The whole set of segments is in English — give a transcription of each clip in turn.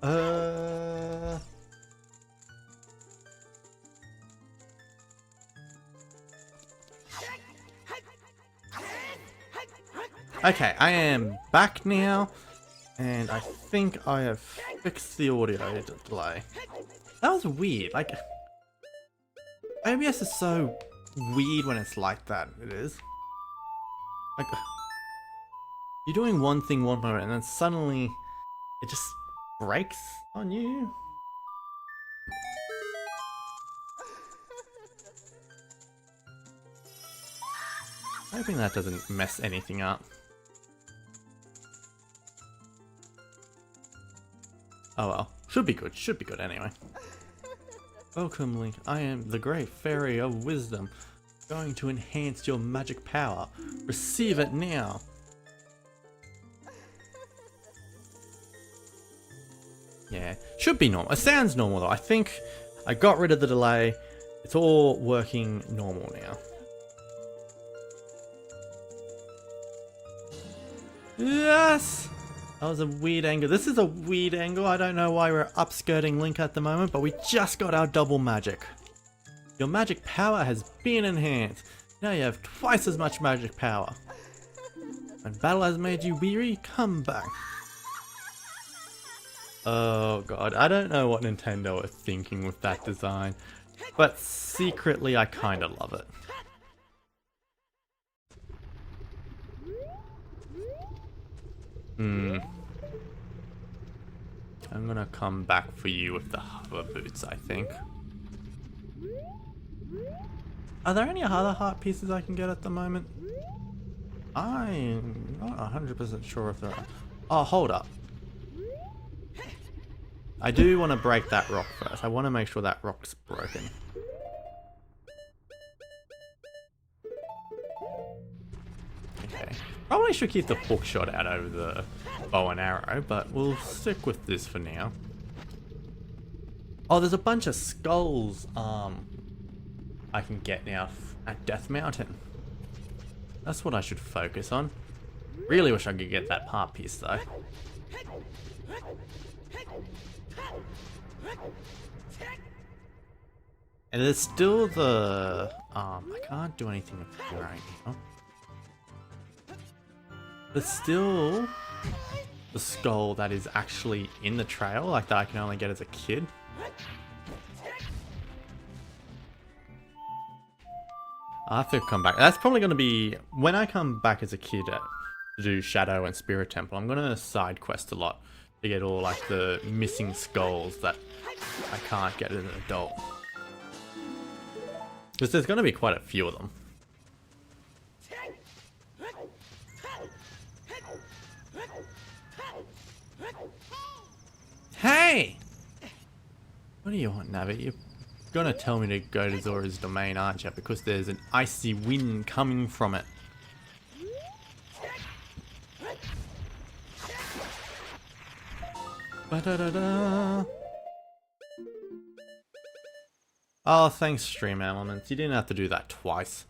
Uh... Okay, I am back now, and I think I have fixed the audio delay. That was weird, like... OBS is so weird when it's like that, it is. Like... You're doing one thing one moment, and then suddenly it just breaks on you. Hoping that doesn't mess anything up. Oh well, should be good anyway. Welcome, Link. I am the Great Fairy of Wisdom. Going to enhance your magic power. Receive it now. Yeah, should be normal. It sounds normal though. I think I got rid of the delay. It's all working normal now. Yes! That was a weird angle. This is a weird angle. I don't know why we're upskirting Link at the moment, but we just got our double magic. Your magic power has been enhanced. Now you have twice as much magic power. When battle has made you weary, come back. Oh god, I don't know what Nintendo are thinking with that design, but secretly I kinda love it. I'm gonna come back for you with the hover boots, I think. Are there any other heart pieces I can get at the moment? I'm not 100% sure if there are. Oh, hold up. I do want to break that rock first. I want to make sure that rock's broken. Okay. Probably should keep the hook shot out over the bow and arrow, but we'll stick with this for now. Oh, there's a bunch of skulls I can get now at Death Mountain. That's what I should focus on. Really wish I could get that heart piece though. And there's still the I can't do anything with it right now. There's still the skull that is actually in the trail, like that I can only get as a kid. I have to come back. That's probably going to be when I come back as a kid to do Shadow and Spirit Temple. I'm going to side quest a lot to get all like the missing skulls that I can't get as an adult. Because there's going to be quite a few of them. Hey! What do you want, Navi? You're gonna tell me to go to Zora's domain, aren't you? Because there's an icy wind coming from it. Ba-da-da-da. Oh, thanks, Stream Elements. You didn't have to do that twice,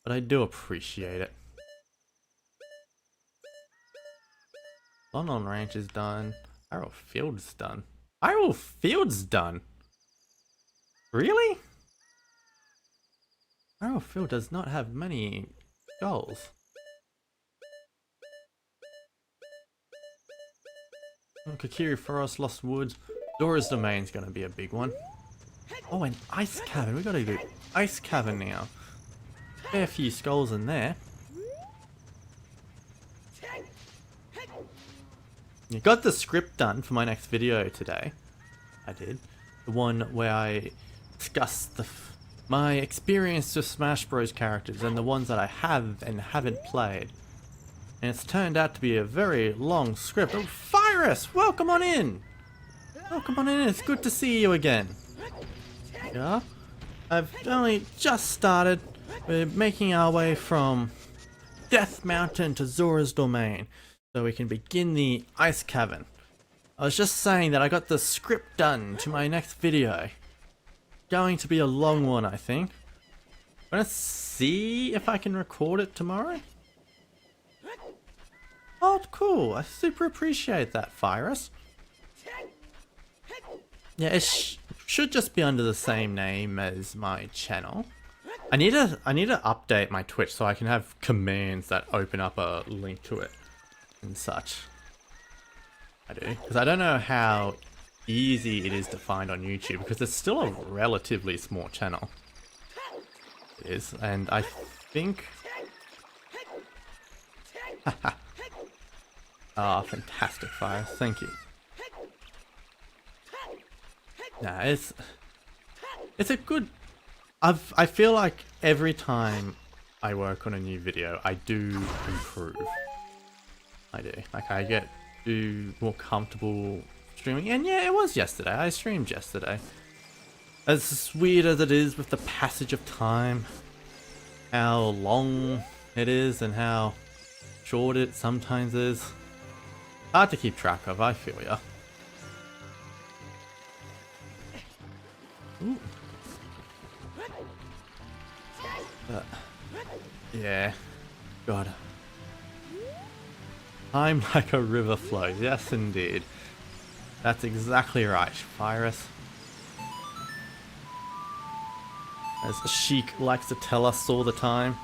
but I do appreciate it. London Ranch is done. Arrow Field's done. Arrow Field's done? Really? Arrow Field does not have many goals. Kokiri Forest, Lost Woods. Zora's Domain's gonna be a big one. Oh, and Ice Cavern. We gotta do Ice Cavern now. Fair few skulls in there. You got the script done for my next video today. I did. The one where I discussed my experience with Smash Bros characters and the ones that I have and haven't played. And it's turned out to be a very long script. Oh, Virus! Welcome on in! Welcome on in, it's good to see you again. Yeah? I've only just started. We're making our way from Death Mountain to Zora's Domain, so we can begin the Ice Cavern. I was just saying that I got the script done to my next video. Going to be a long one, I think. I'm gonna see if I can record it tomorrow. Oh, cool. I super appreciate that, Virus. Yeah, it should just be under the same name as my channel. I need to update my Twitch so I can have commands that open up a link to it and such. I do, because I don't know how easy it is to find on YouTube, because it's still a relatively small channel. It is, and I think... Ah, fantastic fire, thank you. Nah, it's a good... I feel like every time I work on a new video, I do improve. I do. Like, I get more comfortable streaming. And yeah, it was yesterday. I streamed yesterday. As weird as it is with the passage of time, how long it is and how short it sometimes is. Hard to keep track of, I feel ya. Ooh. Yeah. God. I'm like a river flows. Yes, indeed. That's exactly right, Virus. As Sheik likes to tell us all the time.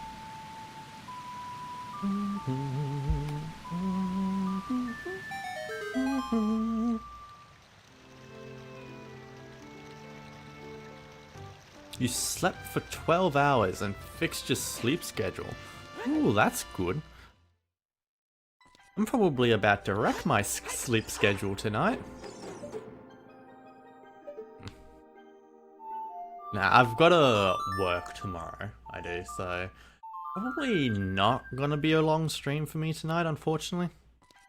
You slept for 12 hours and fixed your sleep schedule. Ooh, that's good. I'm probably about to wreck my sleep schedule tonight. Now, I've got to work tomorrow, I do, so probably not gonna be a long stream for me tonight, unfortunately.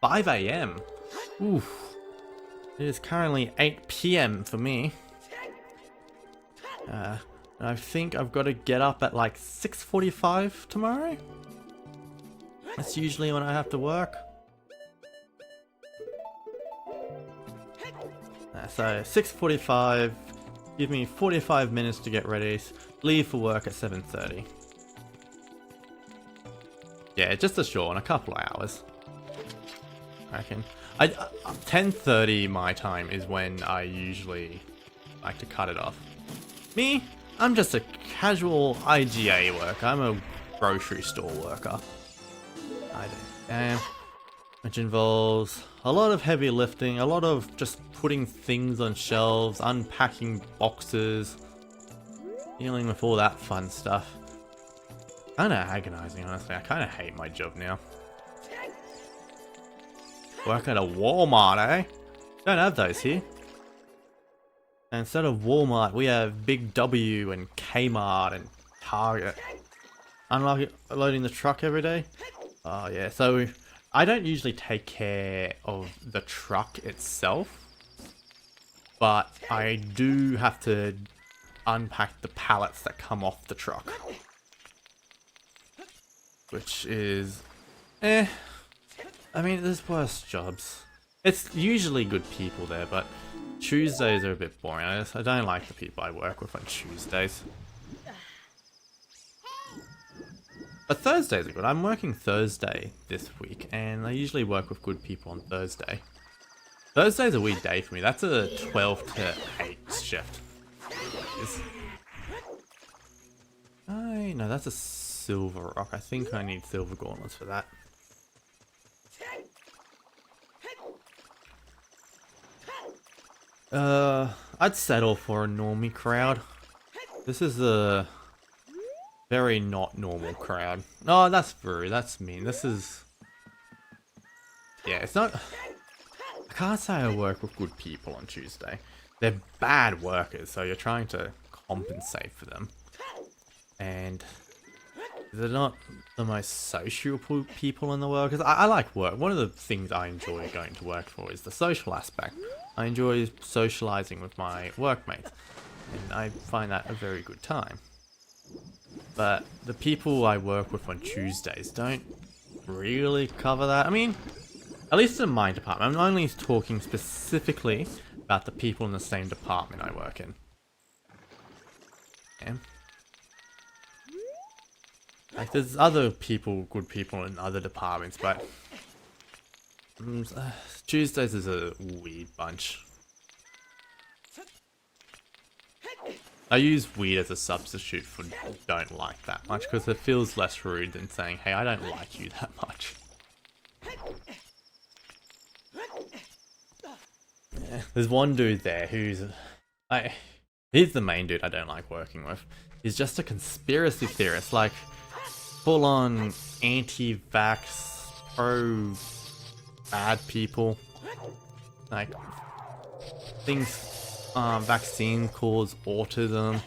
5 AM. Oof. It is currently 8 PM for me. I think I've got to get up at like 6:45 tomorrow. That's usually when I have to work. So 6:45, give me 45 minutes to get ready, leave for work at 7:30. Yeah, just a short one, a couple of hours, I reckon. 10:30 my time is when I usually like to cut it off. Me, I'm just a casual IGA worker. I'm a grocery store worker. I do. Which involves a lot of heavy lifting, a lot of just putting things on shelves, unpacking boxes, dealing with all that fun stuff. Kinda agonizing, honestly. I kinda hate my job now. Work at a Walmart, eh? Don't have those here. And instead of Walmart, we have Big W and Kmart and Target. Unloading the truck every day? Oh yeah, so I don't usually take care of the truck itself, but I do have to unpack the pallets that come off the truck. Which is... I mean, there's worse jobs. It's usually good people there, but Tuesdays are a bit boring. I don't like the people I work with on Tuesdays. But Thursdays are good. I'm working Thursday this week, and I usually work with good people on Thursday. Thursday's a weird day for me. That's a 12 to 8 shift. No, that's a silver rock. I think I need silver gauntlets for that. I'd settle for a normie crowd. This is a very not normal crowd. Oh, that's rude. That's mean. This is... Yeah, it's not... I can't say I work with good people on Tuesday. They're bad workers, so you're trying to compensate for them. And they're not the most social people in the world. Because I like work. One of the things I enjoy going to work for is the social aspect. I enjoy socializing with my workmates. And I find that a very good time. But the people I work with on Tuesdays don't really cover that. I mean, at least in my department. I'm only talking specifically about the people in the same department I work in. Yeah. Like, there's other people, good people in other departments, but Tuesdays is a weird bunch. I use weed as a substitute for don't like that much because it feels less rude than saying, hey, I don't like you that much. Yeah. There's one dude there who's... he's the main dude I don't like working with. He's just a conspiracy theorist, like full-on anti-vax, pro-bad people. Like, thinks vaccine cause autism,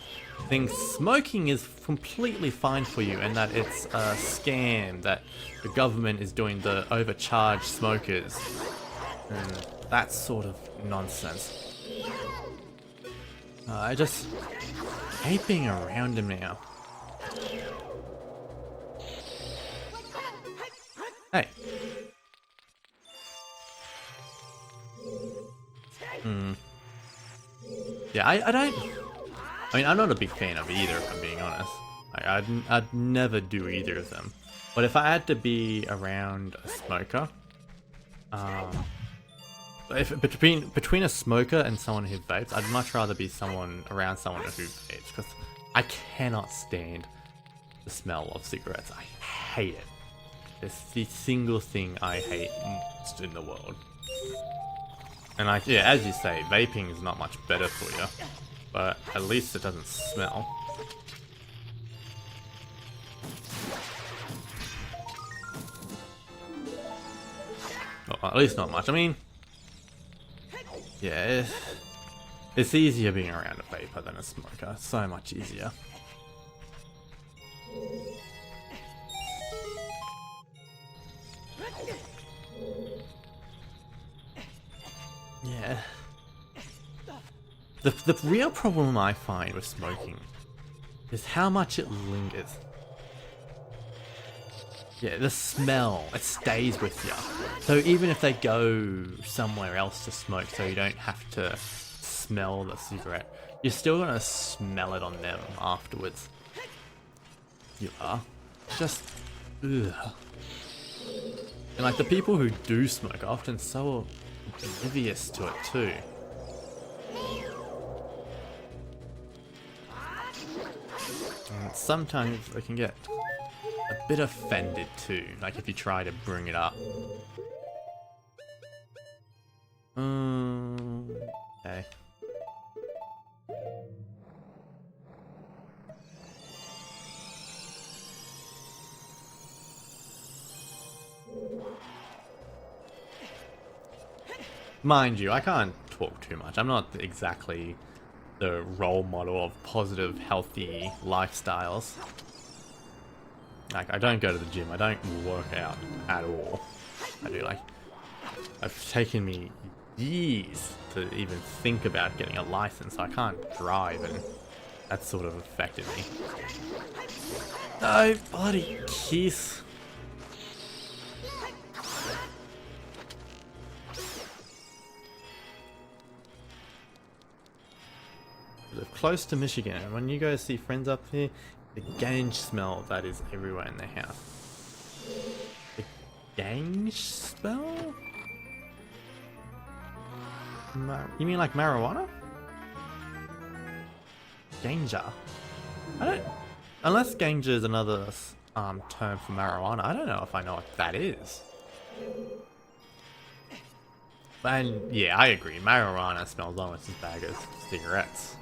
thinks smoking is completely fine for you and that it's a scam, that the government is doing the overcharged smokers, and that sort of nonsense. I just hate being around him now. Hey. Yeah, I don't... I mean, I'm not a big fan of either, if I'm being honest. I'd never do either of them. But if I had to be around a smoker... between a smoker and someone who vapes, I'd much rather be around someone who vapes, because I cannot stand the smell of cigarettes. I hate it. It's the single thing I hate most in the world. And yeah, as you say, vaping is not much better for you, but at least it doesn't smell. Well, at least not much. I mean, yeah, it's easier being around a vapor than a smoker. It's so much easier. Yeah. The real problem I find with smoking is how much it lingers. Yeah, the smell, it stays with you. So even if they go somewhere else to smoke so you don't have to smell the cigarette, you're still gonna smell it on them afterwards. You are. Just, ugh. And like the people who do smoke are often so oblivious to it too. And sometimes they can get a bit offended too, like if you try to bring it up. Okay. Mind you, I can't talk too much. I'm not exactly the role model of positive, healthy lifestyles. Like, I don't go to the gym, I don't work out at all. I do, like, it's taken me years to even think about getting a license, so I can't drive, and that's sort of affected me. No, bloody kiss. Live close to Michigan, and when you guys see friends up here, the ganj smell that is everywhere in their house. The ganj smell? You mean like marijuana? Ganja? I don't... Unless ganja is another term for marijuana, I don't know if I know what that is. And yeah, I agree, marijuana smells almost as bad as cigarettes.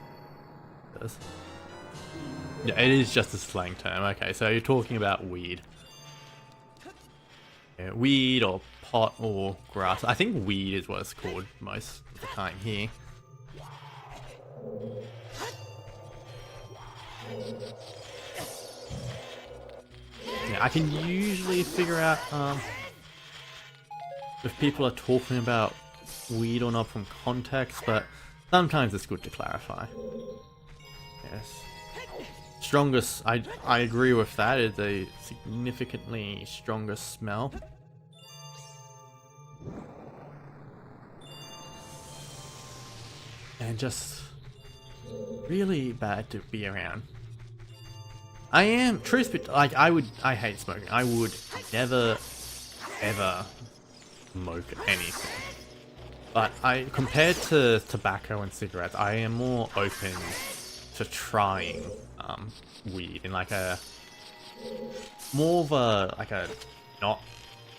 Yeah, it is just a slang term. Okay, so you're talking about weed. Yeah, weed or pot or grass. I think weed is what it's called most of the time here. Yeah, I can usually figure out if people are talking about weed or not from context, but sometimes it's good to clarify. Yes. Strongest, I agree with that, is a significantly stronger smell. And just really bad to be around. I am, truth be, like, I hate smoking. I would never, ever smoke anything. But compared to tobacco and cigarettes, I am more open to trying weed in like a more of a like a not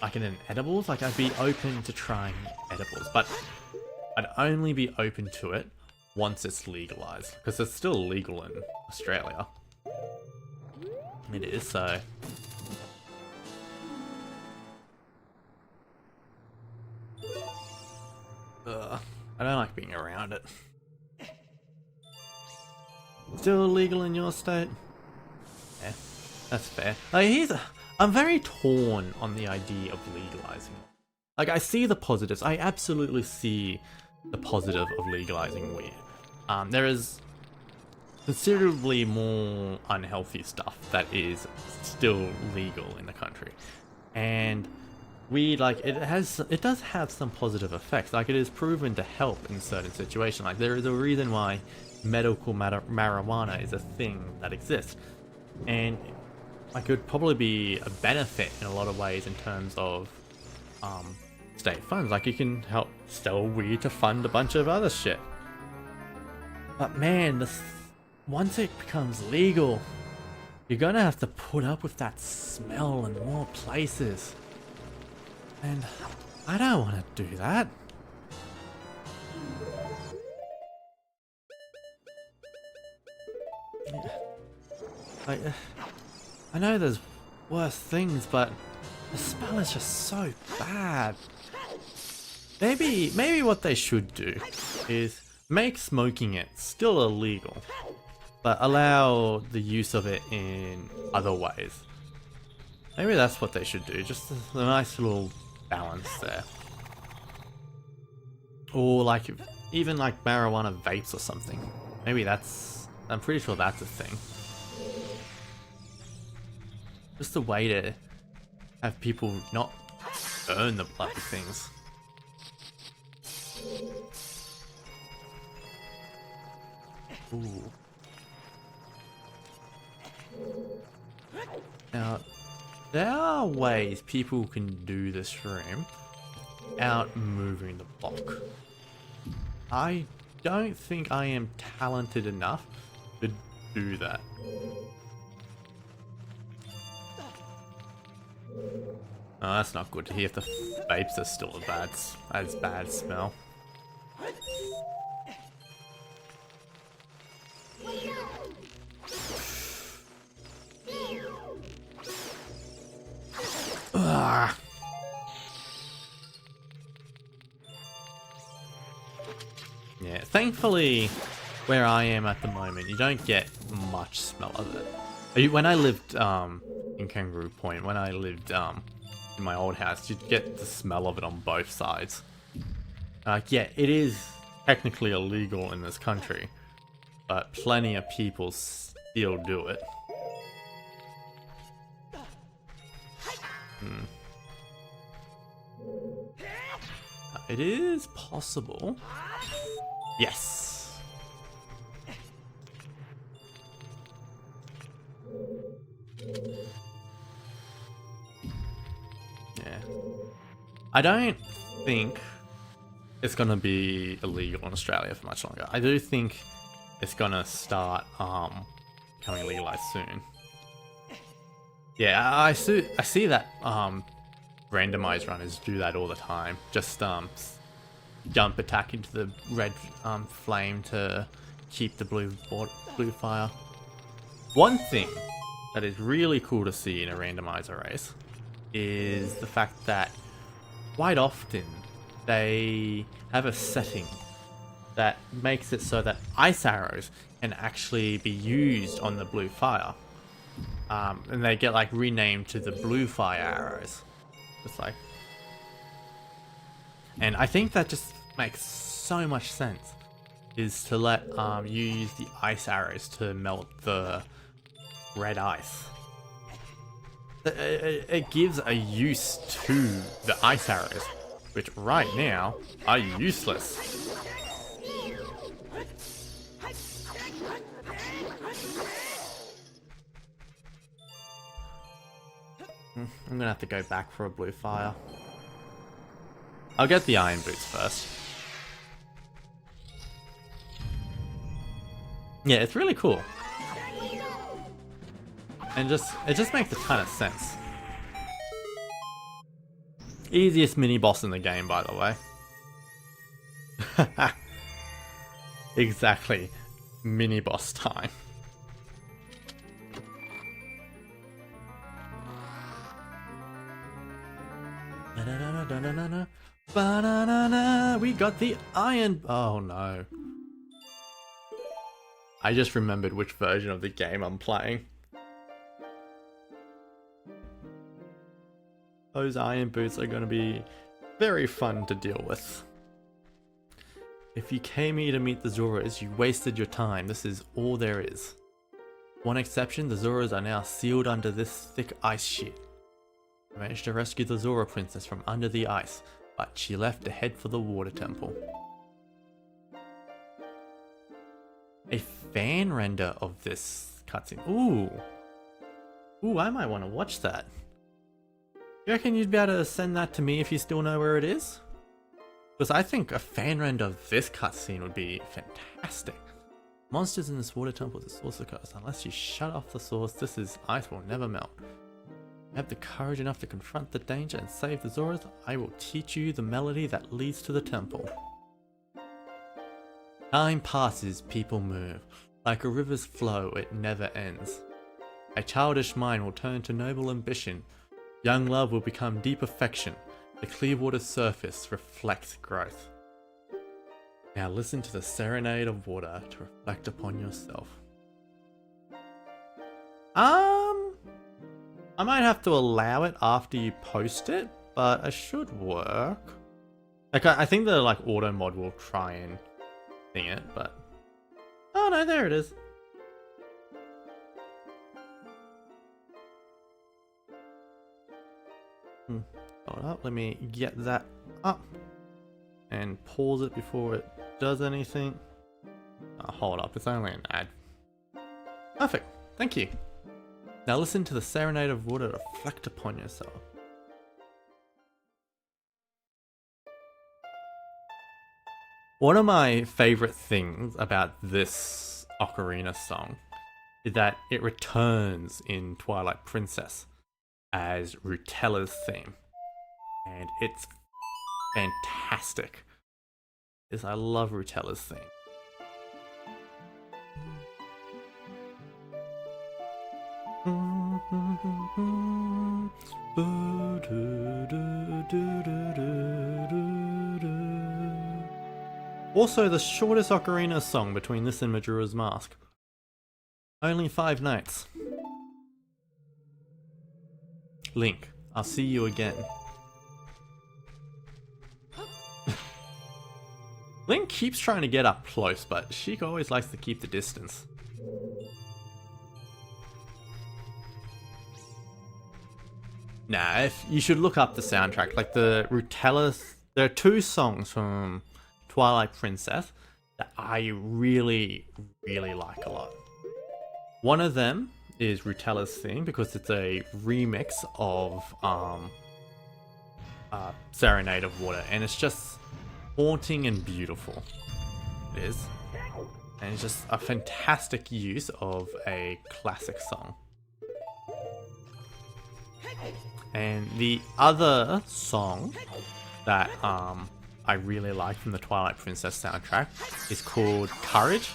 like in an edibles. Like I'd be open to trying edibles, but I'd only be open to it once it's legalized, because it's still illegal in Australia. It is, so I don't like being around it. Still illegal in your state? Yeah, that's fair. Like, I'm very torn on the idea of legalizing it. Like, I see the positives. I absolutely see the positive of legalizing weed. There is considerably more unhealthy stuff that is still legal in the country, and weed, like, it does have some positive effects. Like, it is proven to help in certain situations. Like, there is a reason why medical marijuana is a thing that exists, and like, it could probably be a benefit in a lot of ways in terms of state funds. Like, you can help sell weed to fund a bunch of other shit. But man, once it becomes legal, you're gonna have to put up with that smell in more places. And I don't want to do that. Like, I know there's worse things, but the smell is just so bad. Maybe what they should do is make smoking it still illegal, but allow the use of it in other ways. Maybe that's what they should do. Just a nice little balance there. Or like, even like marijuana vapes or something. Maybe I'm pretty sure that's a thing. Just a way to have people not burn the bloody things. Ooh. Now, there are ways people can do this room without moving the block. I don't think I am talented enough to do that. Oh, that's not good to hear if the vapes are still as bad smell. Ugh. Yeah, thankfully, where I am at the moment, you don't get much smell of it. When I lived in Kangaroo Point, when I lived in my old house, you'd get the smell of it on both sides. Yeah, it is technically illegal in this country, but plenty of people still do it. It is possible. Yes. Yeah. I don't think it's gonna be illegal in Australia for much longer. I do think it's gonna start becoming legalized soon. Yeah, I see that randomized runners do that all the time. Just jump attack into the red flame to keep the blue fire. One thing that is really cool to see in a randomizer race is the fact that quite often they have a setting that makes it so that ice arrows can actually be used on the blue fire. And they get like renamed to the blue fire arrows. Just like, and I think that just makes so much sense, is to let you use the ice arrows to melt the red ice. It gives a use to the ice arrows, which right now are useless. I'm gonna have to go back for a blue fire. I'll get the iron boots first. Yeah, it's really cool. And it just makes a ton of sense. Easiest mini boss in the game, by the way. Exactly. Mini boss time. We got the iron. Oh no. I just remembered which version of the game I'm playing. Those iron boots are going to be very fun to deal with. If you came here to meet the Zoras, you wasted your time. This is all there is. One exception, the Zoras are now sealed under this thick ice sheet. I managed to rescue the Zora princess from under the ice, but she left to head for the water temple. A fan render of this cutscene. Ooh. Ooh, I might want to watch that. You reckon you'd be able to send that to me if you still know where it is? Because I think a fan render of this cutscene would be fantastic. Monsters in this water temple is a source of curse. Unless you shut off the source, ice will never melt. You have the courage enough to confront the danger and save the Zoras. I will teach you the melody that leads to the temple. Time passes, people move. Like a river's flow, it never ends. A childish mind will turn to noble ambition. Young love will become deep affection. The clear water's surface reflects growth. Now listen to the serenade of water to reflect upon yourself. I might have to allow it after you post it, but it should work. Like, I think the like auto mod will try and thing it, but oh no, there it is. Hold up, let me get that up and pause it before it does anything. Oh, hold up, it's only an ad. Perfect, thank you. Now listen to the serenade of water to reflect upon yourself. One of my favorite things about this Ocarina song is that it returns in Twilight Princess as Rutella's theme. And it's fantastic. I love Rutella's theme. Also the shortest Ocarina song between this and Majora's Mask. Only 5 notes. Link, I'll see you again. Link keeps trying to get up close, but Sheik always likes to keep the distance. Nah, you should look up the soundtrack. Like the Rutella, there are 2 songs from Twilight Princess that I really, really like a lot. One of them is Rutella's theme because it's a remix of Serenade of Water, and it's just haunting and beautiful. It is. And it's just a fantastic use of a classic song. And the other song that I really like from the Twilight Princess soundtrack is called Courage,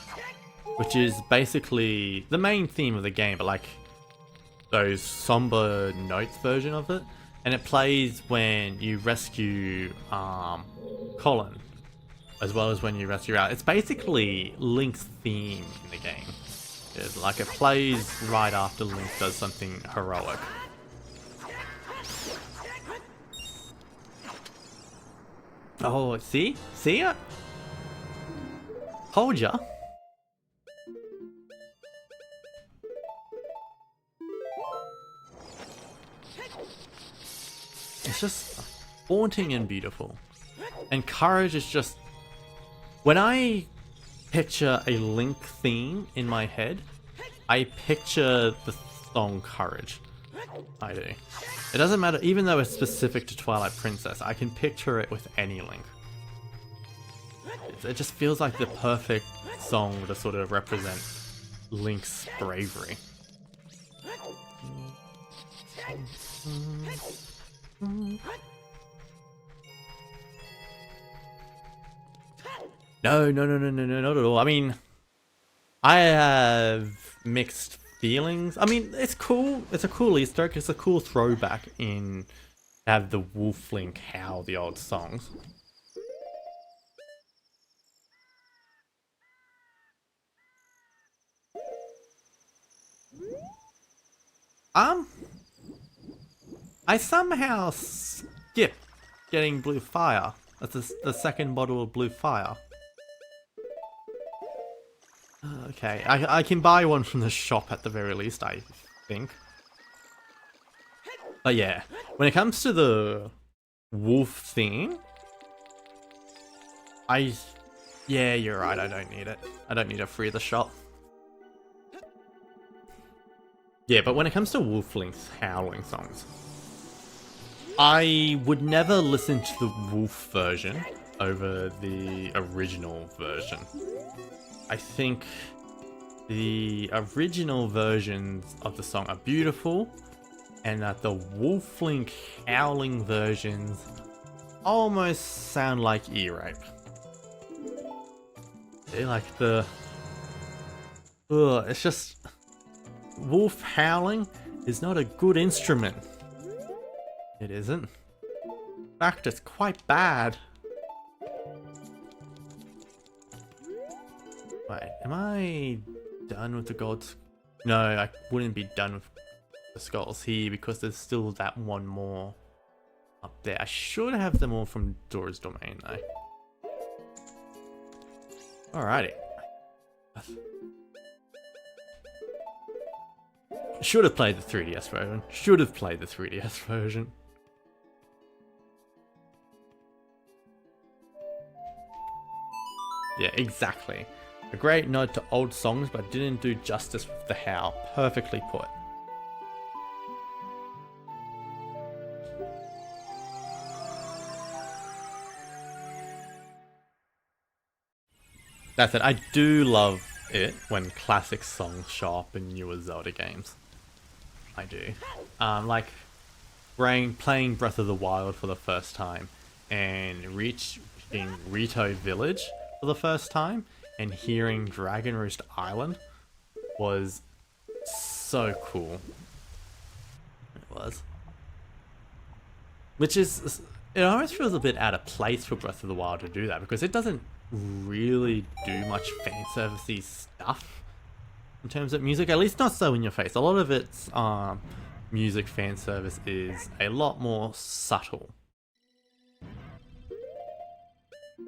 which is basically the main theme of the game, but like those somber notes version of it. And it plays when you rescue Colin, as well as when you rescue Al. It's basically Link's theme in the game. It's like it plays right after Link does something heroic. Oh, see? See ya? Told ya. It's just haunting and beautiful. And Courage is just... When I picture a Link theme in my head, I picture the song Courage. I do. It doesn't matter, even though it's specific to Twilight Princess, I can picture it with any Link. It just feels like the perfect song to sort of represent Link's bravery. No, not at all. I mean, I have mixed feelings. I mean, it's cool. It's a cool Easter egg. It's a cool throwback in have the Wolf Link howl the old songs. I somehow skipped getting blue fire. That's the second bottle of blue fire. Okay, I can buy one from the shop at the very least, I think. But yeah, when it comes to the wolf thing, yeah, you're right, I don't need it. I don't need to free the shop. Yeah, but when it comes to Wolf Link's howling songs, I would never listen to the wolf version over the original version. I think the original versions of the song are beautiful, and that the Wolf Link howling versions almost sound like ear rape. They like the... Ugh, it's just... Wolf howling is not a good instrument. It isn't. In fact, it's quite bad. Wait, am I done with the gods? No, I wouldn't be done with the skulls here because there's still that one more up there. I should have them all from Dora's Domain though. Alrighty. Should have played the 3DS version. Should have played the 3DS version. Yeah, exactly. A great nod to old songs, but didn't do justice with the howl. Perfectly put. That's it. I do love it when classic songs show up in newer Zelda games. I do. Like playing Breath of the Wild for the first time and reaching Rito Village for the first time and hearing Dragon Roost Island was so cool. It was. Which is, it almost feels a bit out of place for Breath of the Wild to do that because it doesn't really do much fan servicey stuff in terms of music, at least not so in your face. A lot of its music fan service is a lot more subtle.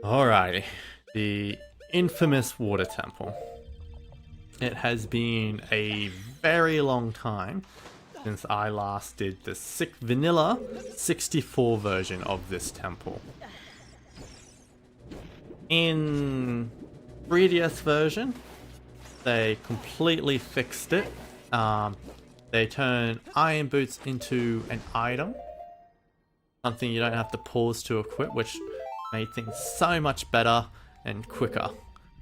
Alrighty, the infamous water temple. It has been a very long time since I last did the vanilla 64 version of this temple. In 3DS version, they completely fixed it. They turn iron boots into an item, something you don't have to pause to equip, which made things so much better and quicker.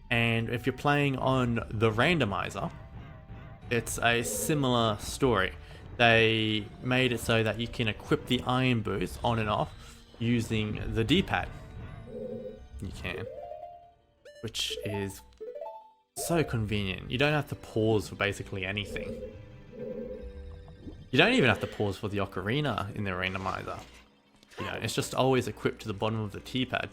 And if you're playing on the randomizer, it's a similar story. They made it so that you can equip the iron boots on and off using the D-pad. You can, which is so convenient. You don't have to pause for basically anything. You don't even have to pause for the ocarina in the randomizer. You know, it's just always equipped to the bottom of the T-pad.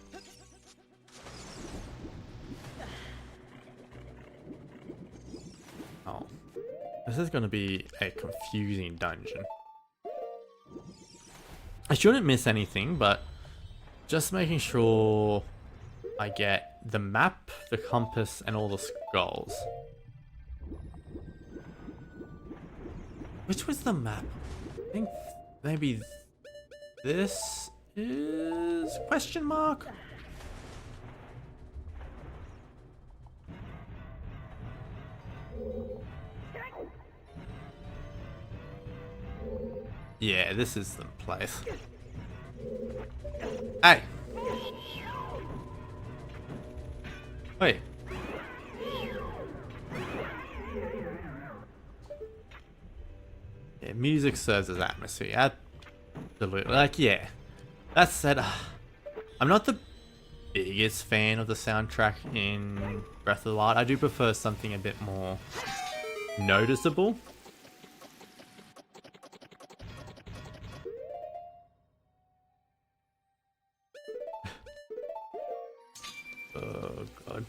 Oh, this is going to be a confusing dungeon. I shouldn't miss anything, but just making sure I get the map, the compass, and all the skulls. Which was the map? I think maybe this is question mark? Yeah, this is the place. Wait. Yeah, music serves as atmosphere. Absolutely. Like, yeah. That said, I'm not the biggest fan of the soundtrack in Breath of the Wild. I do prefer something a bit more noticeable. Oh god.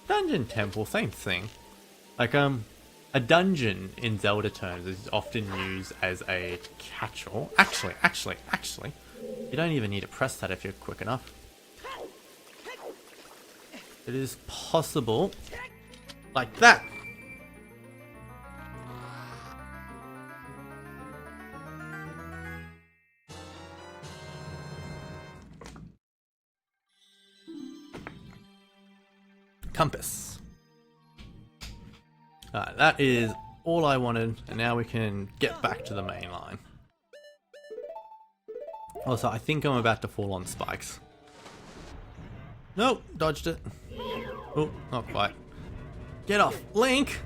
Dungeon temple, same thing. Like, a dungeon in Zelda terms is often used as a catch-all. Actually, you don't even need to press that if you're quick enough. It is possible, like that. Compass. Alright, that is all I wanted, and now we can get back to the main line. Also, I think I'm about to fall on spikes. Nope, dodged it. Oh, not quite. Get off, Link!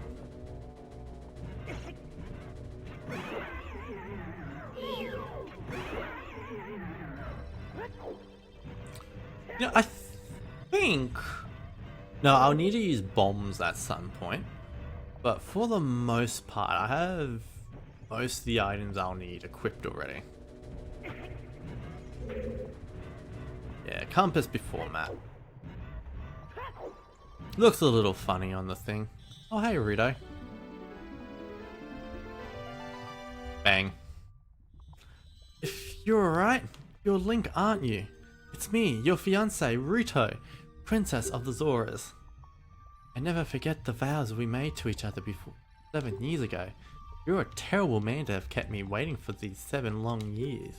Yeah, I think... No, I'll need to use bombs at some point. But for the most part, I have most of the items I'll need equipped already. Yeah, compass before map. Looks a little funny on the thing. Oh, hey, Rito. Bang. If you're alright, you're Link, aren't you? It's me, your fiancé, Rito, Princess of the Zoras. I never forget the vows we made to each other before 7 years ago. You're a terrible man to have kept me waiting for these 7 long years.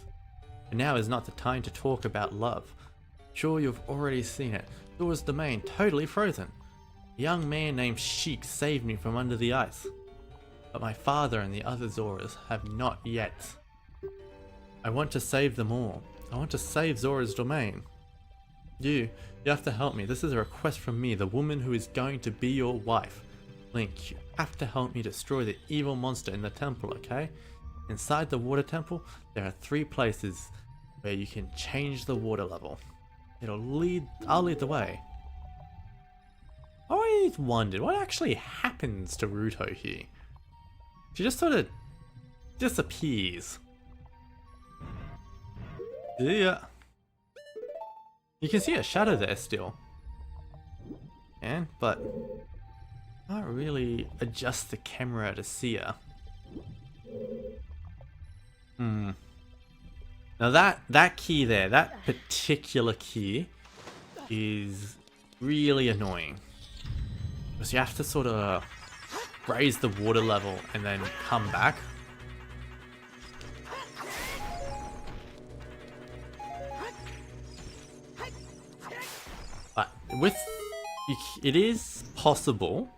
And now is not the time to talk about love. Sure, you've already seen it. Zora's domain totally frozen. A young man named Sheik saved me from under the ice. But my father and the other Zoras have not yet. I want to save them all. I want to save Zora's domain. You have to help me. This is a request from me, the woman who is going to be your wife. Link, you have to help me destroy the evil monster in the temple, okay? Inside the water temple, there are 3 places where you can change the water level. I'll lead the way. I always wondered what actually happens to Ruto here. She just sort of disappears. Yeah. You can see a shadow there still. But can't really adjust the camera to see her. Now that key there, that particular key is really annoying. Because you have to sort of raise the water level and then come back. But it is possible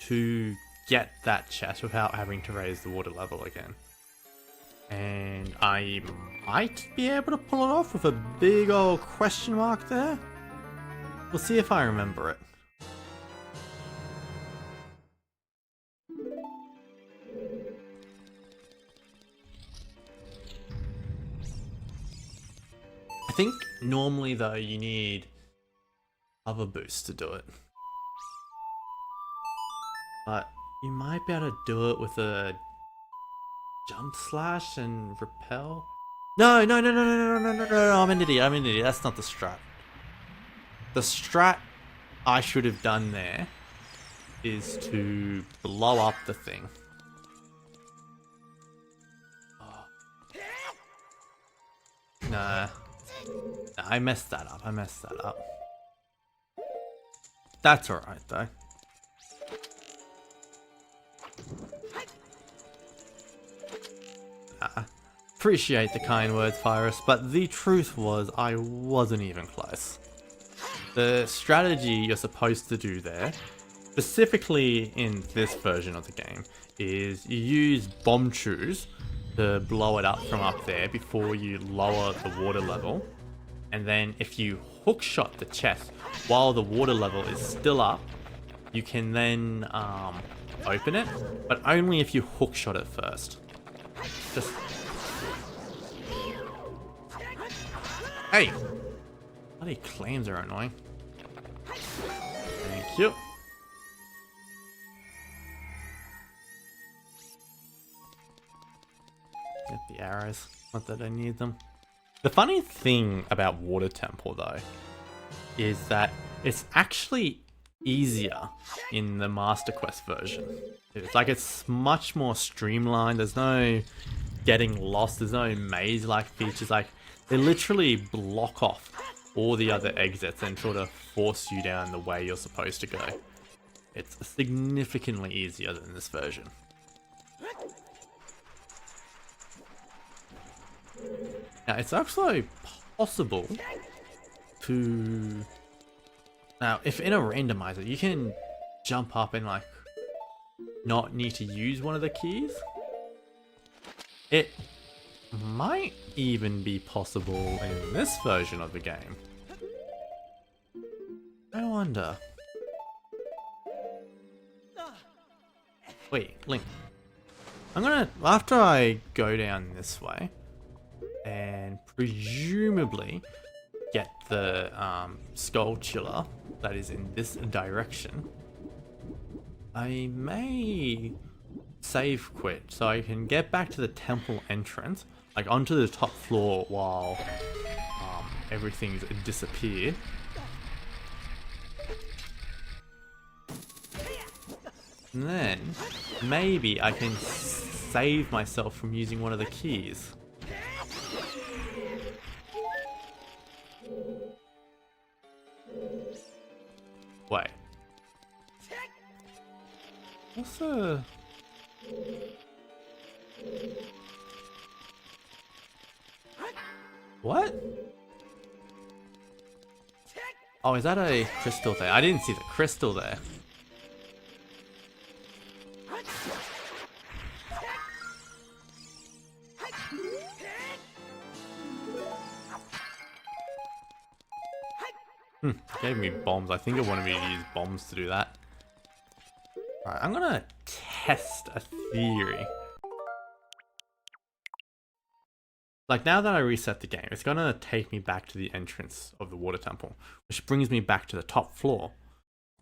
to get that chest without having to raise the water level again. And I might be able to pull it off with a big old question mark there. We'll see if I remember it. I think normally though you need other boosts to do it. But you might be able to do it with a jump slash and repel. No, I'm an idiot, that's not the strat. The strat I should have done there is to blow up the thing. Oh. Nah, I messed that up, That's alright though. Appreciate the kind words, Virus, but the truth was I wasn't even close. The strategy you're supposed to do there, specifically in this version of the game, is you use bomb chews to blow it up from up there before you lower the water level. And then if you hook shot the chest while the water level is still up, you can then open it, but only if you hook shot it first. Just... Hey! Bloody clams are annoying. Thank you. Get the arrows. Not that I need them. The funny thing about Water Temple, though, is that it's actually easier in the Master Quest version. It's like it's much more streamlined. There's no getting lost. There's no maze-like features. Like they literally block off all the other exits and sort of force you down the way you're supposed to go. It's significantly easier than this version. Now it's also possible to... Now if in a randomizer you can jump up and like not need to use one of the keys, it might even be possible in this version of the game. I wonder. Wait, Link. I'm gonna, after I go down this way and presumably get the skulltula that is in this direction, I may save quit so I can get back to the temple entrance, like onto the top floor while everything's disappeared. And then maybe I can save myself from using one of the keys. Wait. What's the... What? Oh, is that a crystal there? I didn't see the crystal there. Gave me bombs. I think it wanted me to use bombs to do that. Alright, I'm gonna test a theory. Like, now that I reset the game, it's gonna take me back to the entrance of the water temple, which brings me back to the top floor.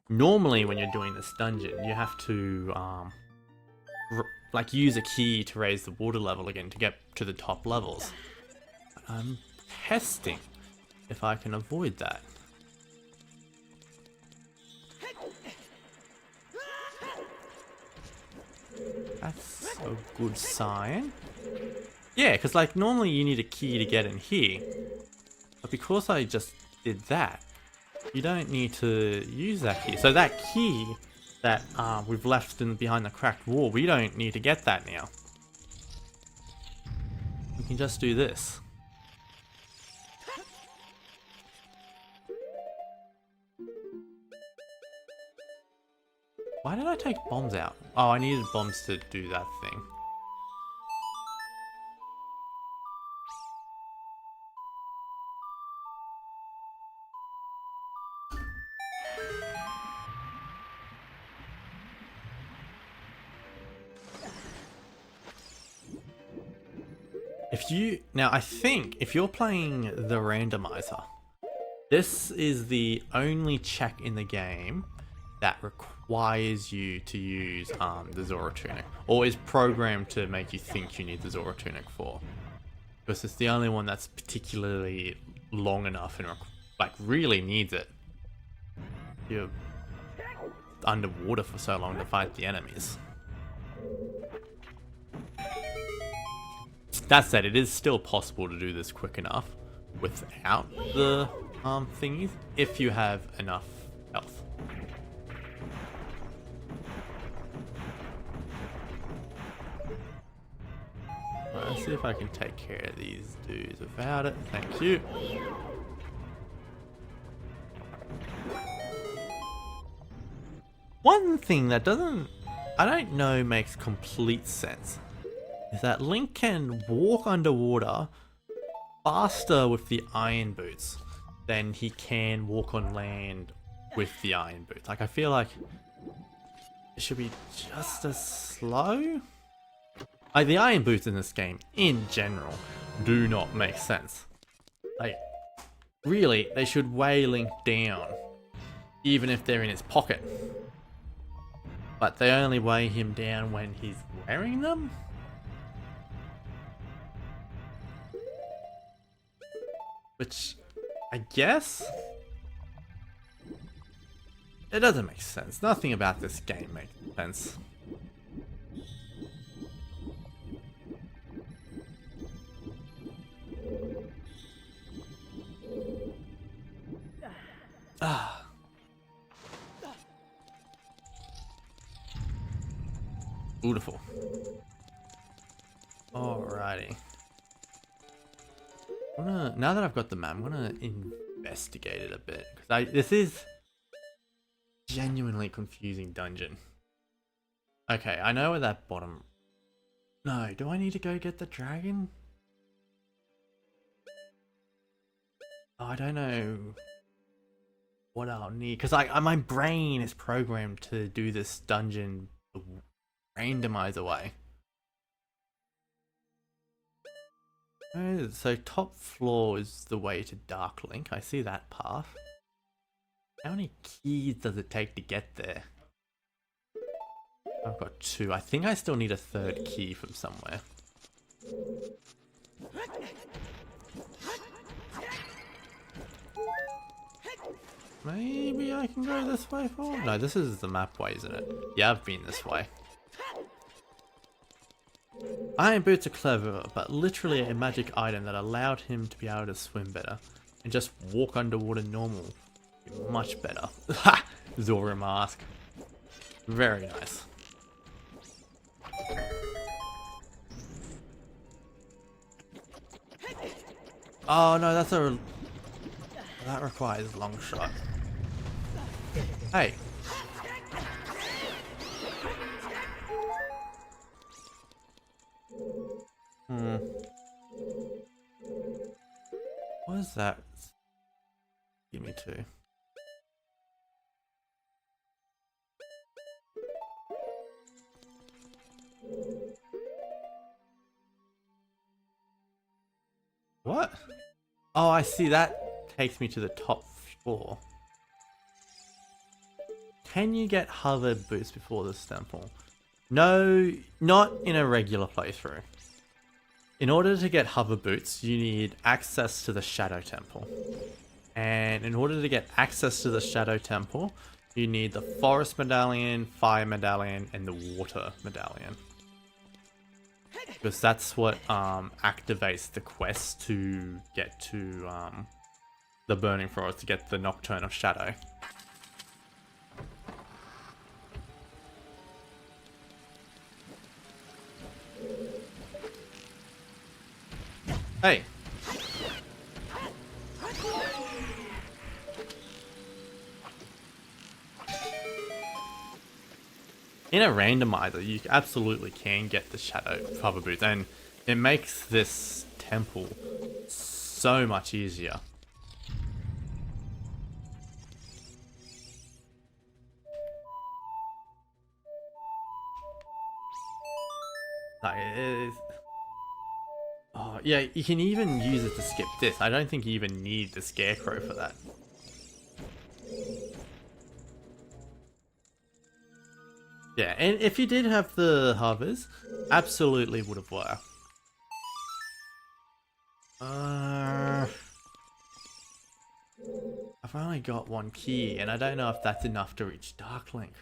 Normally, when you're doing this dungeon, you have to, like, use a key to raise the water level again to get to the top levels. But I'm testing if I can avoid that. That's a good sign. Yeah, because like normally you need a key to get in here. But because I just did that, you don't need to use that key. So that key that we've left behind the cracked wall, we don't need to get that now. We can just do this. Why did I take bombs out? Oh, I needed bombs to do that thing. Now I think if you're playing the randomizer, this is the only check in the game that requires you to use the Zora tunic, or is programmed to make you think you need the Zora tunic for, because it's the only one that's particularly long enough and like really needs it. You're underwater for so long to fight the enemies. That said, it is still possible to do this quick enough without the thingies if you have enough health. Let's see if I can take care of these dudes without it. Thank you. One thing that I don't know makes complete sense is that Link can walk underwater faster with the iron boots then he can walk on land with the iron boots. Like, I feel like it should be just as slow. Like, the iron boots in this game, in general, do not make sense. Like, really, they should weigh Link down, even if they're in his pocket. But they only weigh him down when he's wearing them? Which, I guess? It doesn't make sense. Nothing about this game makes sense. Ah. Beautiful. Alrighty. Now that I've got the map, I'm gonna investigate it a bit. Because this is genuinely confusing dungeon. Okay, I know where that bottom... No, do I need to go get the dragon? Oh, I don't know what I'll need. Because my brain is programmed to do this dungeon the randomizer way. So top floor is the way to Dark Link. I see that path. How many keys does it take to get there? I've got 2. I think I still need a 3rd key from somewhere. Maybe I can go this way forward? No, this is the map way, isn't it? Yeah, I've been this way. Iron boots are clever, but literally a magic item that allowed him to be able to swim better and just walk underwater normal. Much better. Ha! Zora mask. Very nice. Oh no, that requires long shot. Hey. What is that? Give me 2. What? Oh, I see. That takes me to the top floor. Can you get hover boots before this temple? No, not in a regular playthrough. In order to get hover boots, you need access to the Shadow Temple. And in order to get access to the Shadow Temple, you need the Forest Medallion, Fire Medallion, and the Water Medallion. Because that's what activates the quest to get to the Burning Forest, to get the Nocturnal Shadow. Hey! In a randomizer, you absolutely can get the Shadow Hover Boots, and it makes this temple so much easier. Like, it is... Oh, yeah, you can even use it to skip this. I don't think you even need the Scarecrow for that. Yeah, and if you did have the hovers, absolutely would have worked. I've only got 1 key, and I don't know if that's enough to reach Dark Link.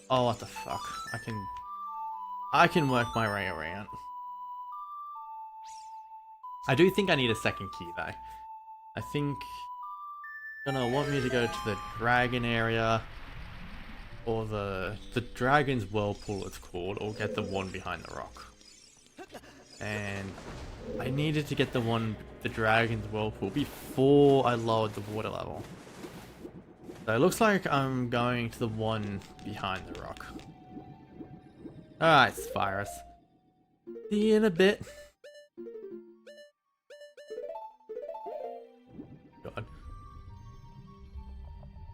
Oh, what the fuck. I can work my way around. I do think I need a 2nd key, though. I think... gonna want me to go to the dragon area, or the dragon's whirlpool it's called, or get the one behind the rock. And I needed to get the dragon's whirlpool before I lowered the water level. So it looks like I'm going to the one behind the rock. Alright, Spyrus. See you in a bit.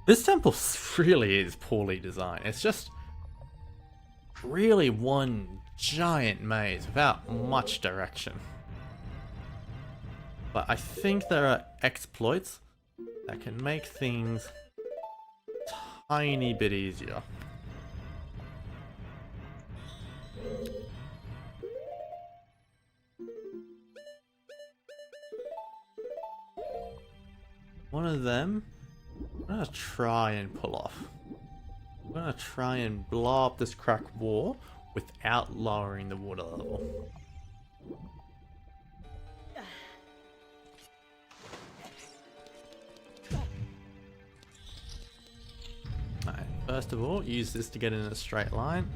This temple really is poorly designed. It's just really one giant maze without much direction. But I think there are exploits that can make things a tiny bit easier. One of them, I'm gonna try and pull off. I'm gonna try and blow up this cracked wall without lowering the water level. Alright, first of all, use this to get in a straight line.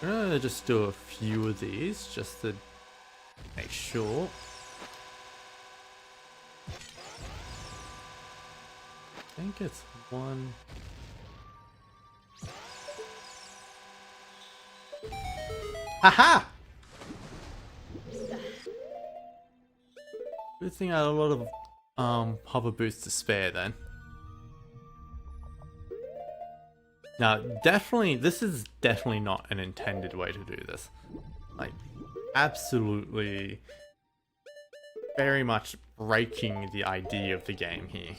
I'm gonna just do a few of these just to make sure. I think it's one. Haha! Good thing I had a lot of hover boots to spare then. Now, definitely, this is definitely not an intended way to do this. Like, absolutely, very much breaking the idea of the game here.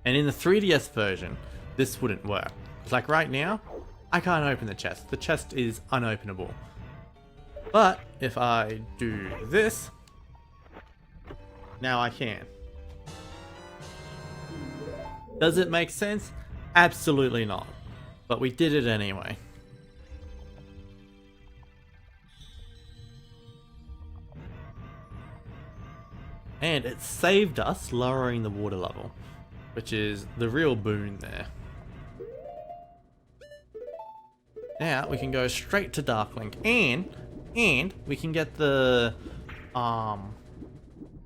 And in the 3DS version, this wouldn't work. It's like right now, I can't open the chest. The chest is unopenable. But if I do this, now I can. Does it make sense? Absolutely not. But we did it anyway. And it saved us lowering the water level, which is the real boon there. Now we can go straight to Darklink, and we can get the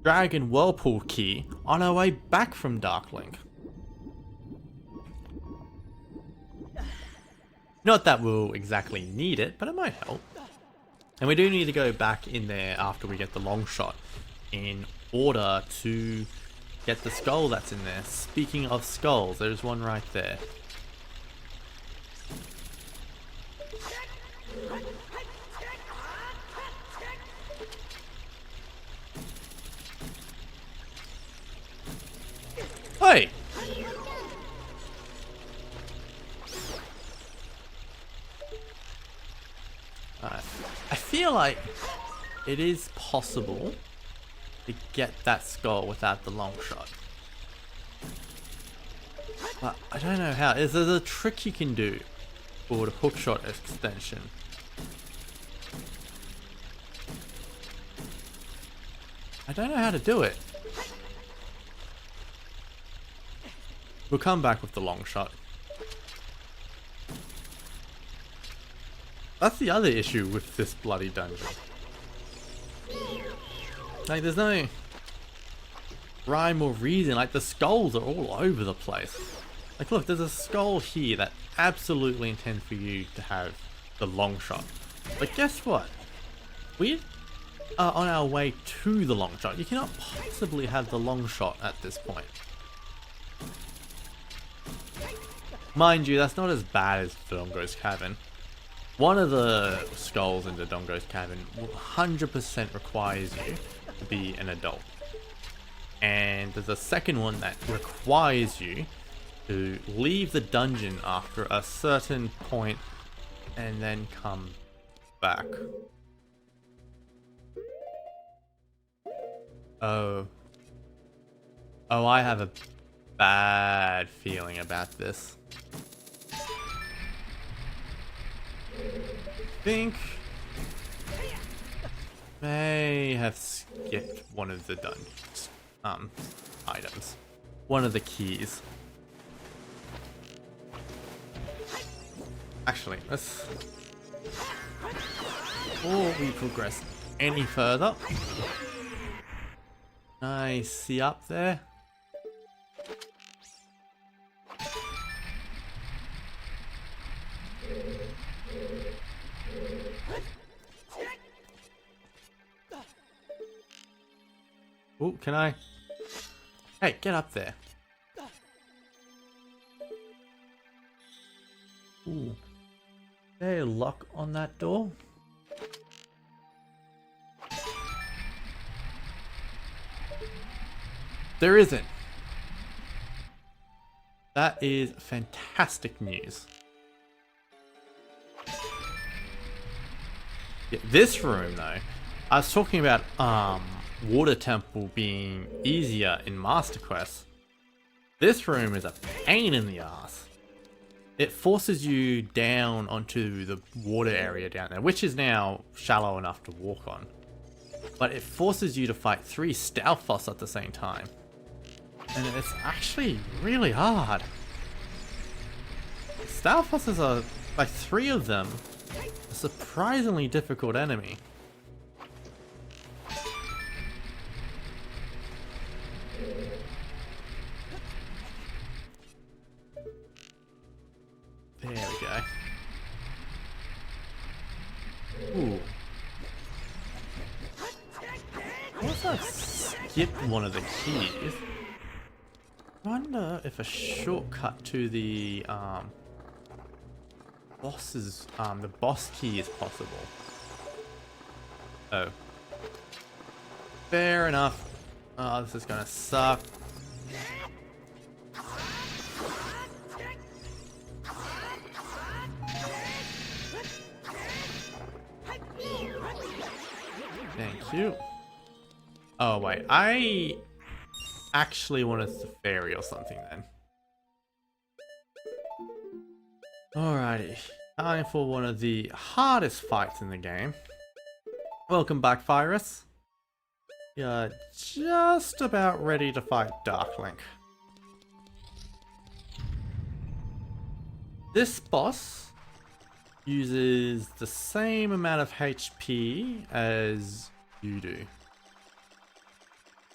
Dragon Whirlpool key on our way back from Darklink. Not that we'll exactly need it, but it might help. And we do need to go back in there after we get the long shot in order to get the skull that's in there. Speaking of skulls, there's one right there. Hey! I feel like it is possible to get that skull without the long shot. But I don't know how. There's a trick you can do for the hookshot extension. I don't know how to do it. We'll come back with the long shot. That's the other issue with this bloody dungeon. Like, there's no rhyme or reason. Like, the skulls are all over the place. Like, look, there's a skull here that absolutely intends for you to have the long shot. But guess what? We are on our way to the long shot. You cannot possibly have the long shot at this point. Mind you, that's not as bad as Dodongo's Cavern. One of the skulls in Dodongo's Cavern 100% requires you to be an adult. And there's a second one that requires you to leave the dungeon after a certain point and then come back. Oh, I have a bad feeling about this. I think may have skipped one of the dungeons items, one of the keys. Actually, let's, before we progress any further, I see up there. Oh, can I? Hey, get up there. Ooh. Is there a lock on that door? There isn't. That is fantastic news. Yeah, this room though, I was talking about Water Temple being easier in Master Quest. This room is a pain in the ass. It forces you down onto the water area down there, which is now shallow enough to walk on. But it forces you to fight 3 stealth boss at the same time. And it's actually really hard. Stealth bosses are, like 3 of them, a surprisingly difficult enemy. There we go. Ooh. I also skipped one of the keys. I wonder if a shortcut to the the boss key is possible. Oh. Fair enough. Oh, this is gonna suck. Thank you. Oh wait, I actually wanted the fairy or something then. Alrighty, time for one of the hardest fights in the game. Welcome back, Virus. You're just about ready to fight Darklink. This boss uses the same amount of HP as you do.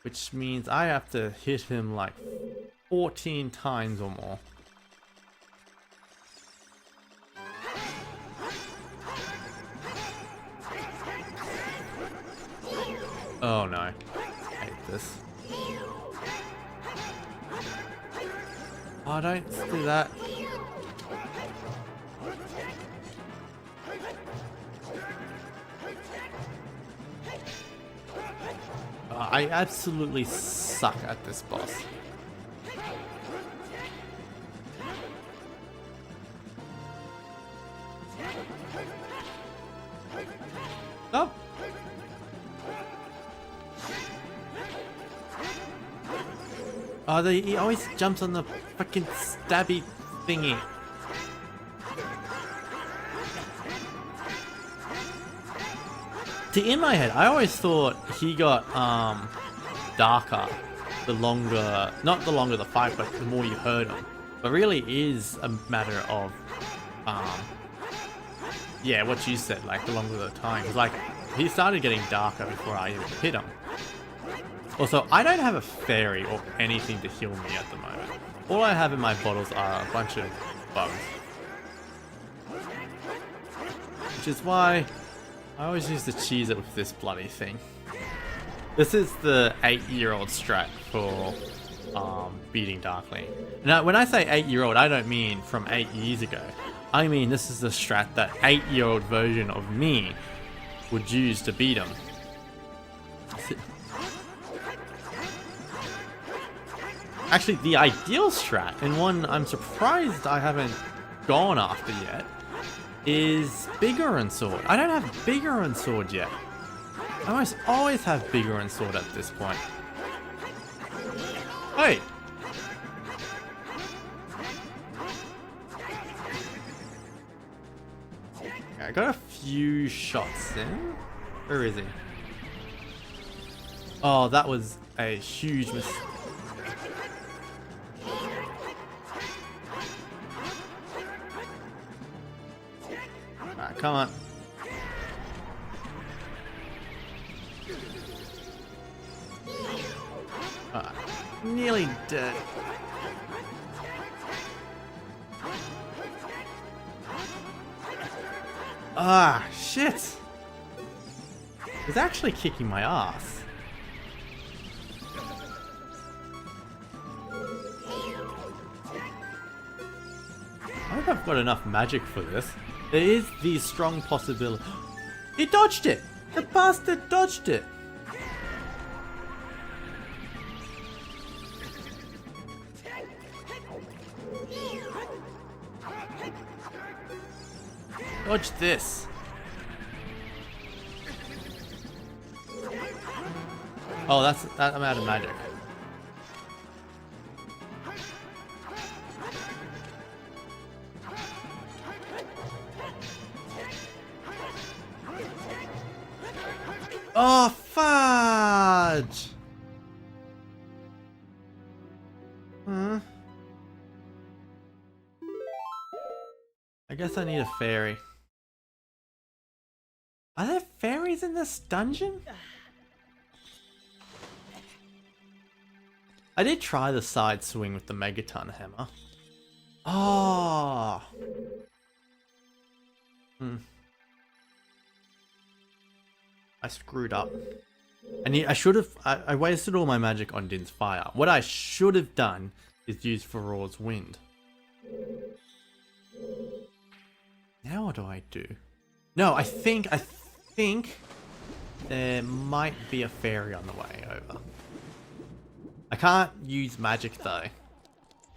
Which means I have to hit him like 14 times or more. Oh no, I hate this. Oh, don't do that. I absolutely suck at this boss. Stop! Oh, he always jumps on the fucking stabby thingy. See, in my head, I always thought he got darker the longer, not the longer the fight, but the more you heard him. But really is a matter of, yeah, what you said, like the longer the time. Cause like, he started getting darker before I even hit him. Also, I don't have a fairy or anything to heal me at the moment. All I have in my bottles are a bunch of bugs. Which is why I always used to cheese it with this bloody thing. This is the 8-year-old strat for beating Darklink. Now, when I say 8-year-old, I don't mean from 8 years ago. I mean this is the strat that 8-year-old version of me would use to beat him. Actually, the ideal strat, and one I'm surprised I haven't gone after yet, is Bigger Sword. I don't have Bigger Sword yet. I almost always have Bigger Sword at this point. Hey! I got a few shots in. Where is he? Oh, that was a huge mistake. Come on. Nearly dead. Ah, shit. He's actually kicking my ass. think I've got enough magic for this. There is the strong possibility. He dodged it! The bastard dodged it! Dodge this! Oh, I'm out of magic. Oh, fudge! I guess I need a fairy. Are there fairies in this dungeon? I did try the side swing with the Megaton hammer. Oh! I screwed up. I should have. I wasted all my magic on Din's fire. What I should have done is use Farore's wind. Now what do I do? No, I think there might be a fairy on the way over. I can't use magic though.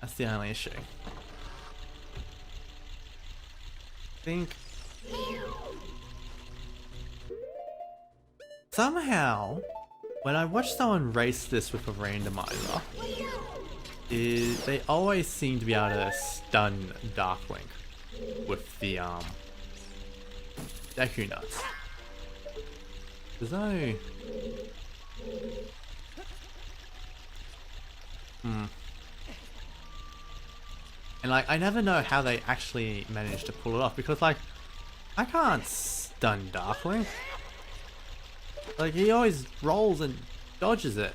That's the only issue. I think somehow when I watch someone race this with a randomizer, they always seem to be able to stun Darklink with the Deku Nuts. There's no... And like, I never know how they actually manage to pull it off, because like, I can't stun Darkling. Like, he always rolls and dodges it.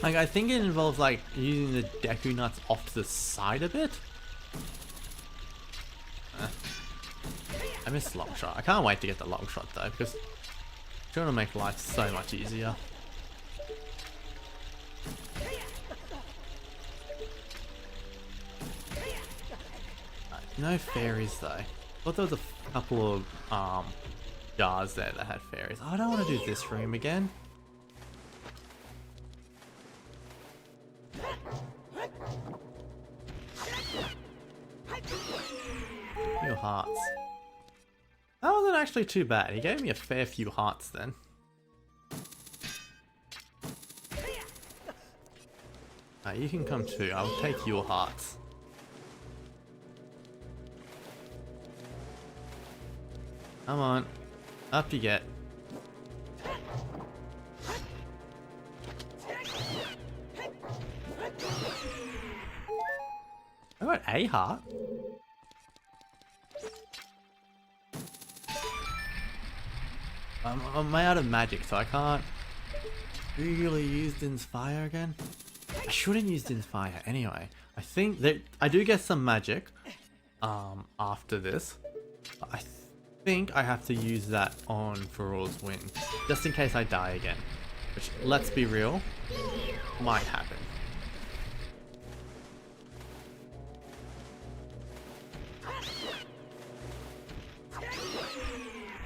Like, I think it involves like using the Deku Nuts off to the side a bit. I missed long shot. I can't wait to get the long shot though, because it's going to make life so much easier. No fairies though. I thought there was a couple of jars there that had fairies. Oh, I don't want to do this room again. Your hearts. That wasn't actually too bad. He gave me a fair few hearts then. You can come too. I'll take your hearts. Come on. Up you get. I got a heart. I'm out of magic, so I can't really use Din's Fire again. I shouldn't use Din's Fire anyway. I think that I do get some magic after this. I think I have to use that on Farore's Wind, just in case I die again. Which, let's be real, might happen.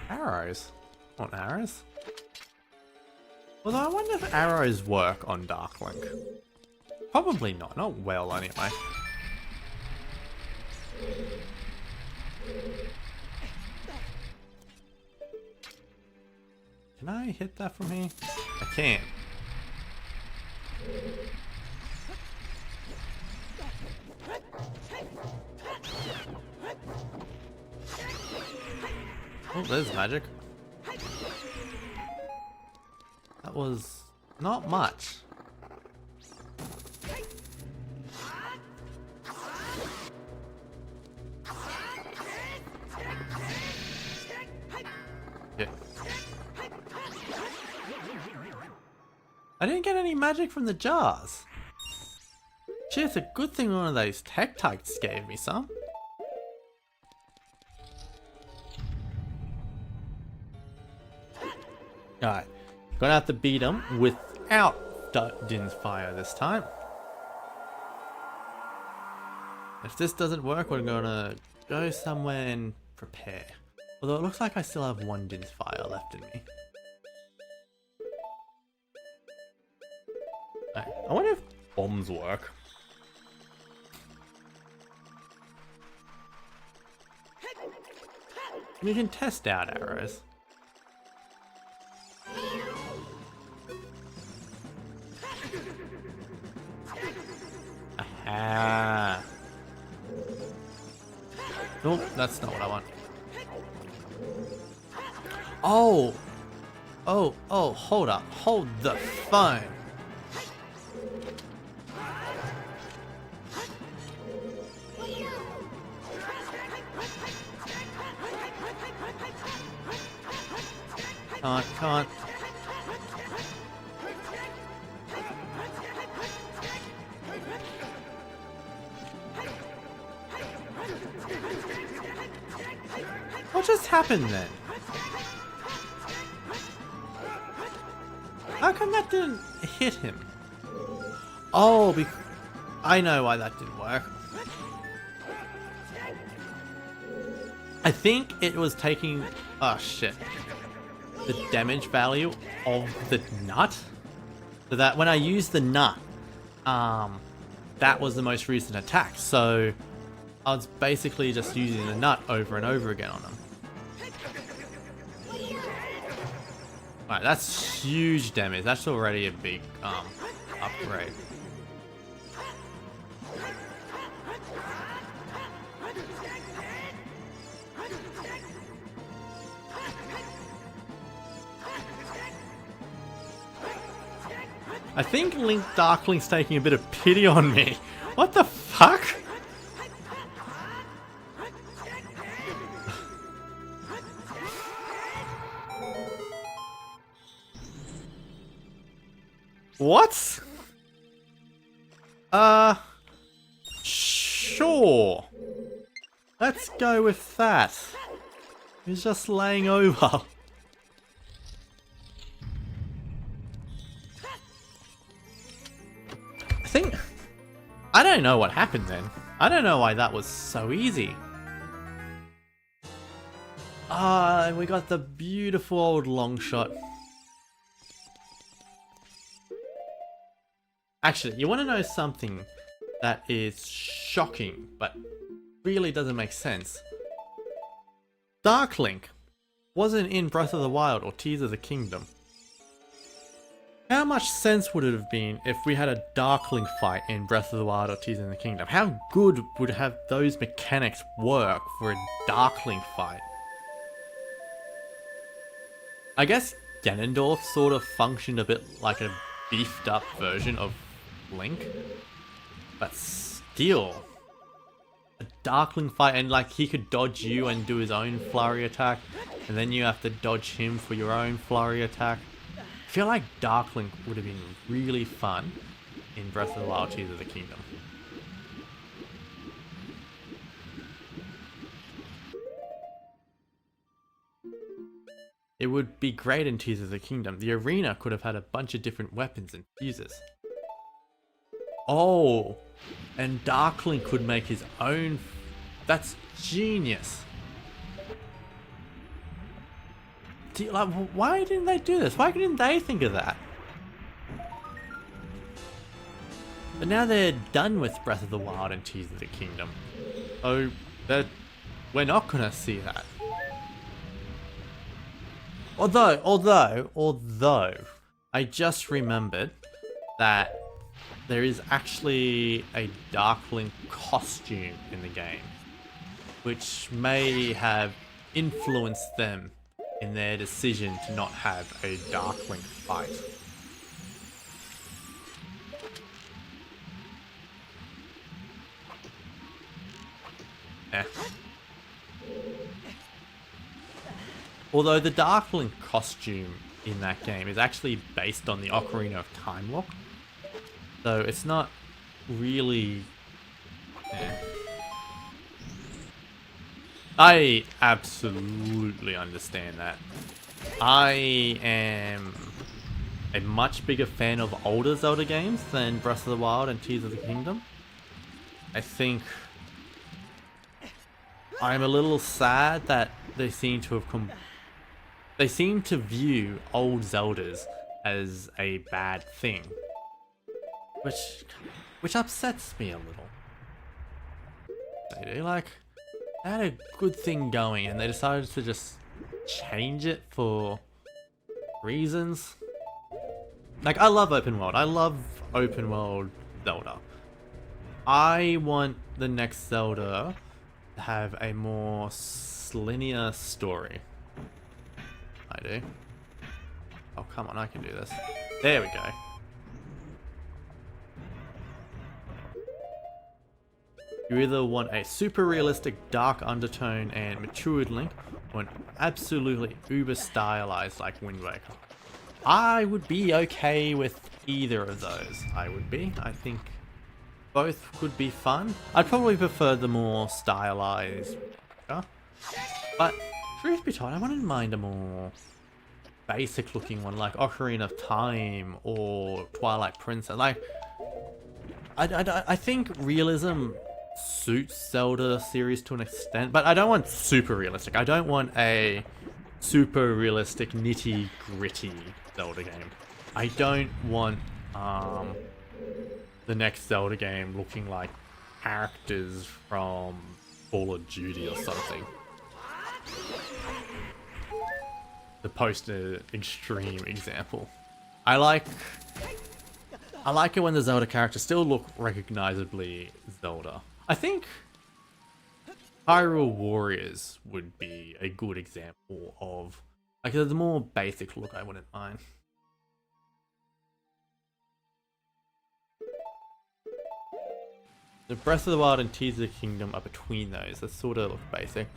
Arrows? Want arrows? Although I wonder if arrows work on Darklink. Probably not. Not well, anyway. Can I hit that from here? I can't. Oh, there's magic. That was not much. Yeah. I didn't get any magic from the jars. Gee, it's a good thing one of those Tektites gave me some. Alright, gonna have to beat him without Din's Fire this time. If this doesn't work, we're gonna go somewhere and prepare. Although it looks like I still have one Din's fire left in me. Right. I wonder if bombs work. You can test out arrows. Aha! Nope, that's not what I want. Oh! Oh, hold up. Hold the phone. Can't. What just happened then? How come that didn't hit him? Oh, I know why that didn't work. I think it was taking... Oh shit. The damage value of the nut. So that when I used the nut, that was the most recent attack. So I was basically just using the nut over and over again on them. Alright, that's huge damage. That's already a big upgrade. I think Darkling's taking a bit of pity on me. What the fuck? What? Sure. Let's go with that. He's just laying over. I don't know what happened then. I don't know why that was so easy. We got the beautiful old long shot. Actually, you want to know something that is shocking, but really doesn't make sense? Darklink wasn't in Breath of the Wild or Tears of the Kingdom. How much sense would it have been if we had a Darkling fight in Breath of the Wild or Tears of the Kingdom? How good would have those mechanics work for a Darkling fight? I guess Ganondorf sort of functioned a bit like a beefed up version of Link. But still, a Darkling fight, and like he could dodge you and do his own flurry attack, and then you have to dodge him for your own flurry attack. I feel like Darklink would have been really fun in Breath of the Wild, Tears of the Kingdom. It would be great in Tears of the Kingdom. The arena could have had a bunch of different weapons and fuses. Oh, and Darklink could make his own... That's genius. Like, why didn't they do this? Why didn't they think of that? But now they're done with Breath of the Wild and Tears of the Kingdom. Oh, we're not gonna see that. Although, I just remembered that there is actually a Darkling costume in the game, which may have influenced them in their decision to not have a Darkling fight. Although the Darkling costume in that game is actually based on the Ocarina of Time look, so it's not really... I absolutely understand that. I am a much bigger fan of older Zelda games than Breath of the Wild and Tears of the Kingdom. I think I'm a little sad that they seem to have they seem to view old Zeldas as a bad thing, which upsets me a little. They do, like, they had a good thing going and they decided to just change it for reasons. Like, I love open world. I love open world Zelda. I want the next Zelda to have a more linear story. I do. Oh, come on, I can do this. There we go. You either want a super realistic dark undertone and matured Link, or an absolutely uber stylized like Wind Waker. I would be okay with either of those. I think both could be fun. I'd probably prefer the more stylized, but truth be told, I wouldn't mind a more basic looking one like Ocarina of Time or Twilight Princess. Like, I think realism suits Zelda series to an extent, but I don't want super realistic. I don't want a super realistic nitty gritty Zelda game. I don't want the next Zelda game looking like characters from Call of Duty or something. The poster extreme example. I like it when the Zelda characters still look recognizably Zelda. I think Hyrule Warriors would be a good example of, like, the more basic look I wouldn't mind. The Breath of the Wild and Tears of the Kingdom are between those. That sort of look basic.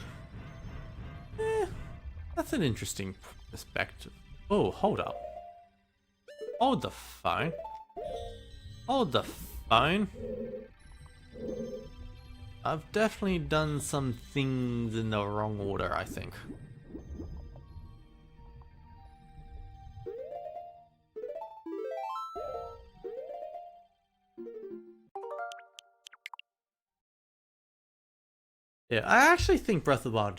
That's an interesting perspective. Oh, hold up. Hold the phone. Hold the phone. I've definitely done some things in the wrong order, I think. Yeah, I actually think Breath of the Wild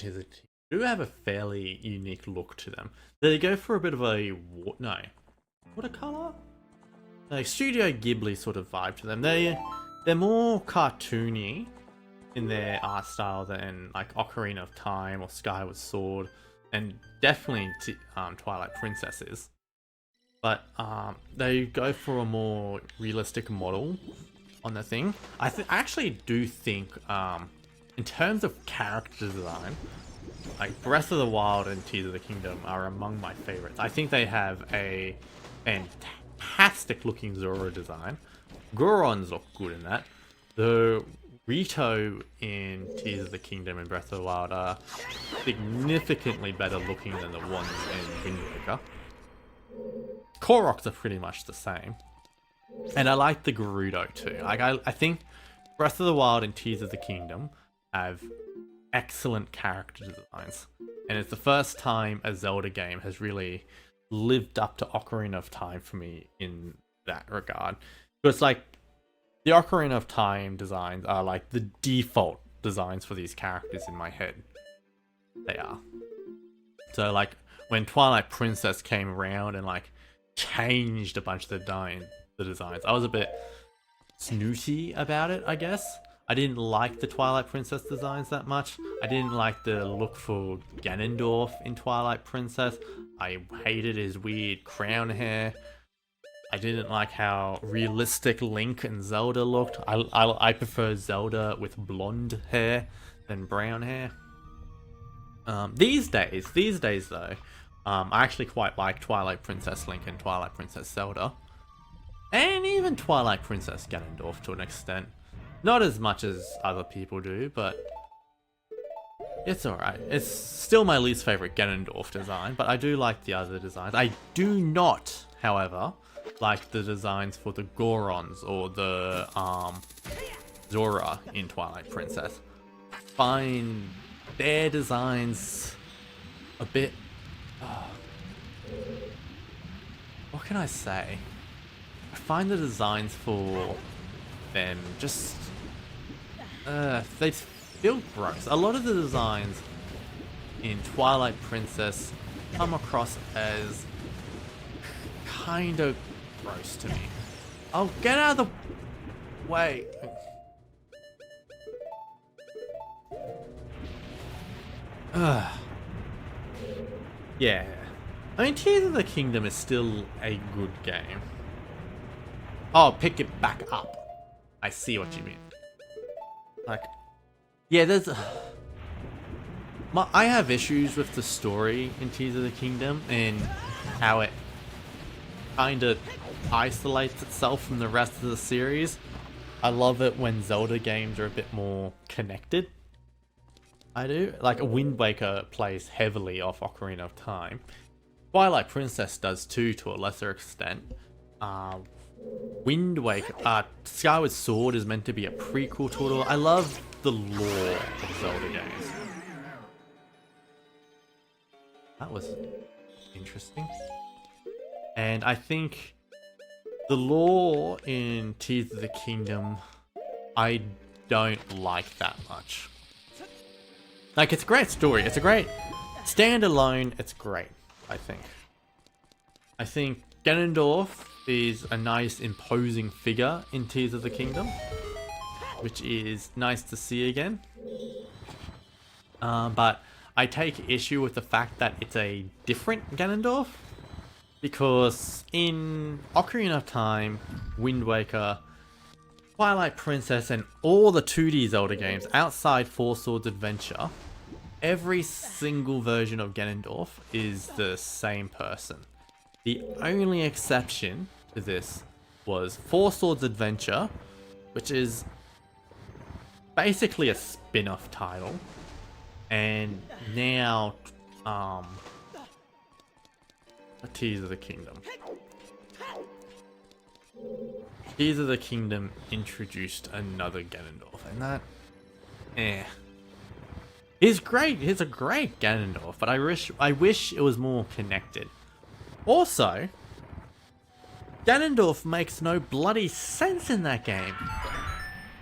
do have a fairly unique look to them. They go for a bit of a watercolor? Like Studio Ghibli sort of vibe to them. They're more cartoony in their art style than like Ocarina of Time or Skyward Sword, and definitely Twilight Princess is. But they go for a more realistic model on the thing. I actually do think, in terms of character design, like Breath of the Wild and Tears of the Kingdom are among my favorites. I think they have a fantastic looking Zora design. Gorons look good in that. The Rito in Tears of the Kingdom and Breath of the Wild are significantly better looking than the ones in Wind Waker. Koroks are pretty much the same. And I like the Gerudo too. Like, I think Breath of the Wild and Tears of the Kingdom have excellent character designs. And it's the first time a Zelda game has really lived up to Ocarina of Time for me in that regard. Because, like, the Ocarina of Time designs are like the default designs for these characters in my head. They are. So, like, when Twilight Princess came around and, like, changed a bunch of the designs, I was a bit snooty about it, I guess. I didn't like the Twilight Princess designs that much. I didn't like the look for Ganondorf in Twilight Princess. I hated his weird crown hair. I didn't like how realistic Link and Zelda looked. I prefer Zelda with blonde hair than brown hair. These days though, I actually quite like Twilight Princess Link and Twilight Princess Zelda. And even Twilight Princess Ganondorf to an extent. Not as much as other people do, but it's alright. It's still my least favorite Ganondorf design, but I do like the other designs. I do not, however, like the designs for the Gorons or the Zora in Twilight Princess. I find their designs a bit... what can I say? I find the designs for them just... feel gross. A lot of the designs in Twilight Princess come across as kind of gross to me. Oh, get out of the way. Yeah. I mean, Tears of the Kingdom is still a good game. Oh, pick it back up. I see what you mean. Like, yeah, I have issues with the story in Tears of the Kingdom and how it kind of isolates itself from the rest of the series. I love it when Zelda games are a bit more connected. I do. Like, Wind Waker plays heavily off Ocarina of Time. Twilight Princess does too, to a lesser extent. Wind Waker, Skyward Sword is meant to be a prequel to it all. I love the lore of Zelda games. That was interesting. And I think the lore in Tears of the Kingdom, I don't like that much. Like, it's a great story. It's a great standalone. It's great, I think. I think Ganondorf is a nice, imposing figure in Tears of the Kingdom, which is nice to see again. But I take issue with the fact that it's a different Ganondorf, because in Ocarina of Time, Wind Waker, Twilight Princess, and all the 2D Zelda games outside Four Swords Adventure, every single version of Ganondorf is the same person. The only exception to this was Four Swords Adventure, which is basically a spin-off title, and now Tears of the Kingdom. Tears of the Kingdom introduced another Ganondorf, and that, he's great. He's a great Ganondorf, but I wish it was more connected. Also, Ganondorf makes no bloody sense in that game.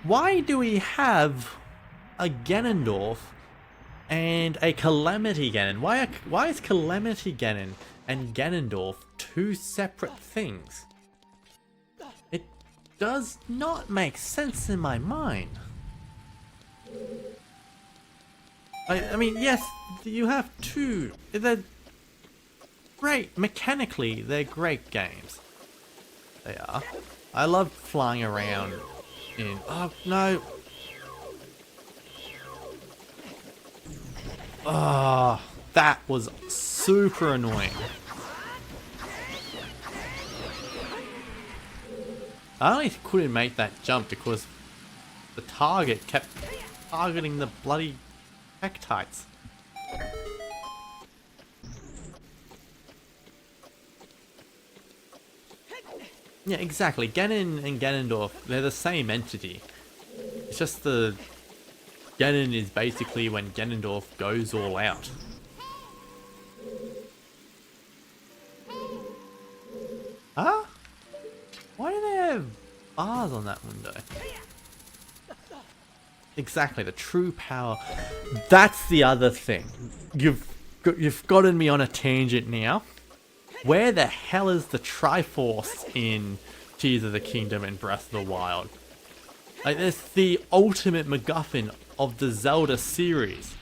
Why do we have a Ganondorf and a Calamity Ganon? Why is Calamity Ganon and Ganondorf two separate things? It does not make sense in my mind. I mean, yes, you have two. They're great. Mechanically, they're great games. They are. I love flying around in... Oh, no. Oh, that was super annoying. I only couldn't make that jump because the target kept targeting the bloody Hectites. Yeah, exactly. Ganon and Ganondorf, they're the same entity. It's just the... Ganon is basically when Ganondorf goes all out. Huh? Why do they have bars on that window? Exactly, the true power. That's the other thing. You've gotten me on a tangent now. Where the hell is the Triforce in Tears of the Kingdom and Breath of the Wild? Like, it's the ultimate MacGuffin of the Zelda series,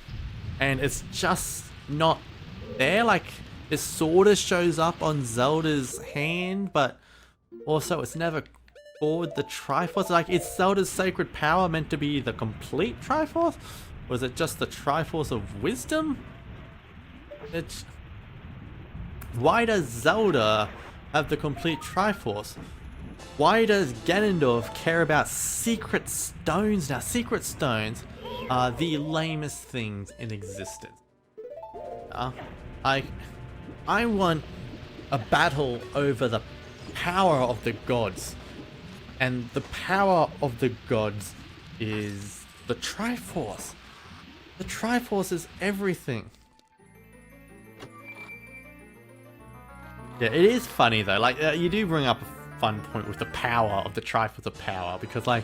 and it's just not there. Like, it sort of shows up on Zelda's hand, but also it's never called the Triforce. Like, is Zelda's sacred power meant to be the complete Triforce, or is it just the Triforce of Wisdom? It's... Why does Zelda have the complete Triforce? Why does Ganondorf care about secret stones now? Secret stones are the lamest things in existence. I want a battle over the power of the gods. And the power of the gods is the Triforce. The Triforce is everything. Yeah, it is funny though. Like, you do bring up a fun point with the power of the Triforce of Power, because, like,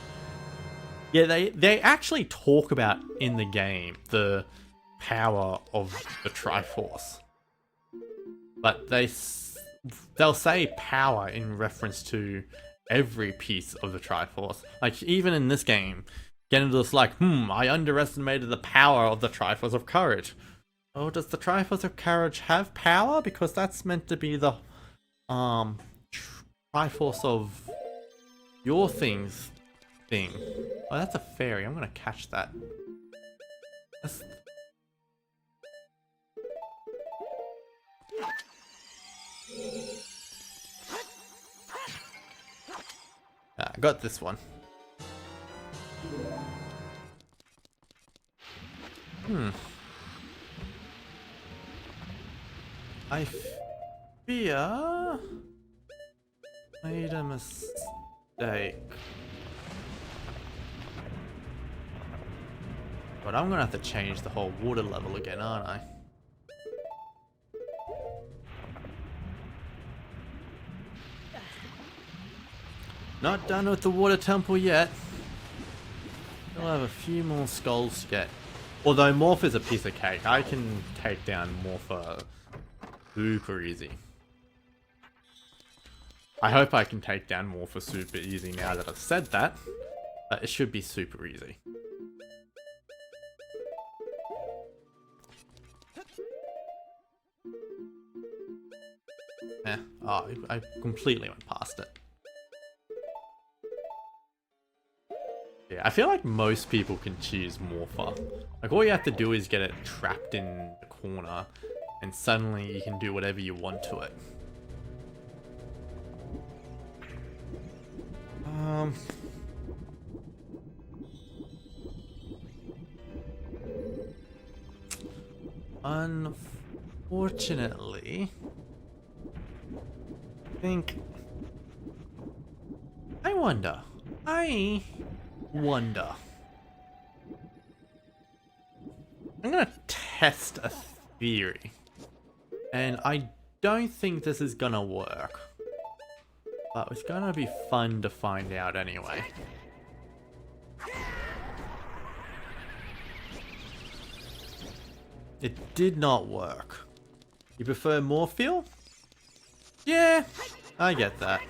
Yeah, they actually talk about in the game the power of the Triforce, but they'll say power in reference to every piece of the Triforce. Like even in this game, Ganondorf's like, I underestimated the power of the Triforce of Courage. Oh, does the Triforce of Courage have power? Because that's meant to be the Triforce of your thing. Oh, that's a fairy. I'm gonna catch that. That's... I got this one. I fear made a mistake. But I'm gonna have to change the whole water level again, aren't I? Not done with the water temple yet. We'll have a few more skulls to get. Although Morph is a piece of cake, I can take down Morph super easy. I hope I can take down Morph super easy now that I've said that. But it should be super easy. Oh, I completely went past it. Yeah, I feel like most people can choose Morpher. Like all you have to do is get it trapped in the corner and suddenly you can do whatever you want to it. Unfortunately, I wonder. I'm gonna test a theory. And I don't think this is gonna work. But it's gonna be fun to find out anyway. It did not work. You prefer Morphle? Yeah, I get that.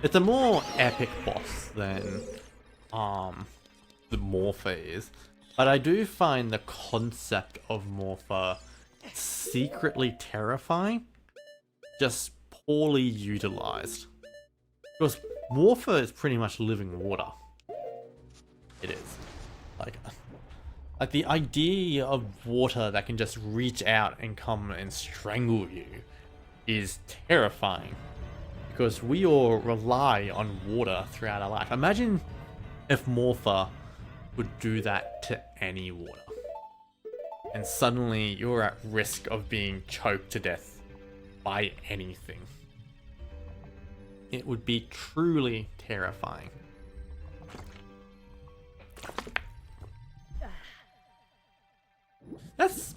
It's a more epic boss than the Morpher is. But I do find the concept of Morpher secretly terrifying, just poorly utilized. Because Morpher is pretty much living water. It is. Like the idea of water that can just reach out and come and strangle you is terrifying. Because we all rely on water throughout our life. Imagine if Morpher would do that to any water. And suddenly you're at risk of being choked to death by anything. It would be truly terrifying. That's...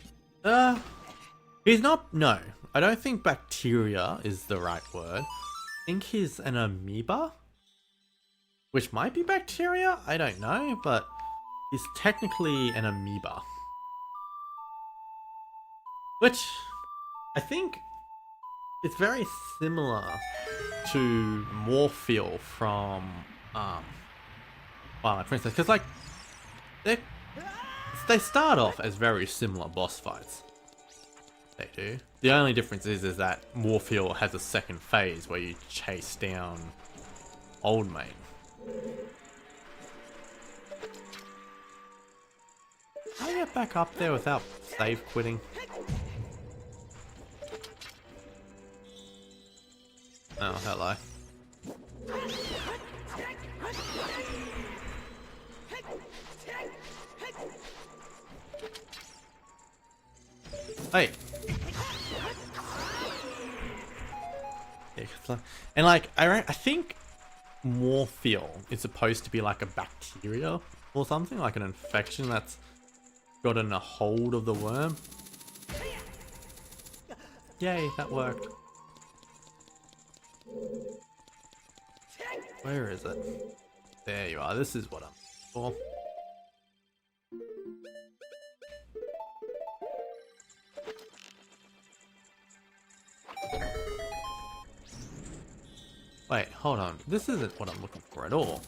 he's not... No. I don't think bacteria is the right word. I think he's an amoeba? Which might be bacteria? I don't know, but he's technically an amoeba. Which, I think, it's very similar to Morphle from Twilight Princess, because like they start off as very similar boss fights. They do. The only difference is that Morphle has a second phase where you chase down Old Mate. Can I get back up there without save quitting? Oh, hello. Hey. Yeah, and like, I think Morphle is supposed to be like a bacteria or something, like an infection that's gotten a hold of the worm. Yay, that worked. Where is it? There you are. This is what I'm Cool. Wait, hold on. This isn't what I'm looking for at all.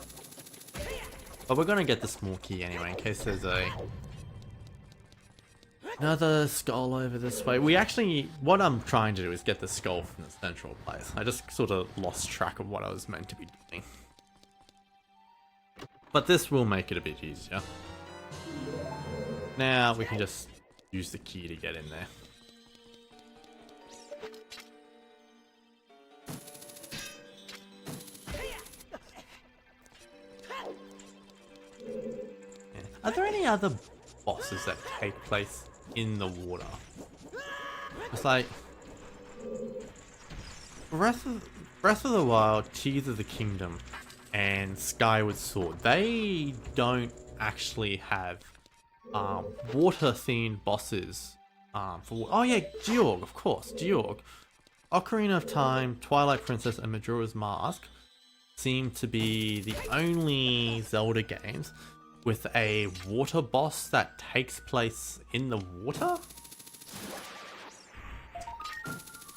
But we're gonna get the small key anyway, in case there's another skull over this way. We actually, what I'm trying to do is get the skull from the central place. I just sort of lost track of what I was meant to be doing. But this will make it a bit easier. Now we can just use the key to get in there. Are there any other bosses that take place in the water? It's like Breath of the Wild, Tears of the Kingdom, and Skyward Sword. They don't actually have water-themed bosses. Oh yeah, Georg, of course, Georg. Ocarina of Time, Twilight Princess, and Majora's Mask seem to be the only Zelda games with a water boss that takes place in the water?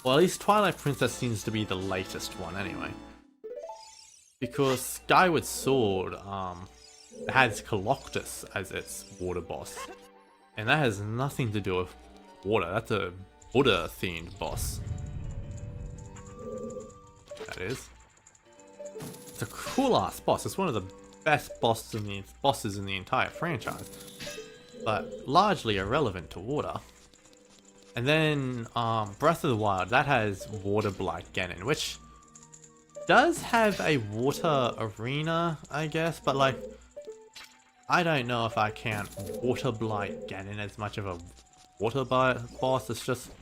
Well, at least Twilight Princess seems to be the latest one anyway. Because Skyward Sword has Coloctus as its water boss. And that has nothing to do with water, that's a Buddha themed boss. That is. It's a cool ass boss, it's one of the best bosses in the entire franchise, but largely irrelevant to water. And then Breath of the Wild, that has Water Blight Ganon, which does have a water arena, I guess, but like, I don't know if I count Water Blight Ganon as much of a water boss. It's just,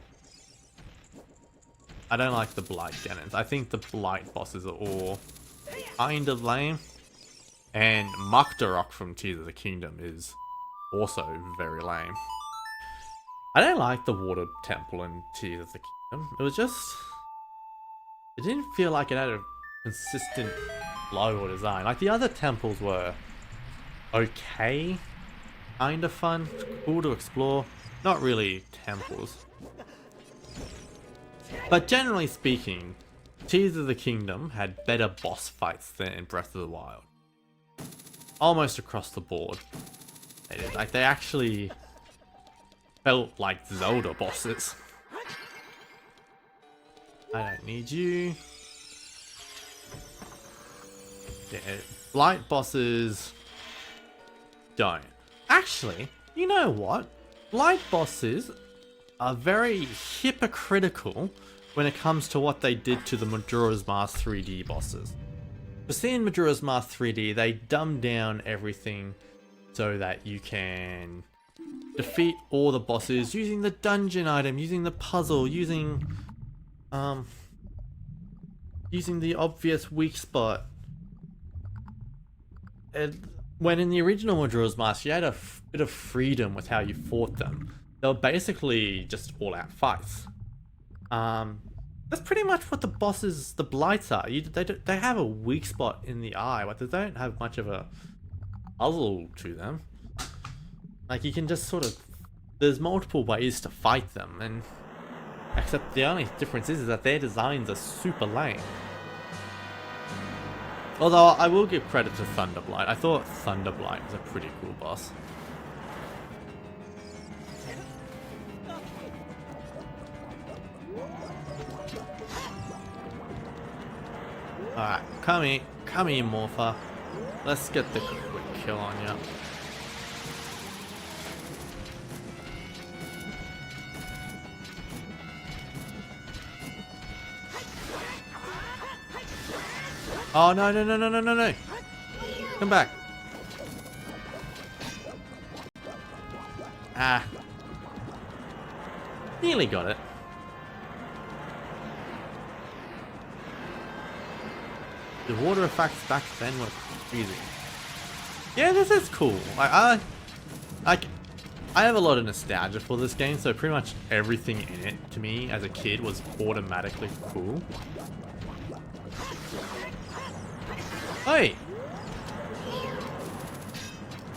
I don't like the Blight Ganons. I think the Blight bosses are all kind of lame. And Makdarok from Tears of the Kingdom is also very lame. I don't like the water temple in Tears of the Kingdom. It was just, it didn't feel like it had a consistent flow or design. Like the other temples were okay, kind of fun, cool to explore. Not really temples. But generally speaking, Tears of the Kingdom had better boss fights than Breath of the Wild. Almost across the board. They did. Like, they actually felt like Zelda bosses. I don't need you. Yeah, Blight bosses don't. Actually, you know what? Blight bosses are very hypocritical when it comes to what they did to the Majora's Mask 3D bosses. But see, in Majora's Mask 3D, they dumbed down everything so that you can defeat all the bosses using the dungeon item, using the puzzle, using the obvious weak spot. And when in the original Majora's Mask, you had a bit of freedom with how you fought them. They were basically just all-out fights. That's pretty much what the bosses, the Blights are. They have a weak spot in the eye, but they don't have much of a puzzle to them. Like, you can just sort of, there's multiple ways to fight them, and except the only difference is that their designs are super lame. Although I will give credit to Thunderblight. I thought Thunderblight was a pretty cool boss. Alright, come here, Morpher. Let's get the quick kill on you. Oh, no, no, no, no, no, no, no. Come back. Ah. Nearly got it. The water effects back then were crazy. Yeah, this is cool. I have a lot of nostalgia for this game, so pretty much everything in it to me as a kid was automatically cool. Hey!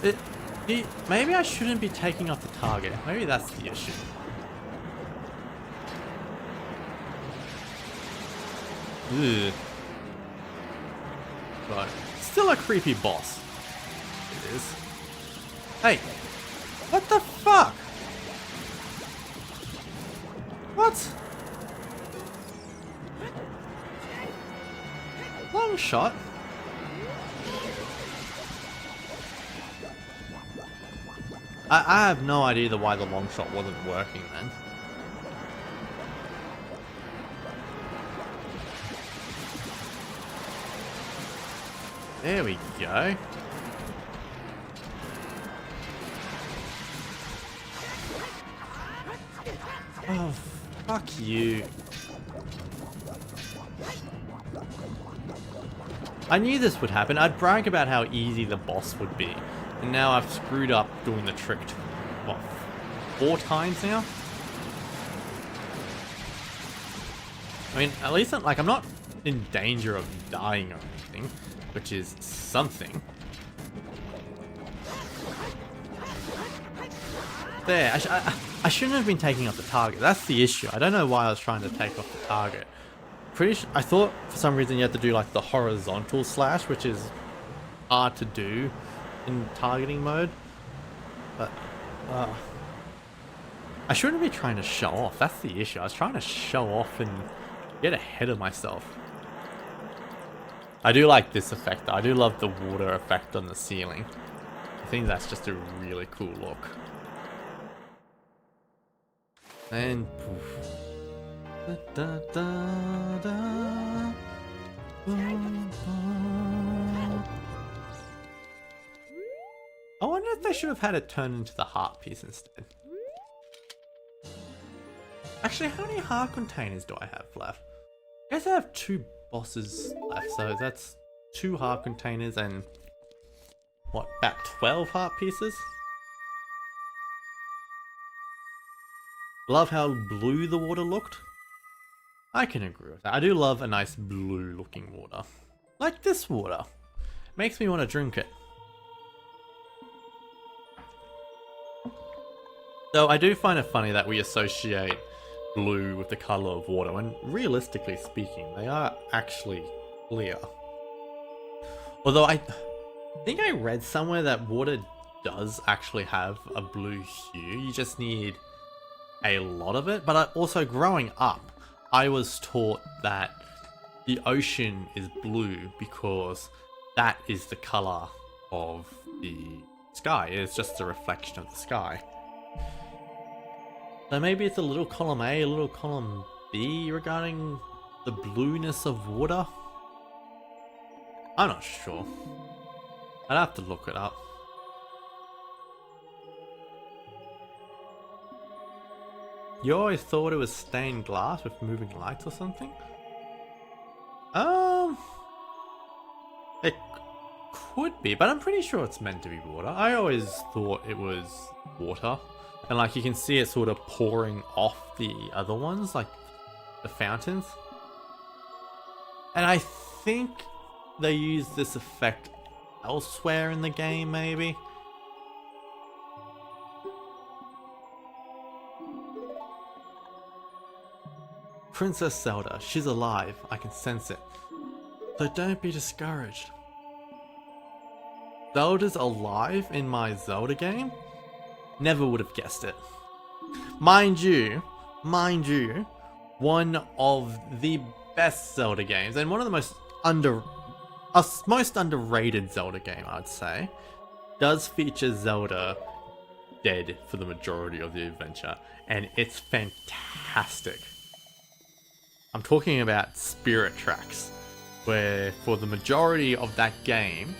It, maybe I shouldn't be taking off the target. Maybe that's the issue. Ugh. But still a creepy boss. It is. Hey, what the fuck? What? Long shot. I have no idea why the long shot wasn't working then. There we go. Oh, fuck you. I knew this would happen. I'd brag about how easy the boss would be. And now I've screwed up doing the trick, what, 4 times now? I mean, at least I'm not in danger of dying or anything, which is something. There, I shouldn't have been taking off the target. That's the issue. I don't know why I was trying to take off the target. I thought for some reason you had to do like the horizontal slash, which is hard to do in targeting mode. But I shouldn't be trying to show off. That's the issue. I was trying to show off and get ahead of myself. I do like this effect though. I do love the water effect on the ceiling. I think that's just a really cool look. And poof. Da, da, da, I wonder if they should have had it turn into the heart piece instead. Actually, how many heart containers do I have left? I guess I have 2 bosses left, so that's 2 heart containers and what, about 12 heart pieces? Love how blue the water looked. I can agree with that. I do love a nice blue looking water. Like this water. Makes me want to drink it. Though I do find it funny that we associate blue with the color of water when realistically speaking they are actually clear. Although I think I read somewhere that water does actually have a blue hue. You just need a lot of it. But also growing up, I was taught that the ocean is blue because that is the color of the sky. It's just a reflection of the sky. So maybe it's a little column A, a little column B regarding the blueness of water? I'm not sure. I'd have to look it up. You always thought it was stained glass with moving lights or something? It could be, but I'm pretty sure it's meant to be water. I always thought it was water. And like you can see it sort of pouring off the other ones, like the fountains. And I think they use this effect elsewhere in the game, maybe? Princess Zelda, she's alive. I can sense it. So don't be discouraged. Zelda's alive in my Zelda game? Never would have guessed it. Mind you, one of the best Zelda games and one of the most underrated Zelda game, I'd say, does feature Zelda dead for the majority of the adventure, and it's fantastic. I'm talking about Spirit Tracks, where for the majority of that game,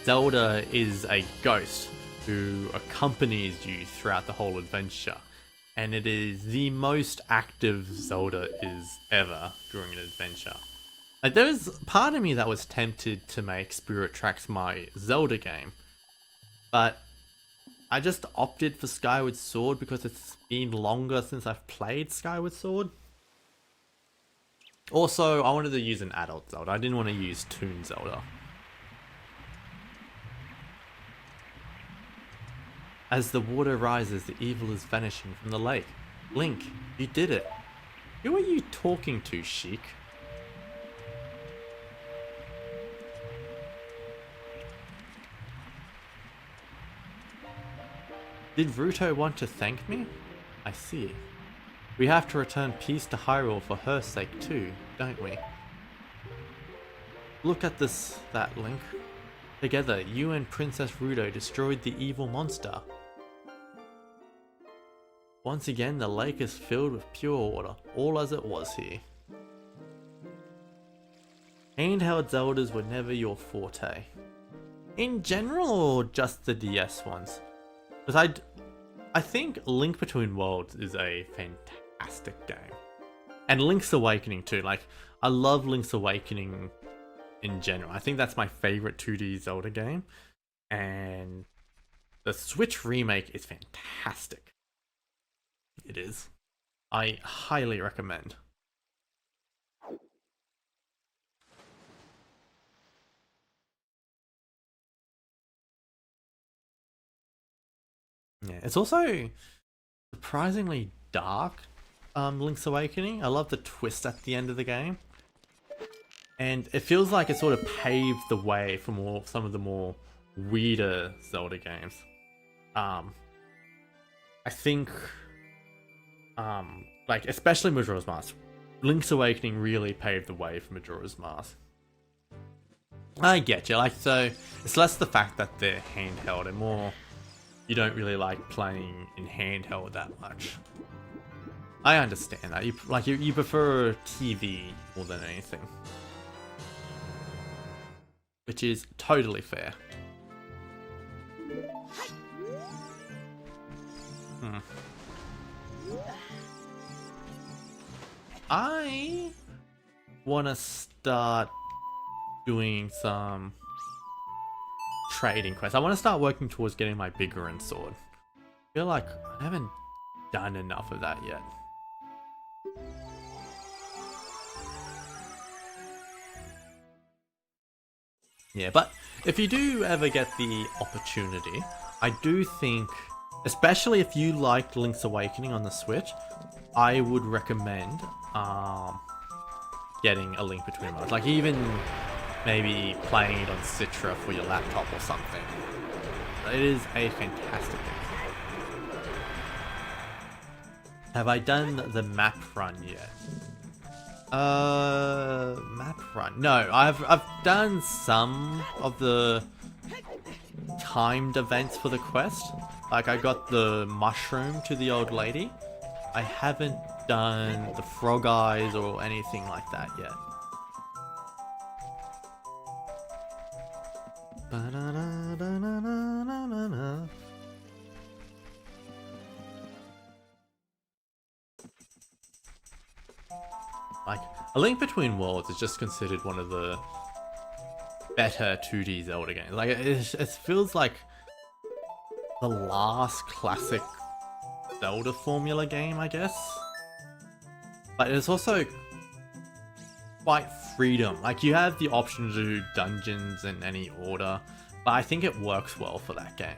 Zelda is a ghost who accompanies you throughout the whole adventure. And it is the most active Zelda is ever during an adventure. Like, there was part of me that was tempted to make Spirit Tracks my Zelda game, but I just opted for Skyward Sword because it's been longer since I've played Skyward Sword. Also, I wanted to use an adult Zelda. I didn't want to use Toon Zelda. As the water rises, the evil is vanishing from the lake. Link, you did it. Who are you talking to, Sheik? Did Ruto want to thank me? I see. We have to return peace to Hyrule for her sake too, don't we? Look at that, Link. Together, you and Princess Ruto destroyed the evil monster. Once again, the lake is filled with pure water, all as it was here. Handheld Zeldas were never your forte. In general, or just the DS ones? Because I think Link Between Worlds is a fantastic game. And Link's Awakening too. Like, I love Link's Awakening in general. I think that's my favorite 2D Zelda game. And the Switch remake is fantastic. It is. I highly recommend. Yeah, it's also surprisingly dark, Link's Awakening. I love the twist at the end of the game. And it feels like it sort of paved the way for some of the more weirder Zelda games. I think, like, especially Majora's Mask. Link's Awakening really paved the way for Majora's Mask. I get you, like, so it's less the fact that they're handheld and more you don't really like playing in handheld that much. I understand that. You prefer TV more than anything. Which is totally fair. I want to start doing some trading quests. I want to start working towards getting my Biggoron sword. I feel like I haven't done enough of that yet. Yeah, but if you do ever get the opportunity, I do think, especially if you liked Link's Awakening on the Switch, I would recommend getting A Link Between Worlds. Like, even maybe playing it on Citra for your laptop or something. It is a fantastic game. Have I done the map run yet? Map run? No, I've done some of the timed events for the quest. Like, I got the mushroom to the old lady. I haven't done the frog eyes or anything like that yet. Like, A Link Between Worlds is just considered one of the better 2D Zelda games. Like, it feels like the last classic Zelda formula game, I guess. But it's also quite freedom. Like, you have the option to do dungeons in any order, but I think it works well for that game.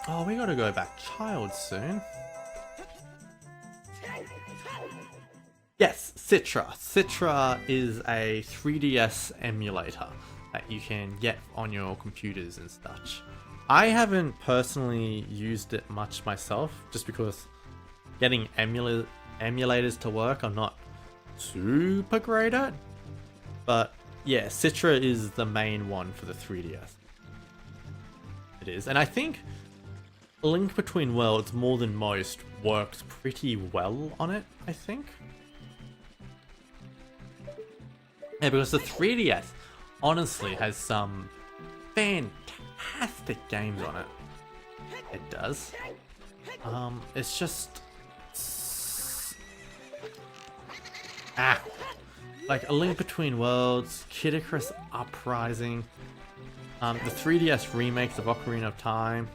Oh, we gotta go back child soon. Yes, Citra. Citra is a 3DS emulator that you can get on your computers and such. I haven't personally used it much myself, just because getting emulators to work I'm not super great at. But yeah, Citra is the main one for the 3DS. It is, and I think Link Between Worlds, more than most, works pretty well on it, I think. Yeah, because the 3DS honestly has some fantastic games on it. It does. It's just... like A Link Between Worlds, Kid Icarus Uprising, The 3DS remakes of Ocarina of Time.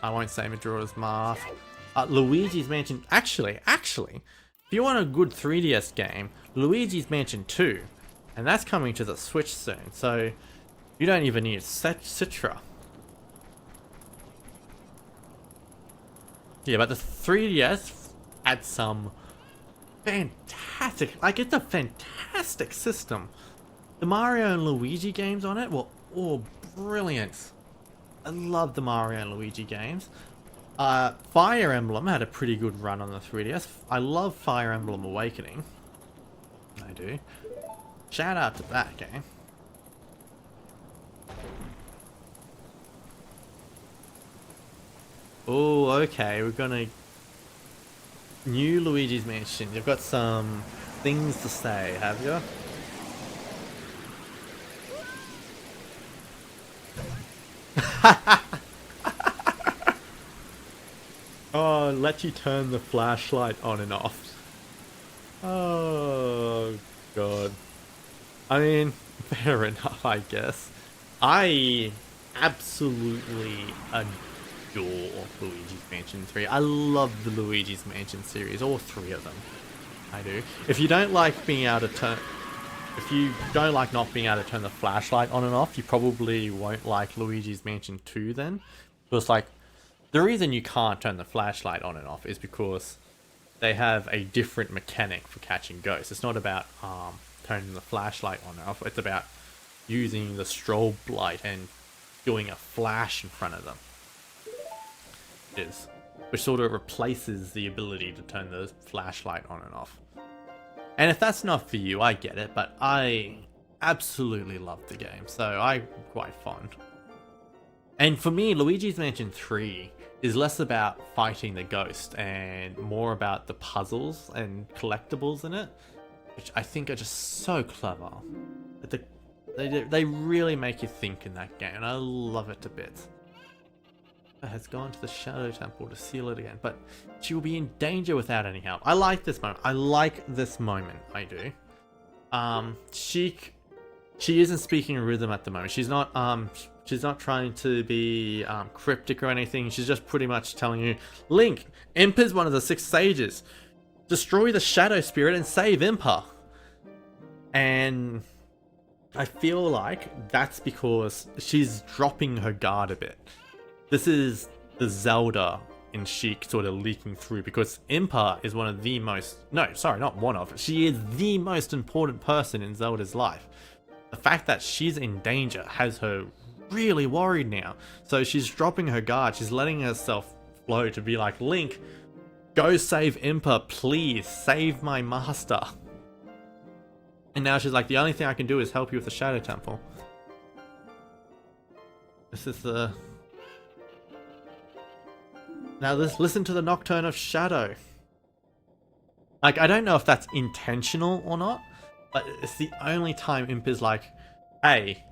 I won't say Majora's Mask. Luigi's Mansion. Actually, if you want a good 3DS game, Luigi's Mansion 2, and that's coming to the Switch soon. So you don't even need Citra. Yeah, but the 3DS had some fantastic. Like, it's a fantastic system. The Mario and Luigi games on it were all brilliant. I love the Mario and Luigi games. Fire Emblem had a pretty good run on the 3DS. I love Fire Emblem Awakening. I do. Shout out to that game. Oh, okay, we're gonna... New Luigi's Mansion. You've got some things to say, have you? Oh, let you turn the flashlight on and off. Oh, God. I mean, fair enough, I guess. I absolutely adore Luigi's Mansion 3. I love the Luigi's Mansion series, all three of them. I do. If you don't like being able to turn... If you don't like not being able to turn the flashlight on and off, you probably won't like Luigi's Mansion 2 then. Because, like, the reason you can't turn the flashlight on and off is because they have a different mechanic for catching ghosts. It's not about turning the flashlight on and off. It's about using the strobe light and doing a flash in front of them. It is. Which sort of replaces the ability to turn the flashlight on and off. And if that's not for you, I get it, but I absolutely love the game, so I'm quite fond. And for me, Luigi's Mansion 3 is less about fighting the ghost and more about the puzzles and collectibles in it, which I think are just so clever. They really make you think in that game, and I love it to bits. Has gone to the Shadow Temple to seal it again, but she will be in danger without any help. I like this moment. I do. She isn't speaking in rhythm at the moment. She's not trying to be cryptic or anything. She's just pretty much telling you, Link, Impa's one of the 6 sages. Destroy the Shadow Spirit and save Impa. And I feel like that's because she's dropping her guard a bit. This is the Zelda in Sheik sort of leaking through, because Impa is one of the most... No, sorry, not one of. She is the most important person in Zelda's life. The fact that she's in danger has her really worried now. So she's dropping her guard. She's letting herself flow to be like, Link, go save Impa, please. Save my master. And now she's like, the only thing I can do is help you with the Shadow Temple. This is the... Now listen to the Nocturne of Shadow. Like, I don't know if that's intentional or not, but it's the only time Imp is like, hey,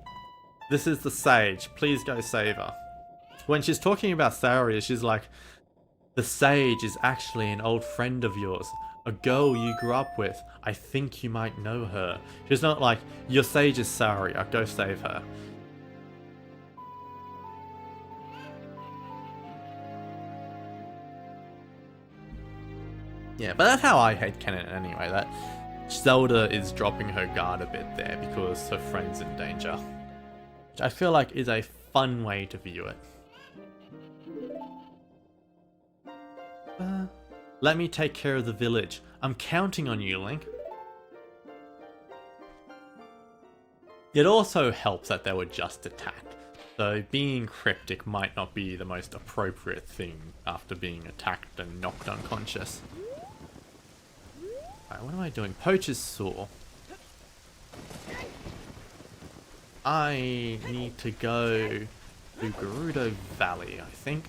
this is the sage, please go save her. When she's talking about Saria, she's like, the sage is actually an old friend of yours, a girl you grew up with. I think you might know her. She's not like, your sage is Saria, go save her. Yeah, but that's how I headcanon it anyway, that Zelda is dropping her guard a bit there because her friend's in danger. Which I feel like is a fun way to view it. Let me take care of the village. I'm counting on you, Link. It also helps that they were just attacked. So being cryptic might not be the most appropriate thing after being attacked and knocked unconscious. Alright, what am I doing? Poacher's Saw. I need to go to Gerudo Valley, I think.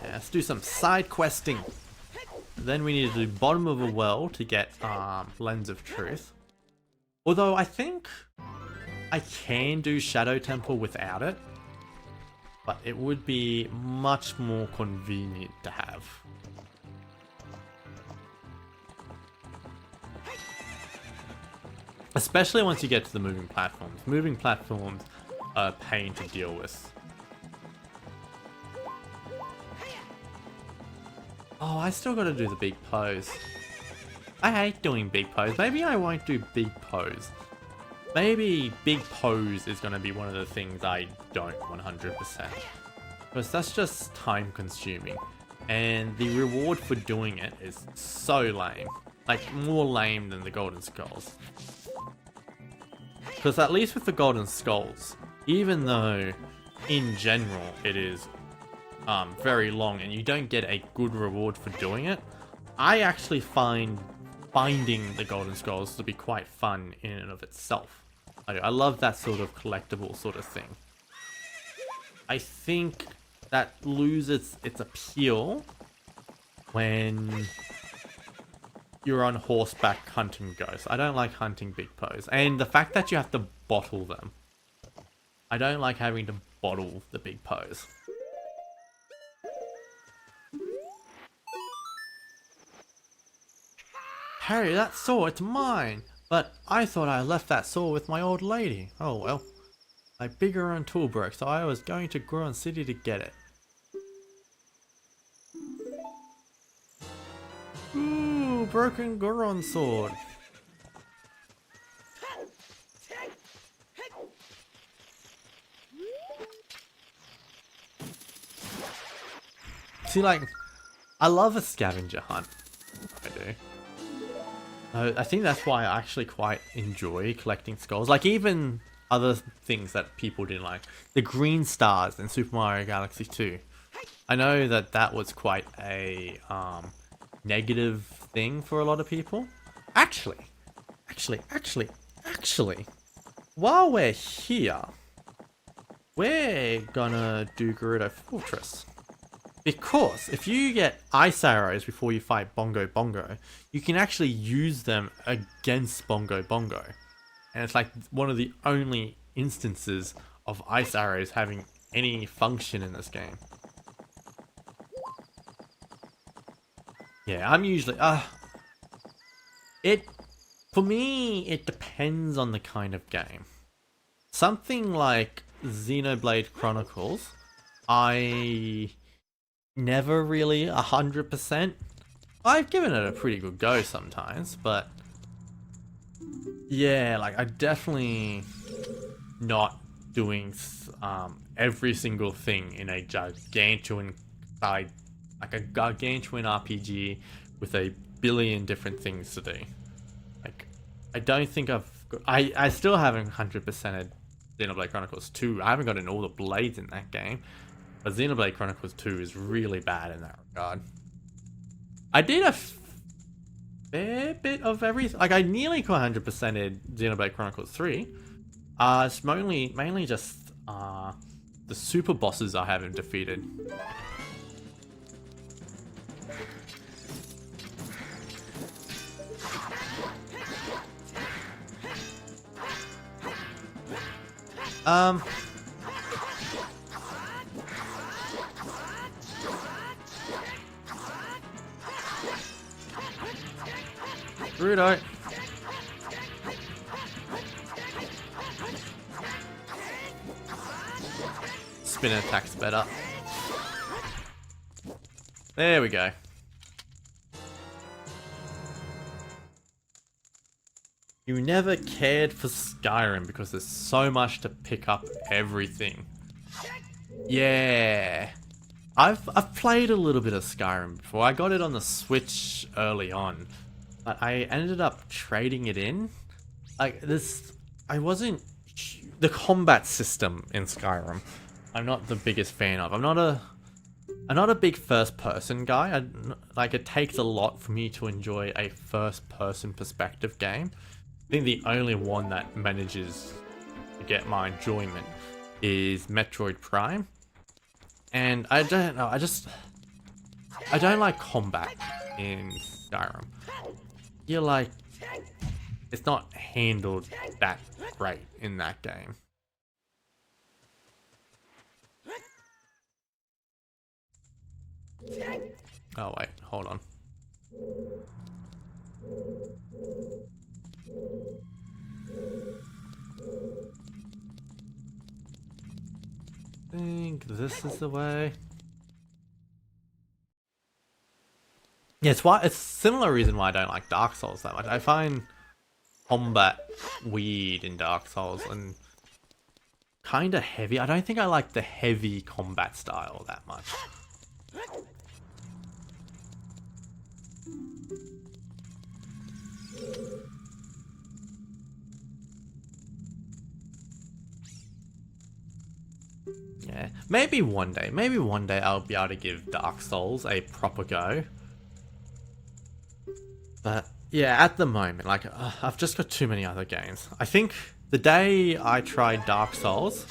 Yeah, let's do some side questing. Then we need to do Bottom of a Well to get Lens of Truth. Although I think I can do Shadow Temple without it. But it would be much more convenient to have. Especially once you get to the moving platforms. Moving platforms are a pain to deal with. Oh, I still gotta do the big pose. I hate doing big pose. Maybe I won't do big pose. Maybe big pose is gonna be one of the things I don't 100%. Because that's just time consuming. And the reward for doing it is so lame. Like, more lame than the Golden Skulls. Because at least with the Golden Skulls, even though in general it is very long and you don't get a good reward for doing it, I actually find finding the Golden Skulls to be quite fun in and of itself. I love that sort of collectible sort of thing. I think that loses its appeal when you're on horseback hunting ghosts. I don't like hunting big pose. And the fact that you have to bottle them. I don't like having to bottle the big pose. Harry, that sword, it's mine! But I thought I left that sword with my old lady. Oh well. My bigger and tool broke, so I was going to Goron City to get it. Ooh, broken Goron sword. See, like, I love a scavenger hunt. I do. I think that's why I actually quite enjoy collecting skulls. Like, even other things that people didn't like. The green stars in Super Mario Galaxy 2. I know that that was quite a negative thing for a lot of people. Actually, while we're here, we're gonna do Gerudo Fortress. Because if you get ice arrows before you fight Bongo Bongo, you can actually use them against Bongo Bongo. And it's like one of the only instances of ice arrows having any function in this game. Yeah, I'm usually... for me, it depends on the kind of game. Something like Xenoblade Chronicles, I... never really 100%. I've given it a pretty good go sometimes, but yeah, like I definitely not doing every single thing in a gargantuan like a gargantuan RPG with a billion different things to do. Like, I don't think I still haven't 100%ed Xenoblade Chronicles 2. I haven't gotten all the blades in that game. But Xenoblade Chronicles 2 is really bad in that regard. I did a fair bit of everything. Like, I nearly 100%ed Xenoblade Chronicles 3. It's mainly just the super bosses I haven't defeated. Gerudo. Spin attack's better. There we go. You never cared for Skyrim because there's so much to pick up everything. Yeah. I've played a little bit of Skyrim before. I got it on the Switch early on. But I ended up trading it in. Like this, the combat system in Skyrim, I'm not the biggest fan of. I'm not a big first-person guy. Like, it takes a lot for me to enjoy a first-person perspective game. I think the only one that manages to get my enjoyment is Metroid Prime. And I don't know, I don't like combat in Skyrim. You're like, it's not handled that great in that game. Oh wait, hold on. think this is the way. Yeah, it's a similar reason why I don't like Dark Souls that much. I find combat weird in Dark Souls and kind of heavy. I don't think I like the heavy combat style that much. Yeah, maybe one day I'll be able to give Dark Souls a proper go. But yeah, at the moment, like, I've just got too many other games. I think the day I try Dark Souls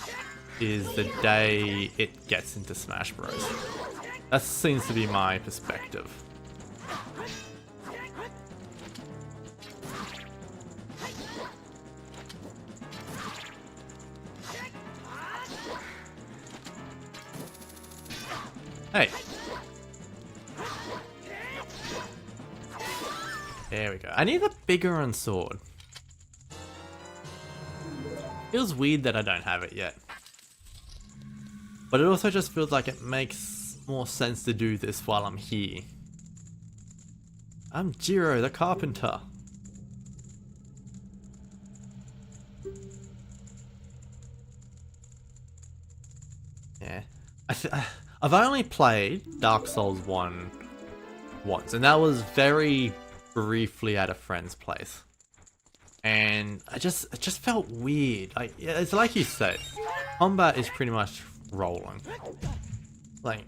is the day it gets into Smash Bros. That seems to be my perspective. Hey. There we go. I need a bigger sword. Feels weird that I don't have it yet. But it also just feels like it makes more sense to do this while I'm here. I'm Jiro the carpenter. Yeah. I've only played Dark Souls 1 once, and that was very briefly at a friend's place. And it just felt weird. Like, it's like you said, combat is pretty much rolling. Like,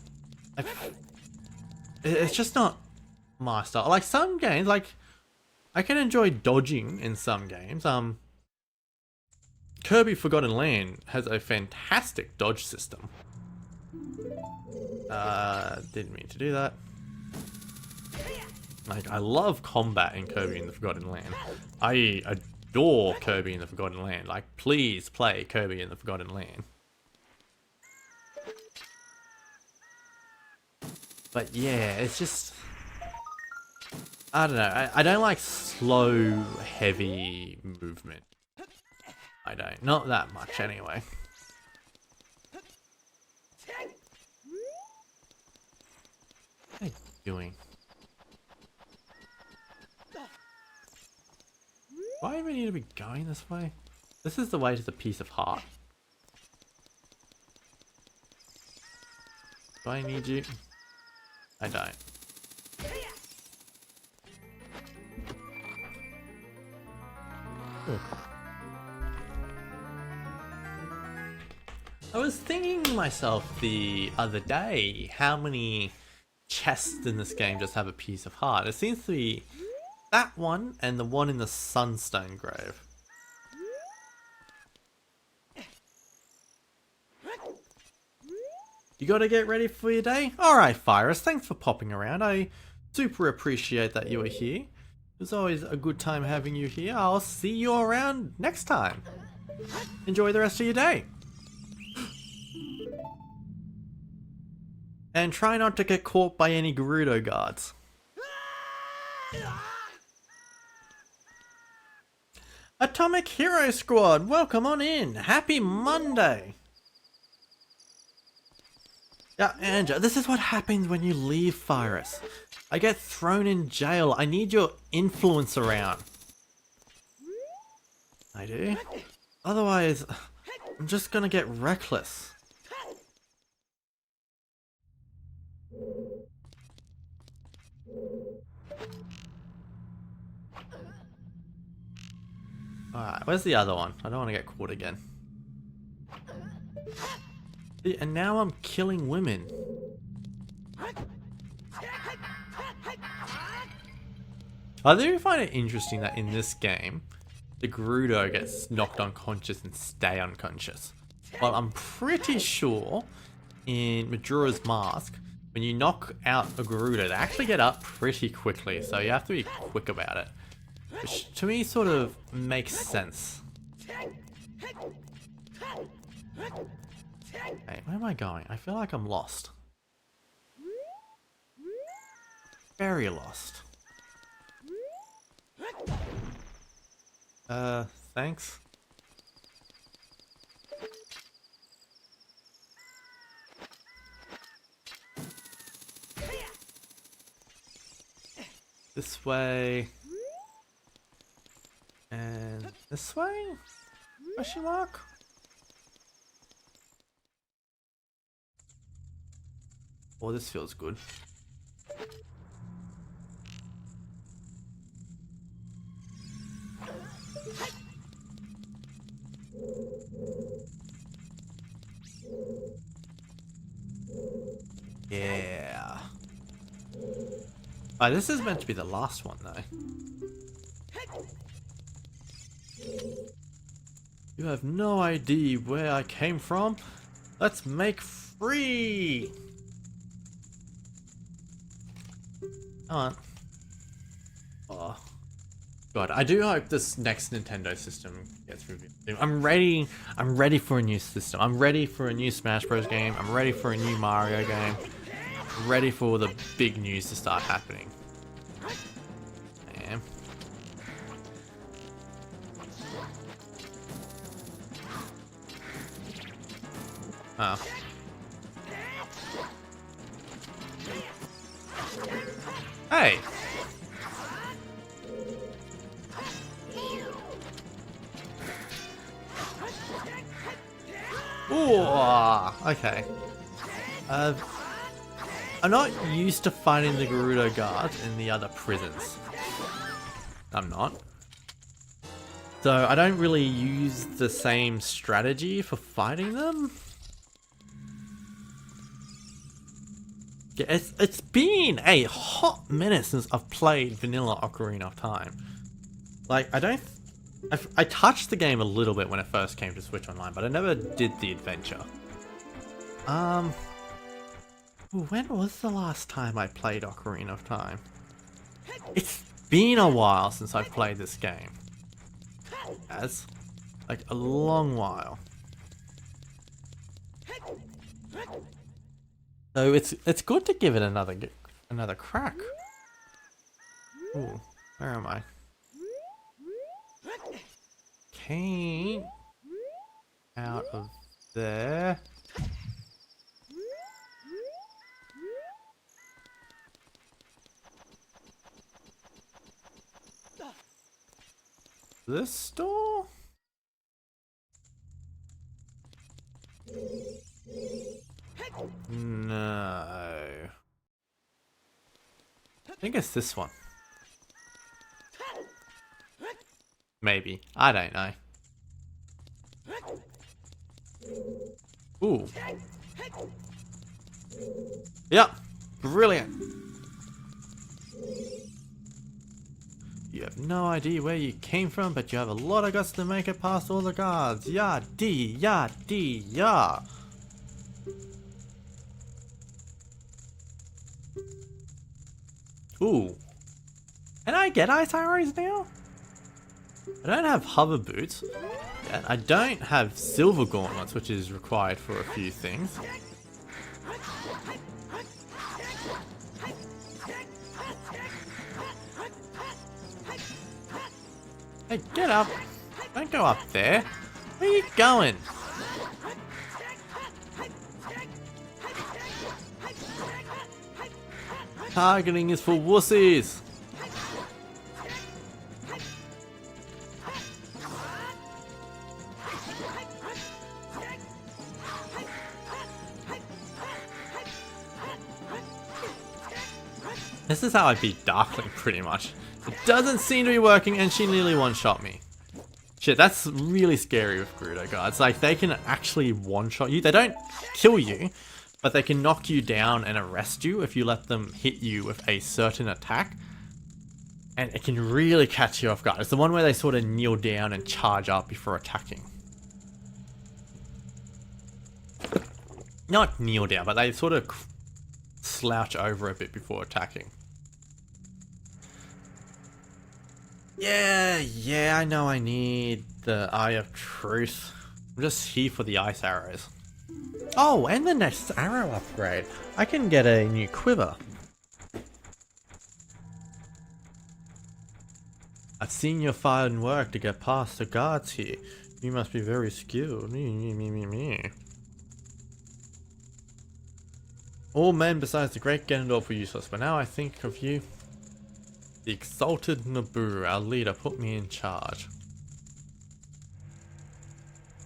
it's just not my style. Like some games, like I can enjoy dodging in some games. Kirby Forgotten Land has a fantastic dodge system. Didn't mean to do that. Like, I love combat in Kirby in the Forgotten Land. I adore Kirby in the Forgotten Land. Like, please play Kirby in the Forgotten Land. But yeah, it's just... I don't know. I don't like slow, heavy movement. I don't. Not that much, anyway. What are you doing? Do I even need to be going this way? This is the way to the piece of heart. Do I need you? I don't. Ooh. I was thinking to myself the other day how many chests in this game just have a piece of heart. It seems to be that one and the one in the Sunstone Grove. You gotta get ready for your day? Alright, Virus, thanks for popping around. I super appreciate that you were here. It was always a good time having you here. I'll see you around next time. Enjoy the rest of your day. And try not to get caught by any Gerudo guards. Atomic Hero Squad, welcome on in. Happy Monday. Yeah, Anja, this is what happens when you leave Virus. I get thrown in jail. I need your influence around. I do? Otherwise, I'm just gonna get reckless. Alright, where's the other one? I don't want to get caught again. See, and now I'm killing women. I do find it interesting that in this game, the Gerudo gets knocked unconscious and stay unconscious. Well, I'm pretty sure in Majora's Mask, when you knock out a Gerudo, they actually get up pretty quickly, so you have to be quick about it. Which to me sort of makes sense. Hey, where am I going? I feel like I'm lost. Very lost. Thanks. This way. And this way? Question mark? Oh, this feels good. Yeah. Oh, this is meant to be the last one, though. You have no idea where I came from? Let's make free! Come on. Oh. God, I do hope this next Nintendo system gets reviewed. I'm ready for a new system. I'm ready for a new Smash Bros game. I'm ready for a new Mario game. I'm ready for the big news to start happening. I am. Oh. Hey! Ooh, okay. I'm not used to fighting the Gerudo guards in the other prisons. I'm not. So I don't really use the same strategy for fighting them. Yeah, it's been a hot minute since I've played vanilla Ocarina of Time. Like, I touched the game a little bit when it first came to Switch Online, but I never did the adventure. When was the last time I played Ocarina of Time? It's been a while since I've played this game. As like a long while. So it's good to give it another crack. Ooh, where am I? Came out of there. This door? No. I think it's this one. Maybe. I don't know. Ooh. Yep. Brilliant. You have no idea where you came from, but you have a lot of guts to make it past all the guards. Ya dee, ya dee, ya. Ooh. Can I get ice arrows now? I don't have hover boots yet. I don't have silver gauntlets, which is required for a few things. Hey, get up. Don't go up there. Where are you going? Targeting is for wussies. This is how I beat Darkling, pretty much. It doesn't seem to be working, and she nearly one-shot me. Shit, that's really scary with Gerudo guards. Like, they can actually one-shot you. They don't kill you, but they can knock you down and arrest you if you let them hit you with a certain attack. And it can really catch you off guard. It's the one where they sort of kneel down and charge up before attacking. Not kneel down, but they sort of slouch over a bit before attacking. Yeah, I know I need the Eye of Truth. I'm just here for the ice arrows. Oh, and the next arrow upgrade. I can get a new quiver. I've seen your fine work to get past the guards here. You must be very skilled. All men besides the great Ganondorf were useless, but now I think of you, The exalted Naboo, our leader, put me in charge.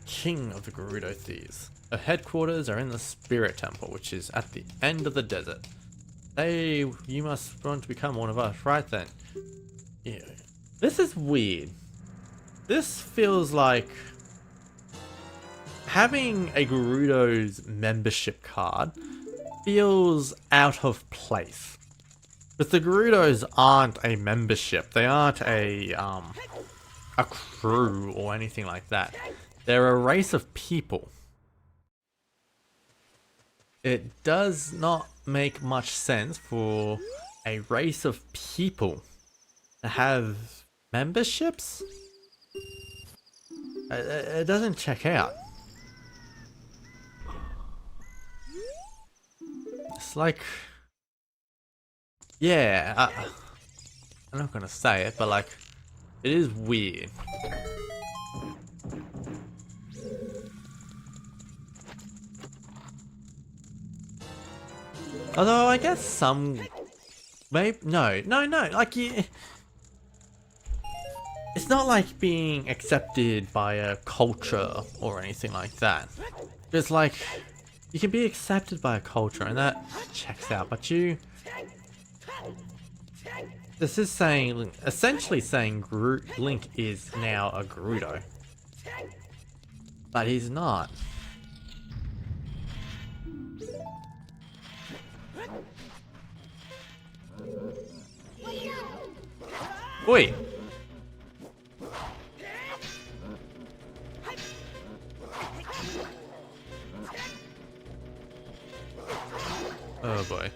King of the Gerudo Thieves. Her headquarters are in the Spirit Temple, which is at the end of the desert. Hey, you must want to become one of us, right then. Yeah. This is weird. This feels like having a Gerudo's membership card feels out of place. But the Gerudos aren't a membership. They aren't a crew or anything like that. They're a race of people. It does not make much sense for a race of people to have memberships. It doesn't check out. It's like, yeah, I'm not gonna say it, but like, it is weird. Although I guess some, maybe no, like you, it's not like being accepted by a culture or anything like that. It's like you can be accepted by a culture and that checks out, but this is saying, essentially saying Link is now a Gerudo, but he's not. Oi! Oh boy.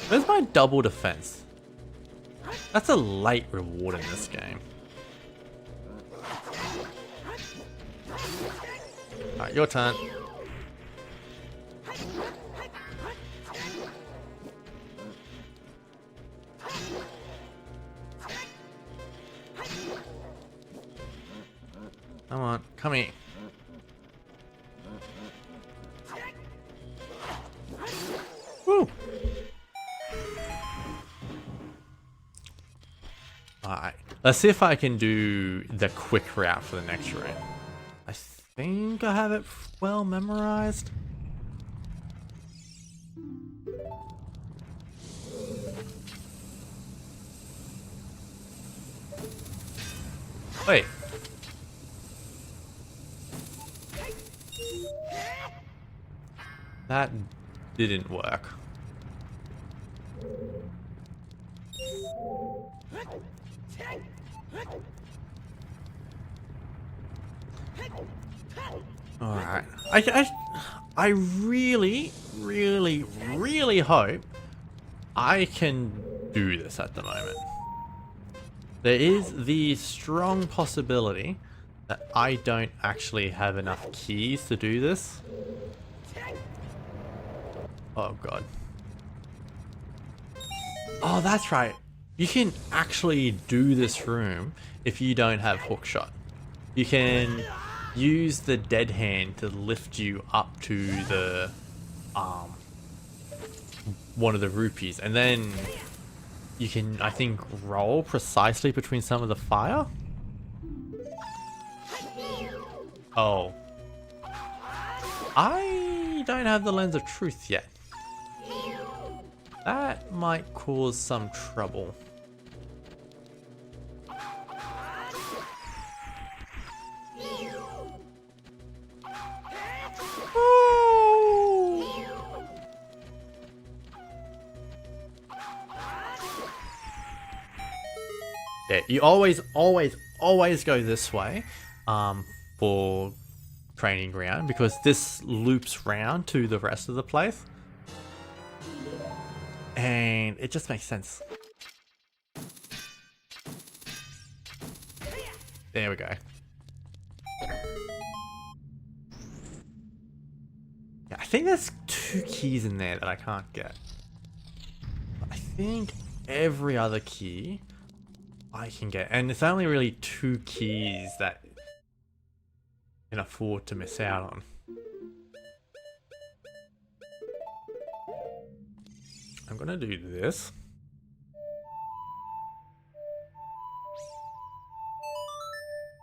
Where's my double defense? That's a late reward in this game. Alright, your turn. Come on, come here. Woo! Alright, let's see if I can do the quick route for the next room. I think I have it well memorized. Wait. That didn't work. Alright. I really hope I can do this at the moment. There is the strong possibility that I don't actually have enough keys to do this. Oh god. Oh, that's right. You can actually do this room if you don't have hookshot. You can use the dead hand to lift you up to the one of the rupees, and then you can, I think, roll precisely between some of the fire. Oh. I don't have the lens of truth yet. That might cause some trouble. Yeah, you always go this way for training ground, because this loops round to the rest of the place. And it just makes sense. There we go. Yeah, I think there's 2 keys in there that I can't get. But I think every other key I can get. And it's only really 2 keys that I can afford to miss out on. I'm gonna do this.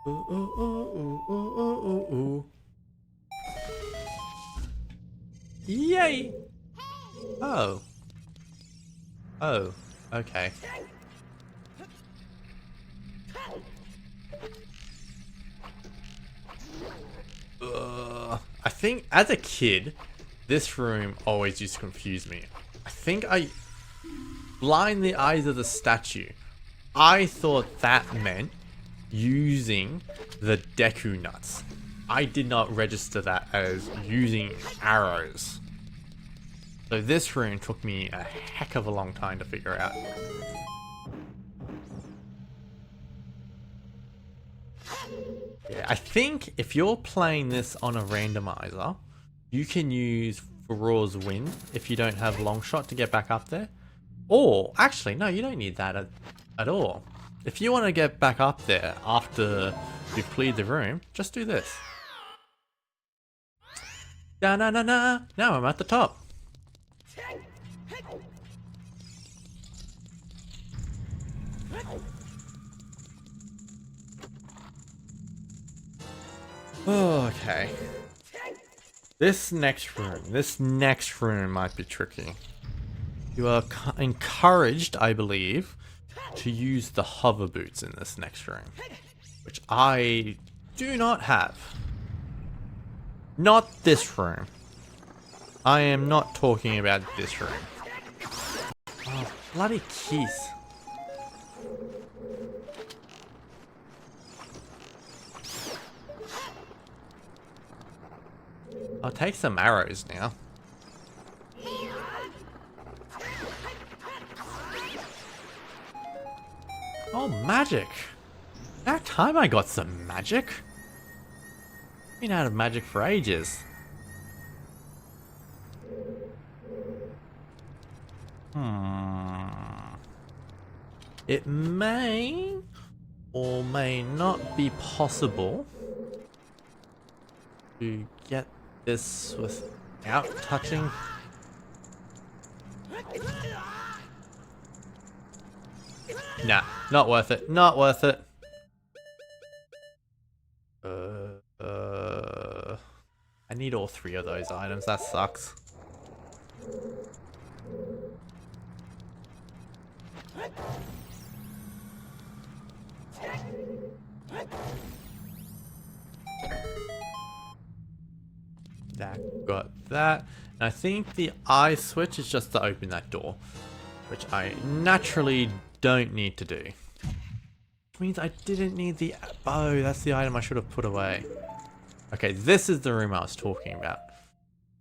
Ooh, ooh, ooh, ooh, ooh, ooh, ooh. Yay! Oh. Oh. Okay. I think as a kid, this room always used to confuse me. I think I blind the eyes of the statue. I thought that meant using the Deku nuts. I did not register that as using arrows. So this room took me a heck of a long time to figure out. Yeah, I think if you're playing this on a randomizer, you can use Farore's Wind if you don't have long shot to get back up there. Or, actually, no, you don't need that at all. If you want to get back up there after you've cleared the room, just do this. Da-na-na-na! Now I'm at the top. Okay. This next room might be tricky. You are encouraged, I believe, to use the hover boots in this next room, which I do not have. Not this room. I am not talking about this room. Oh, bloody keys. I'll take some arrows now. Oh, magic! That time I got some magic. Been out of magic for ages. It may or may not be possible to get this without touching. Nah, not worth it. Not worth it. I need all three of those items. That sucks. That got that. And I think the eye switch is just to open that door, which I naturally don't need to do. Which means I didn't need the bow. That's the item I should have put away. Okay, this is the room I was talking about,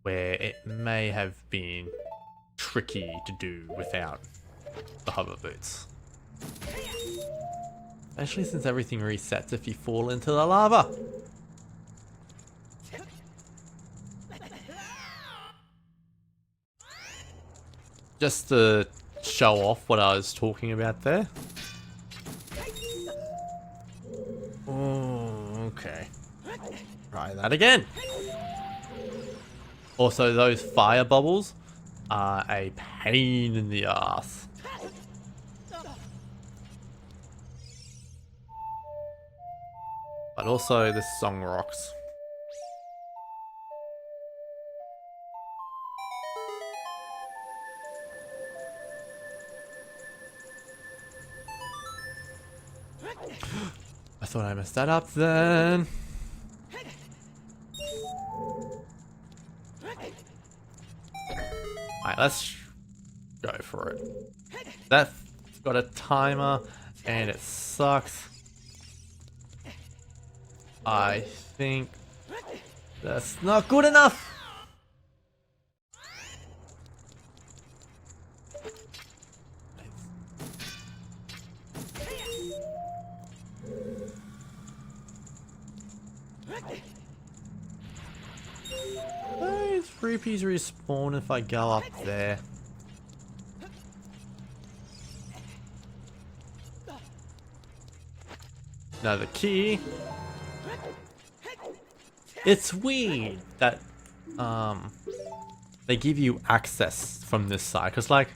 where it may have been tricky to do without the hover boots. Especially since everything resets if you fall into the lava. Just to show off what I was talking about there. Oh, okay. Try that again. Also, those fire bubbles are a pain in the ass. But also, this song rocks. I thought I messed that up then. Alright, let's go for it. That's got a timer and it sucks. I think that's not good enough. Those rupees respawn if I go up there. Now the key. It's weird that they give you access from this side, because like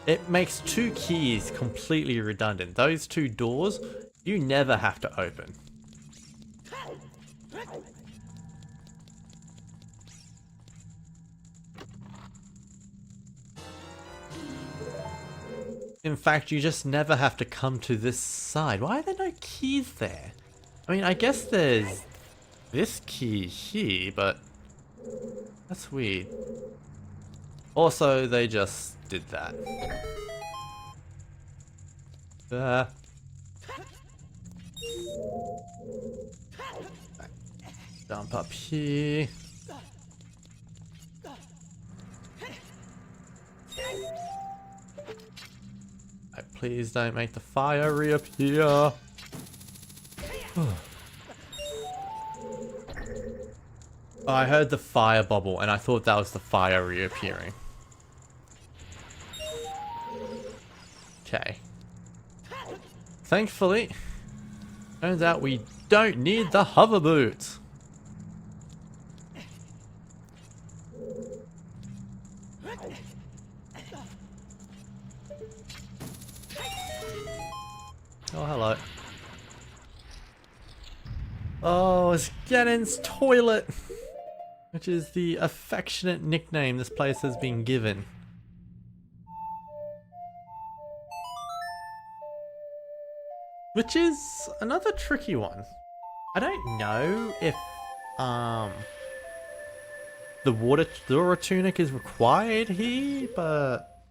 it makes two keys completely redundant. Those two doors you never have to open. In fact, you just never have to come to this side. Why are there no keys there? I mean, I guess there's this key here, but that's weird. Also, they just did that. Jump up here. Please don't make the fire reappear. I heard the fire bubble and I thought that was the fire reappearing. Okay. Thankfully, turns out we don't need the hover boots. Oh, hello. Oh, it's Ganon's toilet, which is the affectionate nickname this place has been given. Which is another tricky one. I don't know if the water tunic is required here, but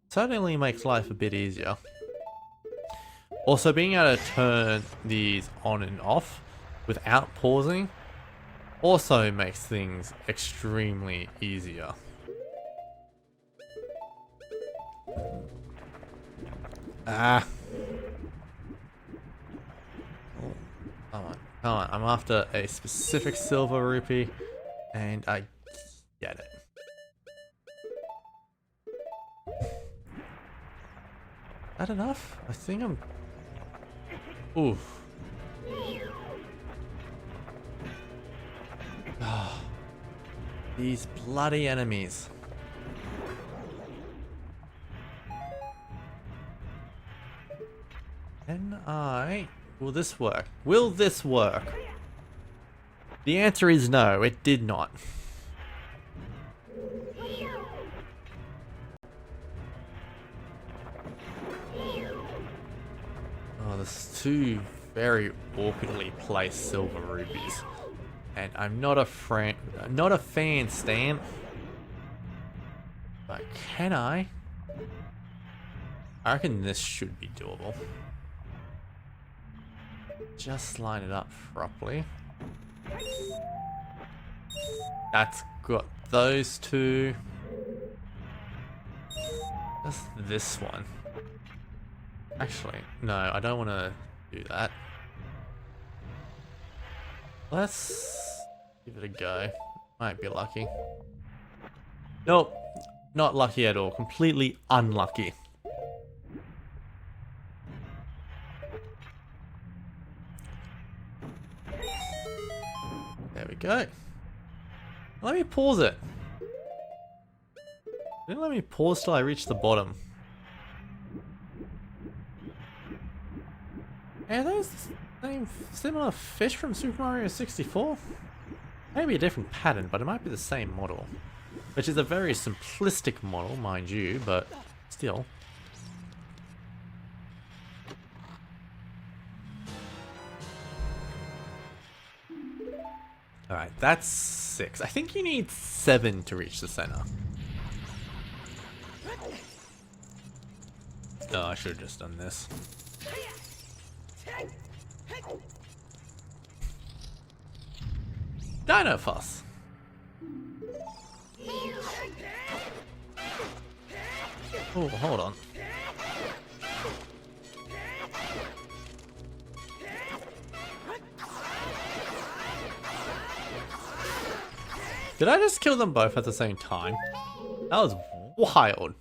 certainly makes life a bit easier. Also, being able to turn these on and off without pausing also makes things extremely easier. Ah. Oh, come on, come on. I'm after a specific silver rupee, and I get it. Is that enough? I think I'm... Oof. Oh, these bloody enemies. Will this work? Will this work? The answer is no, it did not. Oh, there's two very awkwardly placed silver rubies. And I'm not a fan, Stan. But can I? I reckon this should be doable. Just line it up properly. That's got those two. Just this one. Actually, no, I don't want to do that. Let's give it a go. Might be lucky. Nope, not lucky at all. Completely unlucky. There we go. Let me pause it. Didn't let me pause till I reach the bottom. Are those the same similar fish from Super Mario 64? Maybe a different pattern, but it might be the same model. Which is a very simplistic model, mind you, but still. Alright, that's 6. I think you need 7 to reach the center. Oh, I should have just done this. Dino Fuss. Oh, hold on. Did I just kill them both at the same time? That was wild.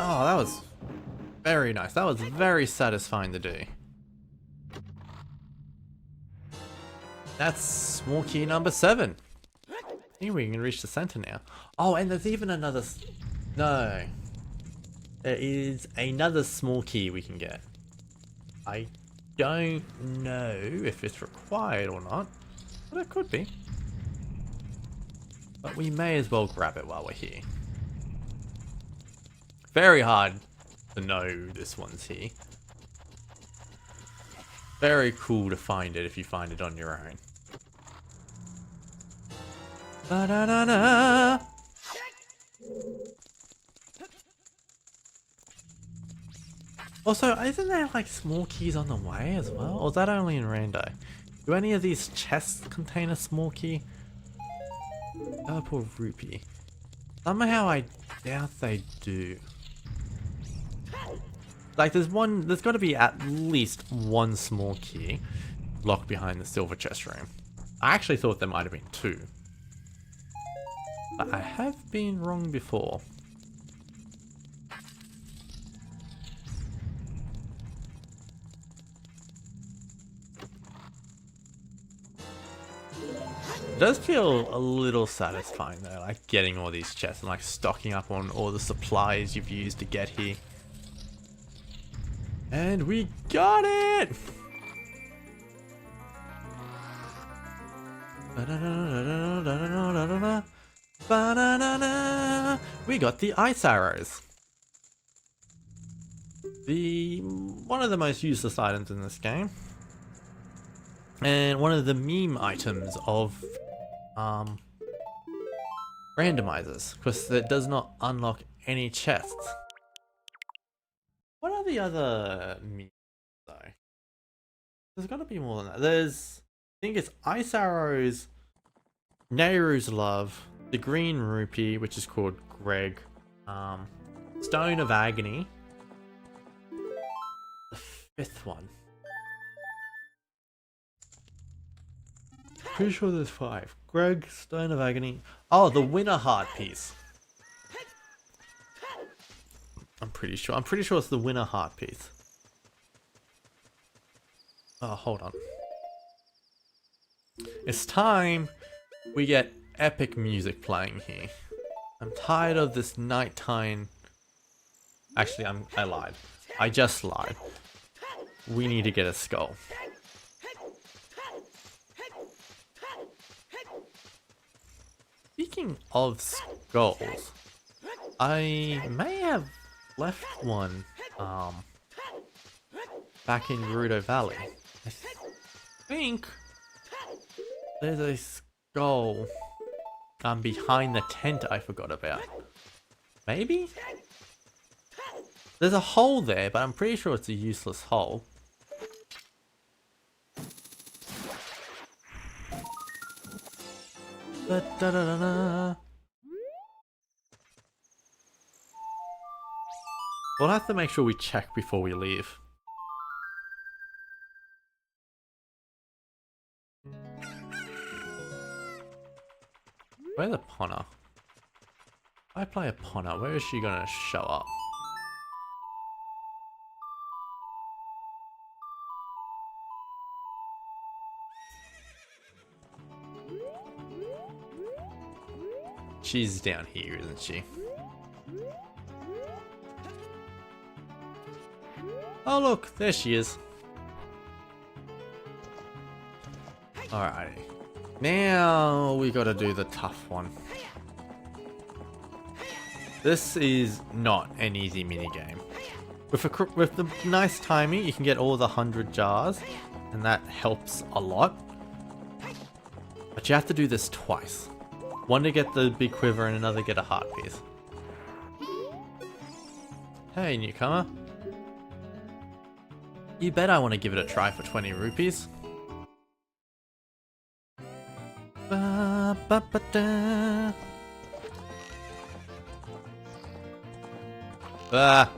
Oh, that was very nice. That was very satisfying to do. That's small key number 7. I think we can reach the center now. Oh, and there's even another... No. There is another small key we can get. I don't know if it's required or not, but it could be. But we may as well grab it while we're here. Very hard to know this one's here. Very cool to find it if you find it on your own. Ba-da-da-da. Also, isn't there like small keys on the way as well? Or is that only in Rando? Do any of these chests contain a small key? Purple rupee. Somehow I doubt they do. Like there's got to be at least one small key locked behind the silver chest room. I actually thought there might have been two. But I have been wrong before. It does feel a little satisfying though, like getting all these chests and like stocking up on all the supplies you've used to get here. And we got it! We got the ice arrows. One of the most useless items in this game. And one of the meme items of randomizers, because it does not unlock any chests. What are the other memes though? There's got to be more than that. There's, I think it's ice arrows, Nehru's love, the green rupee, which is called Greg, Stone of Agony, the fifth one. Pretty sure there's 5. Greg, Stone of Agony. Oh, the winner heart piece. I'm pretty sure it's the winner heart piece. Oh, hold on. It's time we get epic music playing here. I'm tired of this nighttime. Actually, I lied. I just lied. We need to get a skull. Speaking of skulls, I may have left one back in Gerudo Valley. I think there's a skull behind the tent I forgot about. Maybe? There's a hole there, but I'm pretty sure it's a useless hole. Da-da-da-da. We'll have to make sure we check before we leave. Where's the Ponna? If I play a Ponna, where is she gonna show up? She's down here, isn't she? Oh look, there she is. Alrighty. Now we gotta do the tough one. This is not an easy minigame. With the nice timing, you can get all the 100 jars, and that helps a lot. But you have to do this twice. One to get the big quiver and another get a heart piece. Hey newcomer. You bet I want to give it a try for 20 rupees. Ba, ba, ba, da. Ah.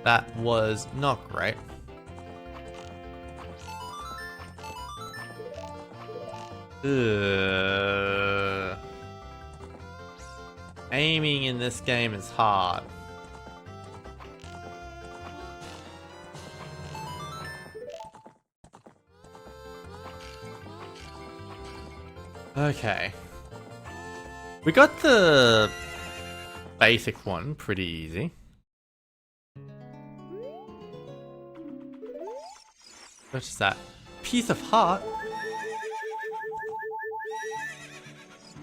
That was not great. Ugh. Aiming in this game is hard. Okay. We got the basic one pretty easy. What's that? Piece of heart?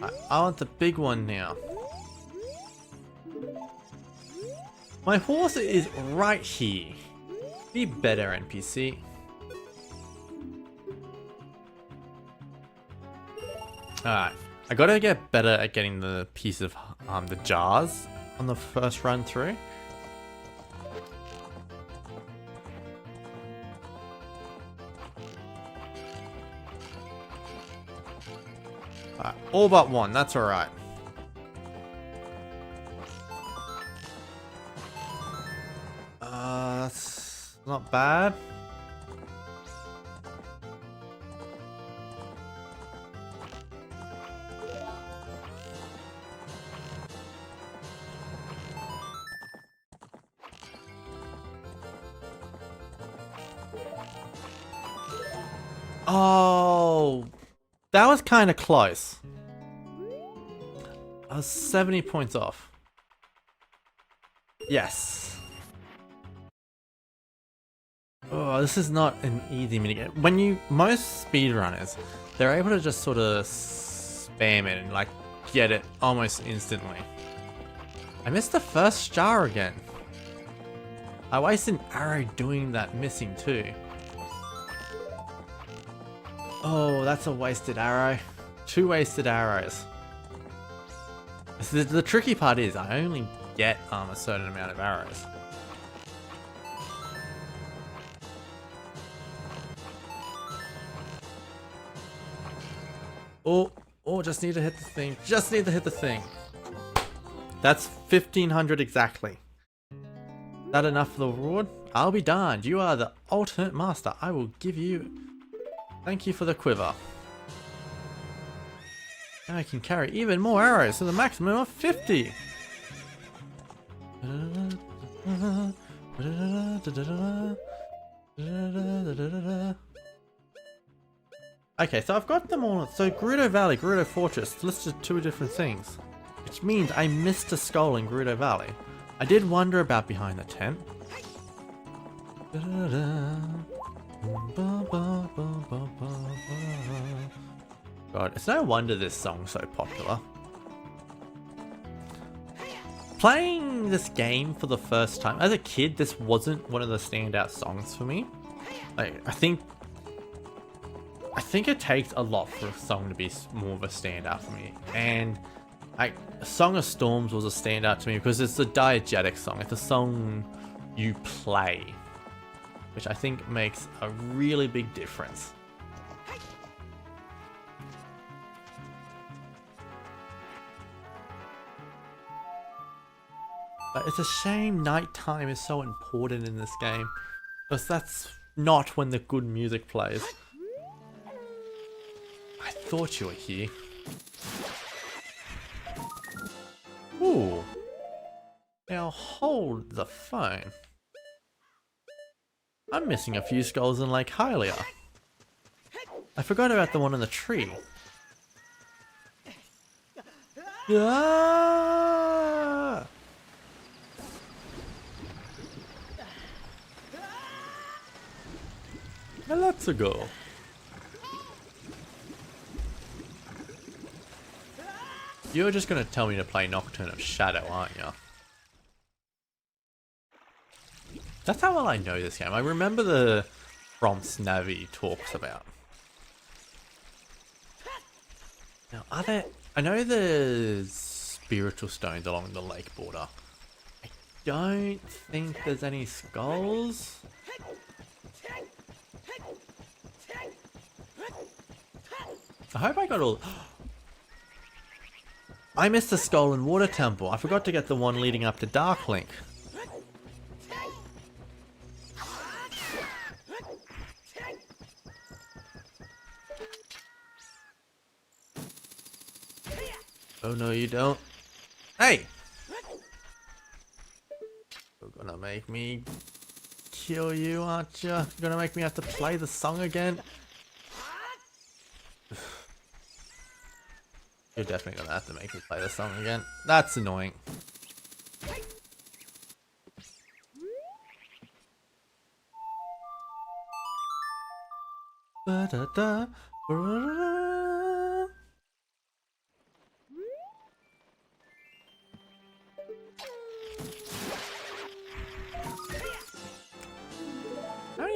I want the big one now. My horse is right here. Be better, NPC. Alright, I gotta get better at getting the piece of the jars on the first run through. Alright, all but one, that's alright. That's not bad. Oh, that was kind of close. I was 70 points off. Yes. Oh, this is not an easy minigame. Most speedrunners, they're able to just sort of spam it and like get it almost instantly. I missed the first jar again. I wasted an arrow doing that missing too. Oh, that's a wasted arrow. 2 wasted arrows. The tricky part is I only get a certain amount of arrows. Oh, just need to hit the thing. Just need to hit the thing. That's 1500 exactly. That enough for the reward? I'll be darned. You are the ultimate master. I will give you... Thank you for the quiver. Now I can carry even more arrows to the maximum of 50. Okay, so I've got them all. So Gerudo Valley, Gerudo Fortress, listed 2 different things. Which means I missed a skull in Gerudo Valley. I did wonder about behind the tent. God, it's no wonder this song's so popular. Playing this game for the first time, as a kid, this wasn't one of the standout songs for me. Like, I think it takes a lot for a song to be more of a standout for me. And Song of Storms was a standout to me because it's a diegetic song. It's a song you play, which I think makes a really big difference. But it's a shame nighttime is so important in this game, because that's not when the good music plays. I thought you were here. Ooh. Now hold the phone. I'm missing a few skulls in Lake Hylia. I forgot about the one in the tree. Ah! Now let's go. You're just gonna tell me to play Nocturne of Shadow, aren't you? That's how well I know this game. I remember the prompts Navi talks about. Now, I know there's spiritual stones along the lake border. I don't think there's any skulls. I hope I got all... I missed the skull in Water Temple. I forgot to get the one leading up to Darklink. Oh no, you don't. Hey! You're gonna make me kill you, aren't you? You're gonna make me have to play the song again? You're definitely gonna have to make me play the song again. That's annoying.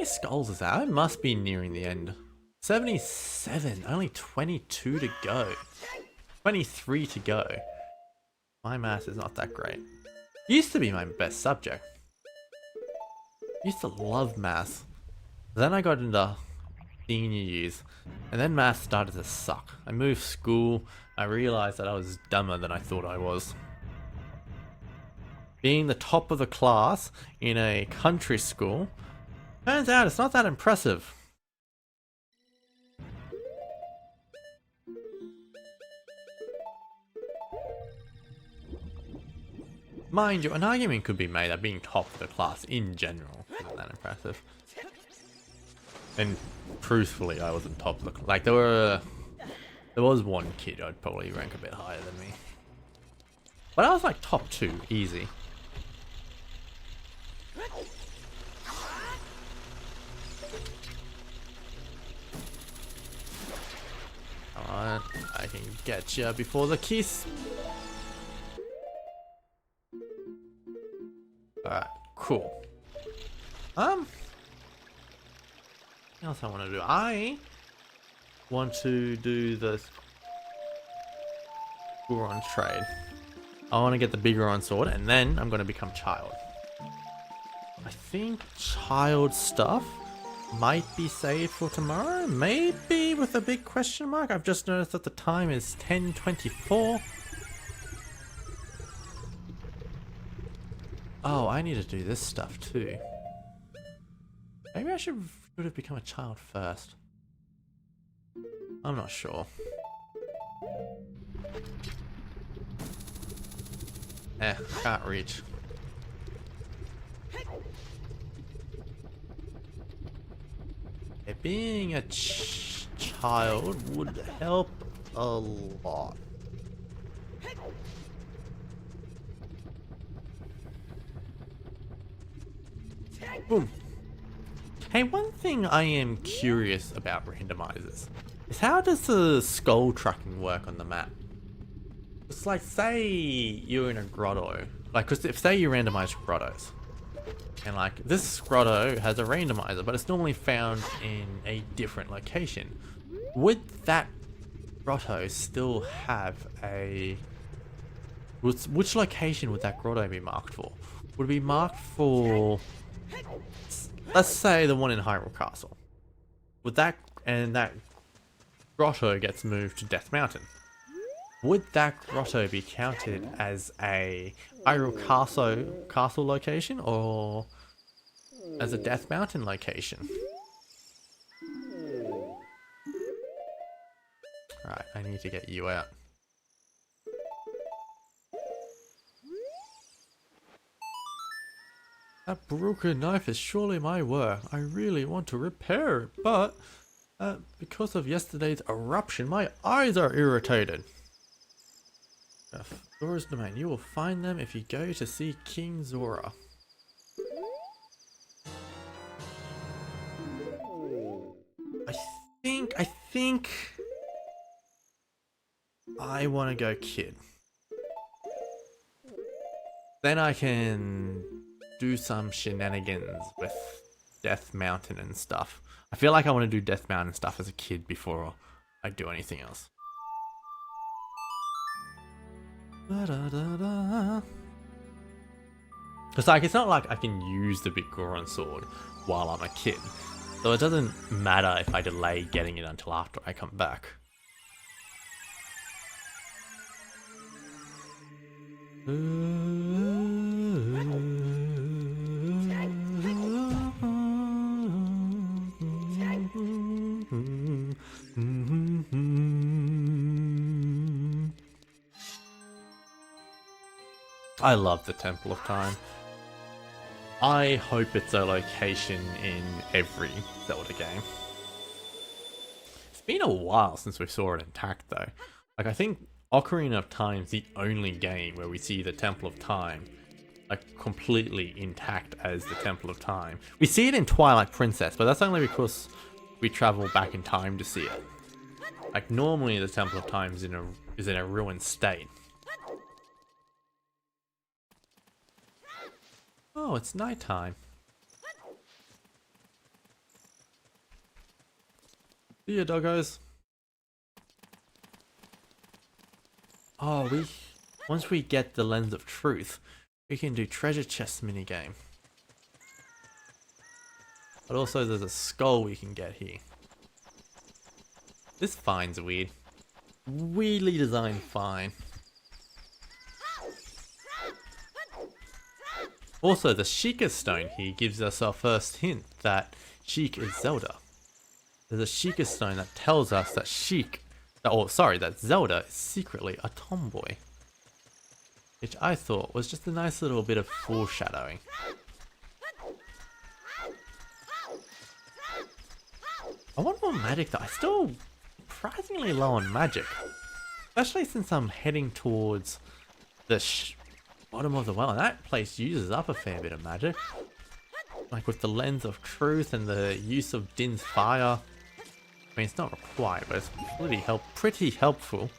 many skulls is that? I must be nearing the end. 77, only 22 to go. 23 to go. My math is not that great. Used to be my best subject. Used to love math. Then I got into senior years, and then math started to suck. I moved school. I realized that I was dumber than I thought I was. Being the top of the class in a country school, turns out it's not that impressive. Mind you, an argument could be made that being top of the class in general isn't that impressive. And truthfully, I wasn't top of the class. Like, there was one kid I'd probably rank a bit higher than me. But I was like top 2, easy. Come on, I can get you before the kiss. Alright, cool. What else I want to do? I want to do the Goron trade. I want to get the Bigoron sword, and then I'm going to become child. I think child stuff might be saved for tomorrow, maybe with a big question mark. I've just noticed that the time is 10:24. Oh, I need to do this stuff too. Maybe I should have become a child first. I'm not sure. Can't reach. Being a child would help a lot. Boom. Hey, one thing I am curious about randomizers is how does the skull tracking work on the map? It's like, say you're in a grotto, like, cause if say you randomize grottos, and like this grotto has a randomizer, but it's normally found in a different location. Would that grotto still have a? Which location would that grotto be marked for? Would it be marked for? Let's say the one in Hyrule Castle. Would that and that grotto gets moved to Death Mountain? Would that grotto be counted as a Hyrule Castle location or as a Death Mountain location? Right, I need to get you out. That broken knife is surely my work. I really want to repair it, but because of yesterday's eruption, my eyes are irritated. Zora's domain. You will find them if you go to see King Zora. I think I want to go Kid. Then I can do some shenanigans with Death Mountain and stuff. I feel like I want to do Death Mountain stuff as a kid before I do anything else. Because like, it's not like I can use the big Goron sword while I'm a kid. So it doesn't matter if I delay getting it until after I come back. I love the Temple of Time. I hope it's a location in every Zelda game. It's been a while since we saw it intact though. Like, I think Ocarina of Time is the only game where we see the Temple of Time like completely intact as the Temple of Time. We see it in Twilight Princess, but that's only because we travel back in time to see it. Like, normally the Temple of Time is in a ruined state. Oh, it's nighttime. See ya, doggos. Oh, once we get the Lens of Truth, we can do treasure chest minigame. But also there's a skull we can get here. This fine's weird. Weirdly designed fine. Also, the Sheikah stone here gives us our first hint that Sheik is Zelda. There's a Sheikah stone that tells us that that Zelda is secretly a tomboy. Which I thought was just a nice little bit of foreshadowing. I want more magic though. I'm still surprisingly low on magic. Especially since I'm heading towards the bottom of the well. And that place uses up a fair bit of magic. Like with the Lens of Truth and the use of Din's fire. I mean, it's not required, but it's pretty helpful.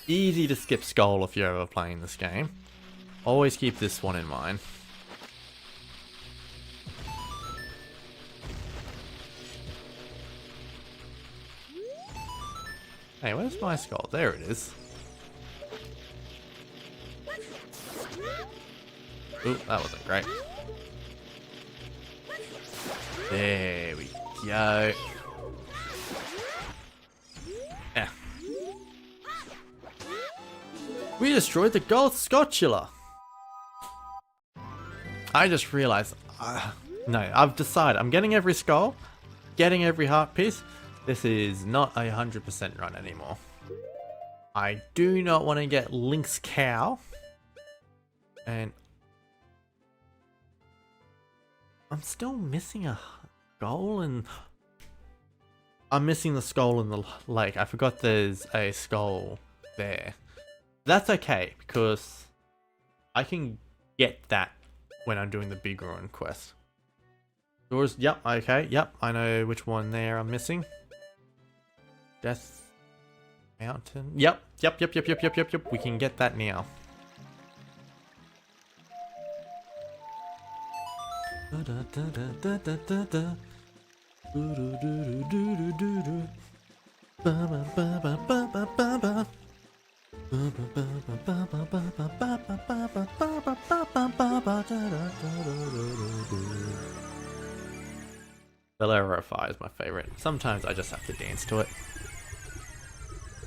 Easy to skip skull if you're ever playing this game. Always keep this one in mind. Hey, where's my skull? There it is. Ooh, that wasn't great. There we go. Yeah. We destroyed the gold scotula. I just realized, no, I've decided I'm getting every skull, getting every heart piece. This is not a 100% run anymore. I do not want to get Link's cow. And I'm still missing a skull, and I'm missing the skull in the lake. I forgot there's a skull there. That's okay, because I can get that when I'm doing the big run quest. Doors, yep, okay, yep, I know which one there I'm missing. Death Mountain, yep, we can get that now. Bolero Fire is my favorite. Sometimes I just have to dance to it.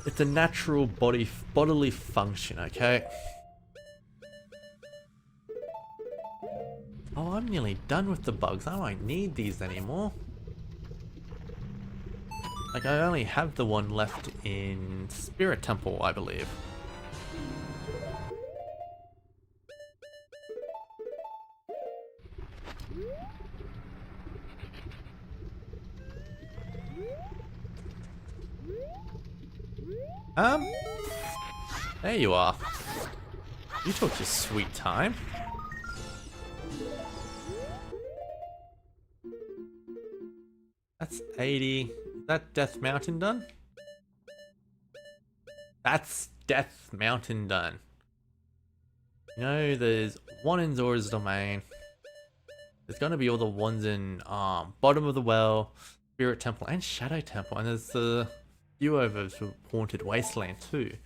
It's a natural bodily function, okay? Oh, I'm nearly done with the bugs. I don't need these anymore. Like, I only have the one left in Spirit Temple, I believe. There you are. You took your sweet time. That's 80. Is that Death Mountain done? That's Death Mountain done. You know, there's one in Zora's Domain. There's gonna be all the ones in Bottom of the Well, Spirit Temple, and Shadow Temple, and there's the few over to Haunted Wasteland too.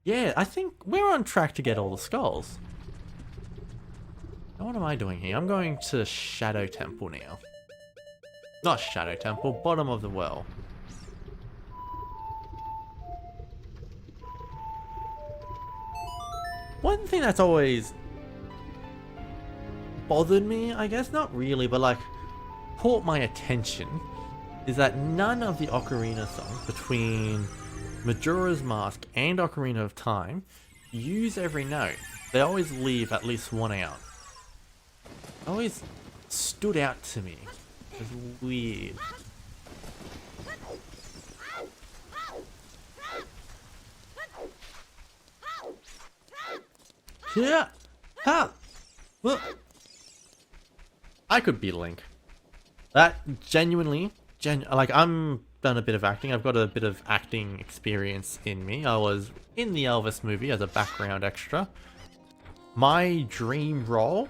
Yeah, I think we're on track to get all the skulls. Now what am I doing here? I'm going to Shadow Temple now. Not Shadow Temple, Bottom of the Well. One thing that's always bothered me, I guess, not really, but like caught my attention, is that none of the Ocarina songs between Majora's Mask and Ocarina of Time use every note. They always leave at least one out. It always stood out to me. It's weird. Yeah. How? Well, I could be Link. That genuinely, like I'm done a bit of acting. I've got a bit of acting experience in me. I was in the Elvis movie as a background extra. My dream role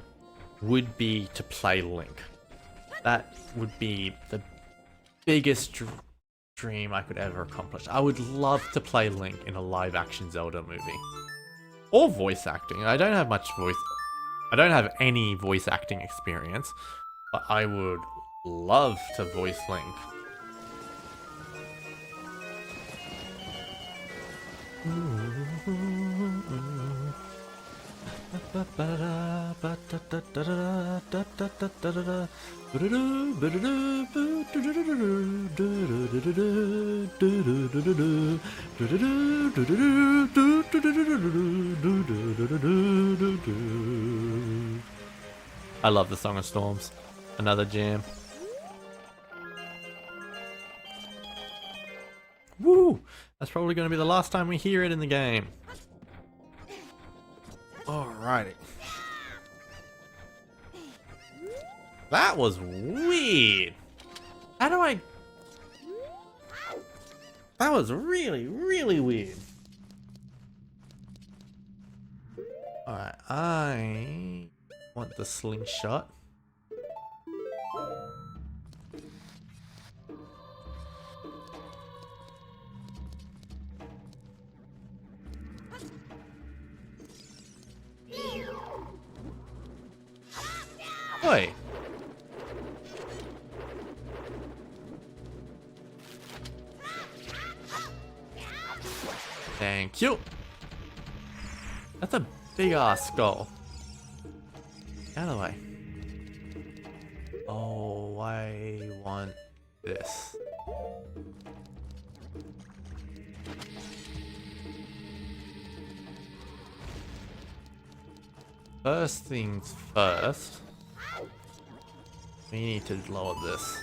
would be to play Link. That would be the biggest dream I could ever accomplish. I would love to play Link in a live action Zelda movie. Or voice acting. I don't have any voice acting experience, but I would love to voice Link. I love the Song of Storms. Another jam. Woo! That's probably going to be the last time we hear it in the game. Alrighty. That was weird. How do I... That was really, really weird. Alright, I want the slingshot. Oi. Thank you. That's a big ass skull. Out of the way. Oh, I want this. First things first. We need to lower this.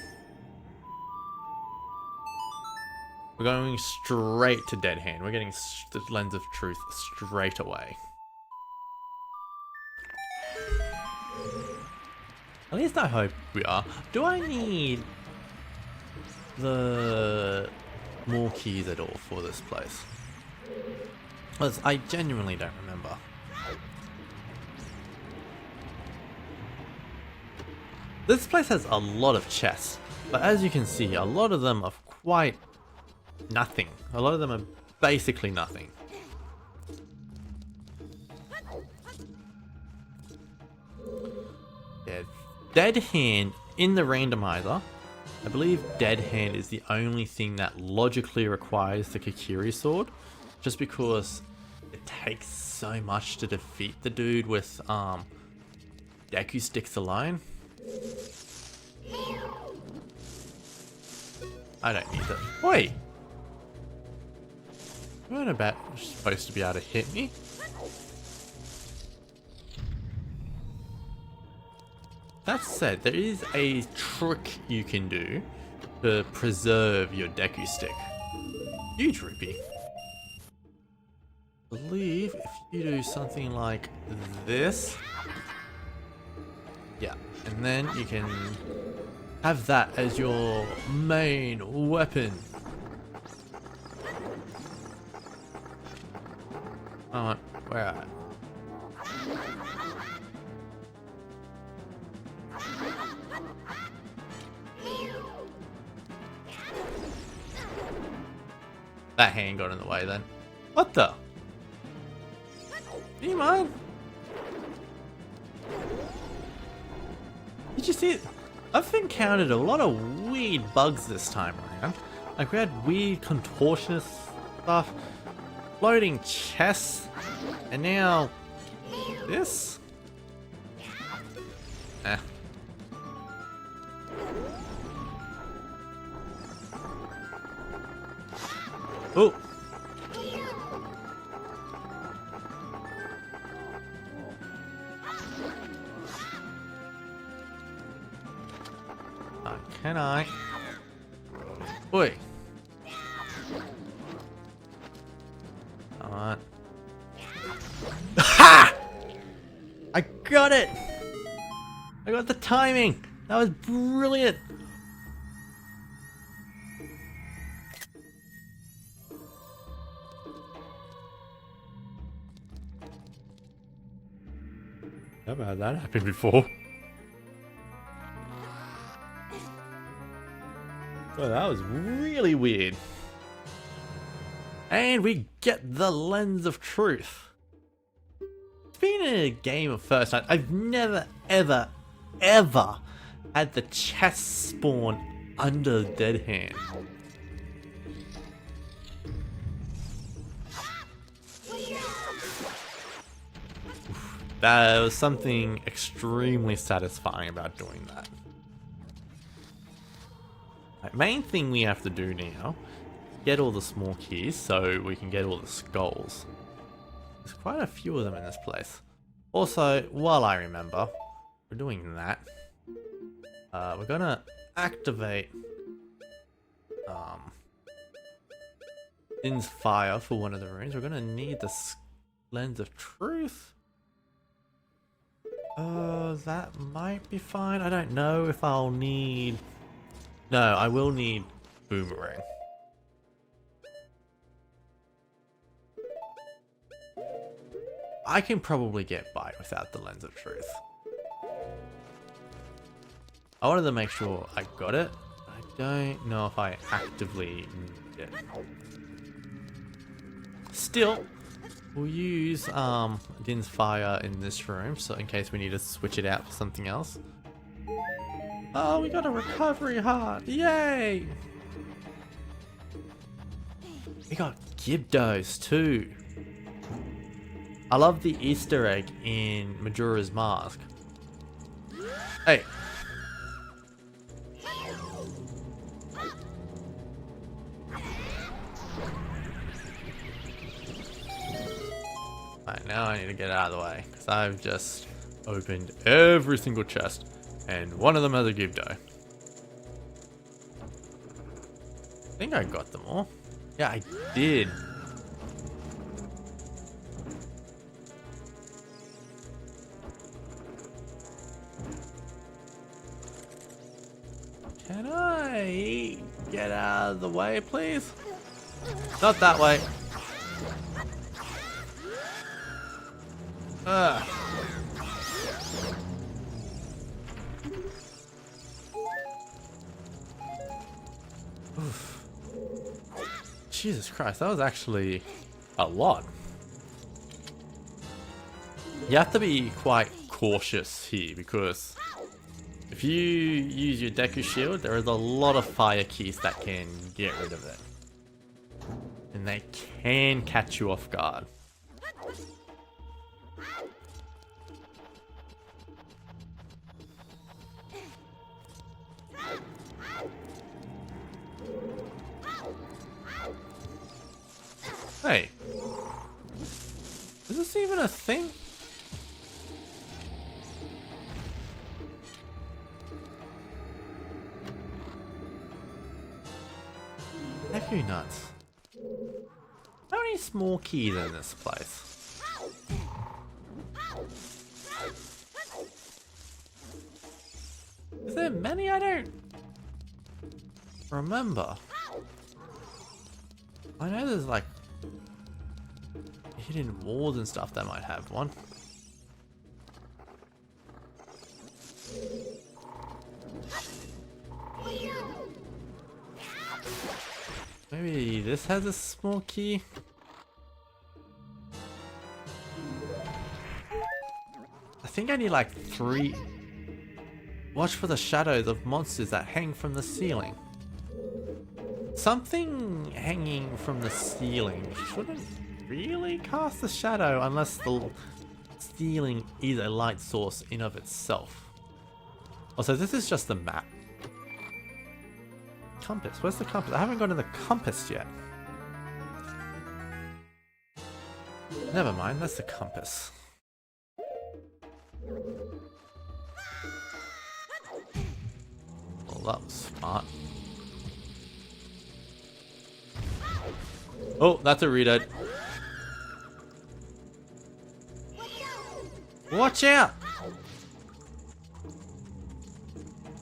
We're going straight to Dead Hand. We're getting the Lens of Truth straight away. At least I hope we are. Do I need the more keys at all for this place? Because I genuinely don't remember. This place has a lot of chests, but as you can see, a lot of them are quite nothing. A lot of them are basically nothing. Yeah, Dead Hand in the randomizer, I believe Dead Hand is the only thing that logically requires the Kokiri sword, just because it takes so much to defeat the dude with Deku sticks alone. I don't need that. Wait! You weren't about supposed to be able to hit me. That said, there is a trick you can do to preserve your Deku stick. Huge rupee. I believe if you do something like this. Yeah, and then you can have that as your main weapon. Alright, where at? That hand got in the way then. What the? Do you mind? Did you see it? I've encountered a lot of weird bugs this time around. Like we had weird contortionist stuff, floating chests, and now this? Eh. Oh! Can I? Oi! Come on. Ha! I got it! I got the timing! That was brilliant! Never had that happen before. Oh, that was really weird. And we get the Lens of Truth. It's been a game of first night. I've never, ever, ever had the chest spawn under the dead hand. That was something extremely satisfying about doing that. The main thing we have to do now, get all the small keys so we can get all the skulls. There's quite a few of them in this place. Also, while I remember, we're doing that. We're gonna activate Din's fire for one of the rooms. We're gonna need the Lens of Truth. That might be fine. I don't know if I'll need... No, I will need Boomerang. I can probably get by without the Lens of Truth. I wanted to make sure I got it. I don't know if I actively need it. Still, we'll use Din's fire in this room, so in case we need to switch it out for something else. Oh, we got a recovery heart! Yay! We got Gibdos too. I love the Easter egg in Majora's Mask. Hey. Alright, now I need to get out of the way, because I've just opened every single chest, and one of them has a Gibdo. I think I got them all. Yeah, I did. Can I get out of the way, please? Not that way. Ugh. Oof. Jesus Christ, that was actually a lot. You have to be quite cautious here because if you use your Deku Shield, there is a lot of fire keys that can get rid of it. And they can catch you off guard. Hey, is this even a thing? Deku nuts. How many small keys in this place? Is there many? I don't remember. I know there's like hidden walls and stuff that might have one. Maybe this has a small key. I think I need like 3. Watch for the shadows of monsters that hang from the ceiling. Something hanging from the ceiling shouldn't really cast a shadow unless the ceiling is a light source in of itself. Also, this is just the map. Compass. Where's the compass? I haven't gotten the compass yet. Never mind, that's the compass. Well, that was smart. Oh, that's a readout. Watch out!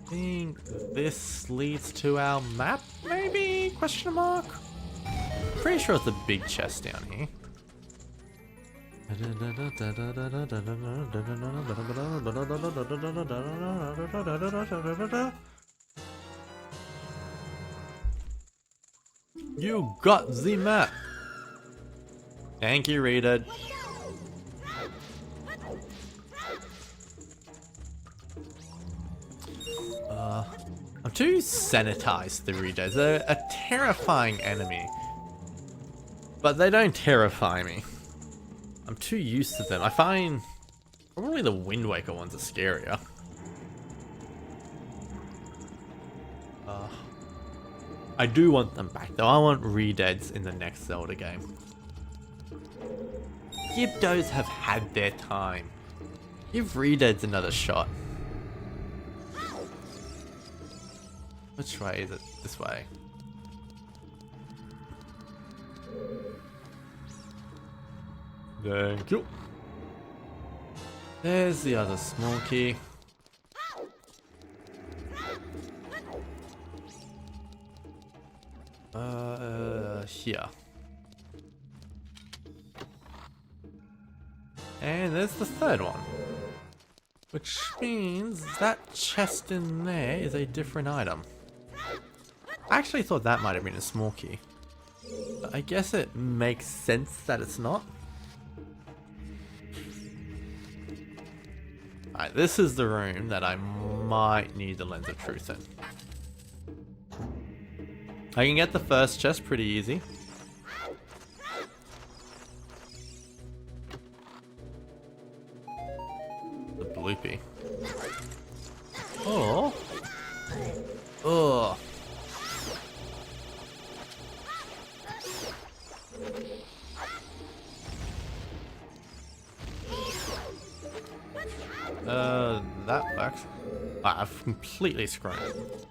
think this leads to our map, maybe? Question mark? Pretty sure it's a big chest down here. You got the map! Thank you, Reader. I'm too sanitized, the Readers. They're a terrifying enemy. But they don't terrify me. I'm too used to them. I find probably the Wind Waker ones are scarier. I do want them back though. I want Redeads in the next Zelda game. Gyptos have had their time. Give Redeads another shot. Which way is it? This way. Thank you. There's the other small key. Here. And there's the third one. Which means that chest in there is a different item. I actually thought that might have been a small key. But I guess it makes sense that it's not. Alright, this is the room that I might need the Lens of Truth in. I can get the first chest pretty easy. The bloopy. Oh. Oh. That works. I've completely screwed it.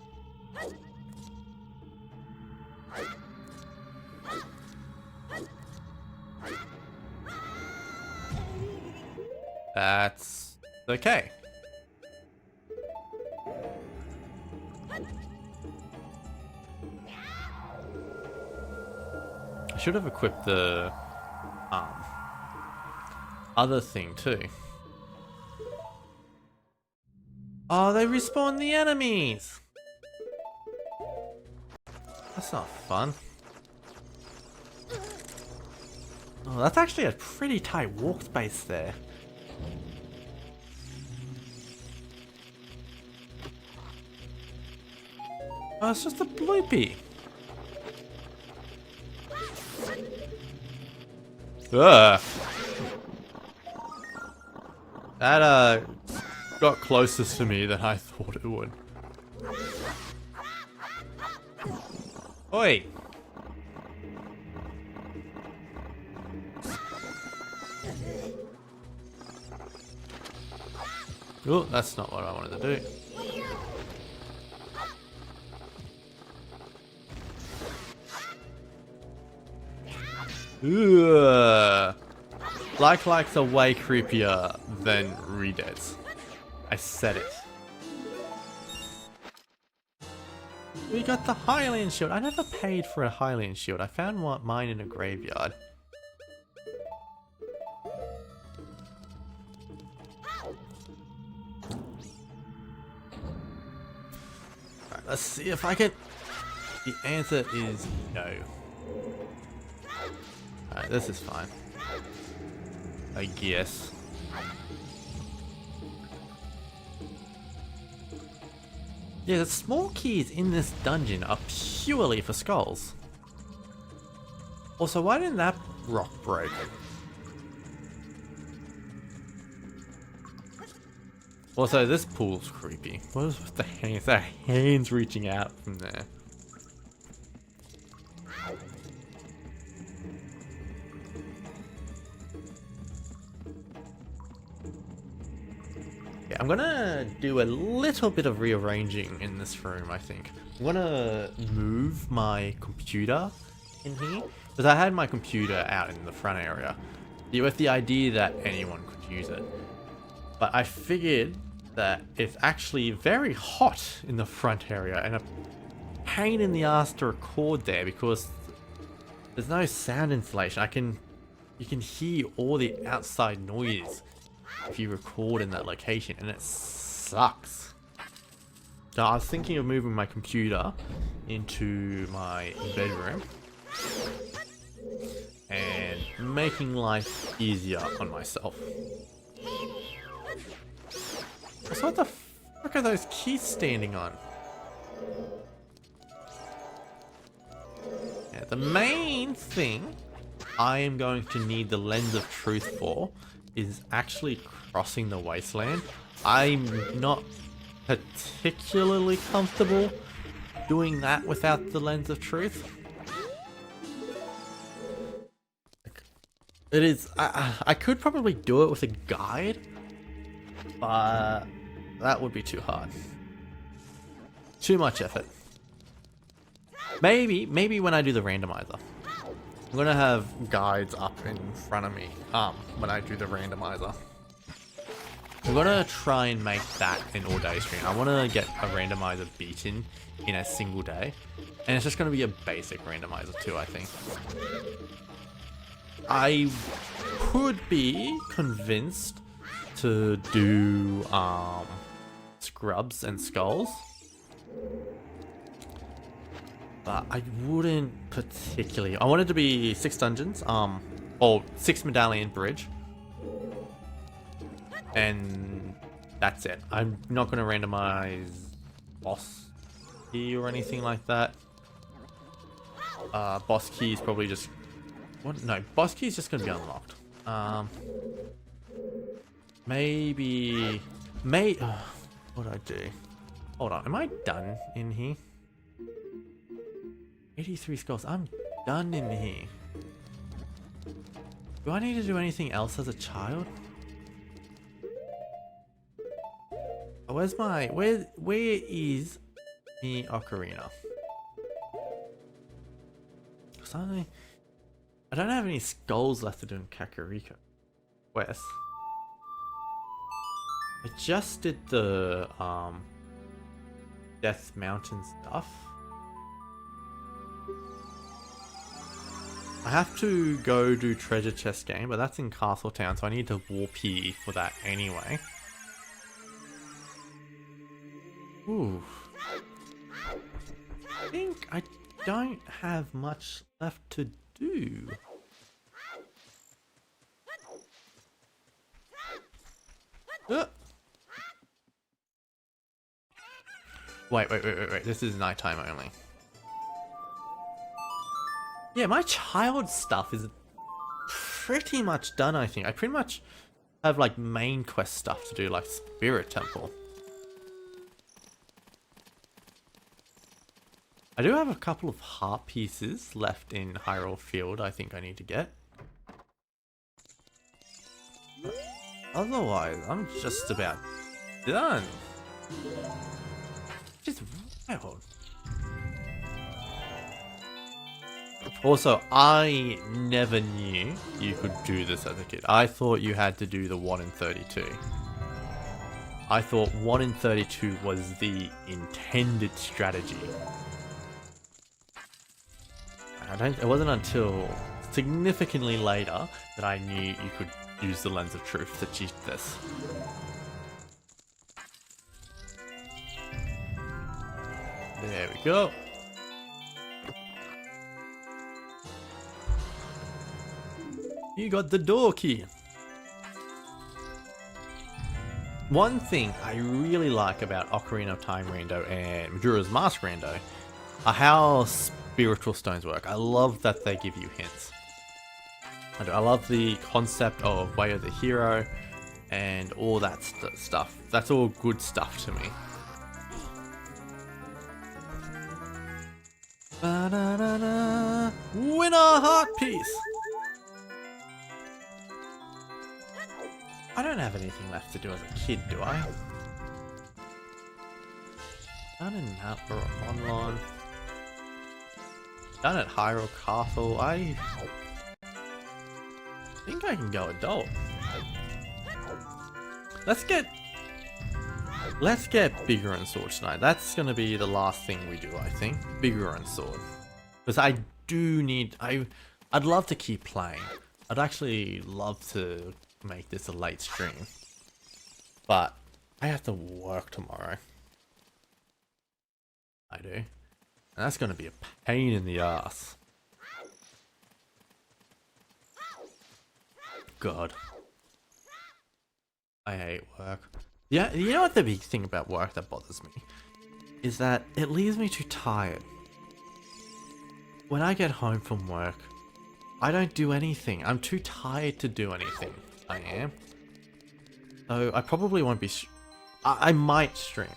That's okay. I should have equipped the other thing too. Oh, they respawn the enemies! That's not fun. Oh, that's actually a pretty tight walk space there. Oh, it's just a bloopy. Ugh. That got closest to me than I thought it would. Oi! Oh, that's not what I wanted to do. Ugh. Likes are way creepier than Redeads. I said it. We got the Hylian shield. I never paid for a Hylian shield. I found mine in a graveyard. Alright, let's see if I can... The answer is no. Alright, this is fine. I guess. Yeah, the small keys in this dungeon are purely for skulls. Also, why didn't that rock break? Also, this pool's creepy. What is with the hands? There are hands reaching out from there. Yeah, I'm gonna do a little bit of rearranging in this room, I think. I'm gonna move my computer in here, because I had my computer out in the front area with the idea that anyone could use it. But I figured that it's actually very hot in the front area and a pain in the ass to record there because there's no sound insulation. You can hear all the outside noise if you record in that location, and it sucks. So I was thinking of moving my computer into my bedroom and making life easier on myself. So what the fuck are those keys standing on? Yeah, the main thing I am going to need the lens of truth for is actually crossing the wasteland. I'm not particularly comfortable doing that without the lens of truth. It is, I could probably do it with a guide, but that would be too hard. Too much effort. Maybe when I do the randomizer. I'm gonna have guides up in front of me when I do the randomizer. I'm gonna try and make that an all-day stream. I want to get a randomizer beaten in a single day, and it's just gonna be a basic randomizer too, I think. I could be convinced to do scrubs and skulls, but I wouldn't particularly. I wanted to be 6 dungeons, or 6 medallion bridge, and that's it. I'm not going to randomize boss key or anything like that. Boss key is probably just what? No, boss key is just going to be unlocked. Maybe what do I do? Hold on, am I done in here? 83 skulls. I'm done in here. Do I need to do anything else as a child? Oh, where's my where is the ocarina? Cause I don't have any skulls left to do in Kakariko West. I just did the Death Mountain stuff. I have to go do treasure chest game, but that's in Castle Town, so I need to warp here for that anyway. Ooh. I think I don't have much left to do. Wait. This is nighttime only. Yeah, my child stuff is pretty much done, I think. I pretty much have like main quest stuff to do, like Spirit Temple. I do have a couple of heart pieces left in Hyrule Field I think I need to get. Otherwise, I'm just about done. Just wild. Also, I never knew you could do this as a kid. I thought you had to do the 1 in 32. I thought 1 in 32 was the intended strategy. It wasn't until significantly later that I knew you could use the lens of truth to cheat this. There we go. You got the door key. One thing I really like about Ocarina of Time Rando and Majora's Mask Rando are how spiritual stones work. I love that they give you hints. I love the concept of Way of the Hero and all that stuff. That's all good stuff to me. Ba-da-da-da. Winner heart piece. I don't have anything left to do as a kid, do I? Done in Online. Done at Hyrule Castle. I think I can go adult. Let's get Let's get bigger and sword tonight. That's gonna be the last thing we do, I think. Bigger and sword. Because I do need... I'd love to keep playing. I'd actually love to make this a late stream. But I have to work tomorrow. I do. And that's gonna be a pain in the ass. God. I hate work. Yeah, you know what the big thing about work that bothers me? Is that it leaves me too tired. When I get home from work, I don't do anything. I'm too tired to do anything. I am. So I probably won't be... I might stream.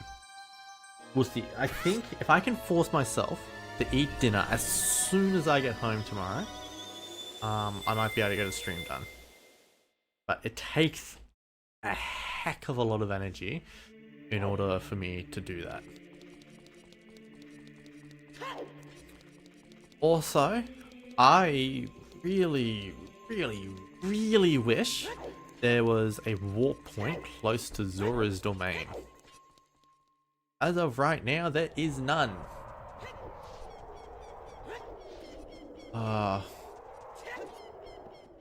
We'll see. I think if I can force myself to eat dinner as soon as I get home tomorrow, I might be able to get a stream done. But it takes a heck of a lot of energy in order for me to do that. Also, I really wish there was a warp point close to Zora's domain. As of right now, there is none.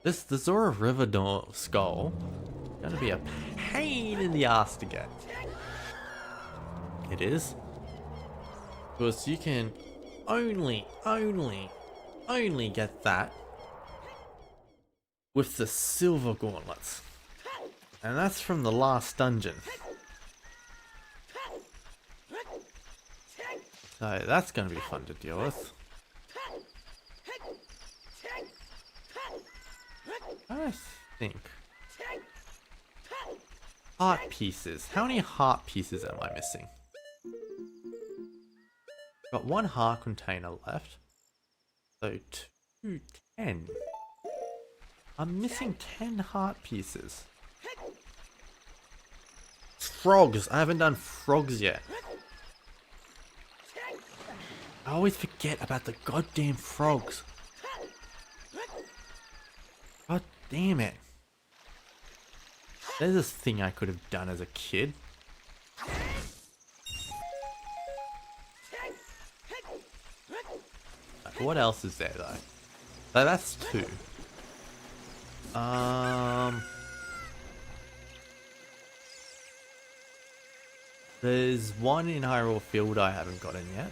The Zora River skull is gonna be a pain in the ass to get. It is. Because you can only get that with the silver gauntlets. And that's from the last dungeon. So that's gonna be fun to deal with. I think. Heart pieces. How many heart pieces am I missing? Got one heart container left. So 10. I'm missing 10 heart pieces. Frogs. I haven't done frogs yet. I always forget about the goddamn frogs. God damn it. There's this thing I could have done as a kid. What else is there though? So that's 2. There's one in Hyrule Field I haven't gotten yet.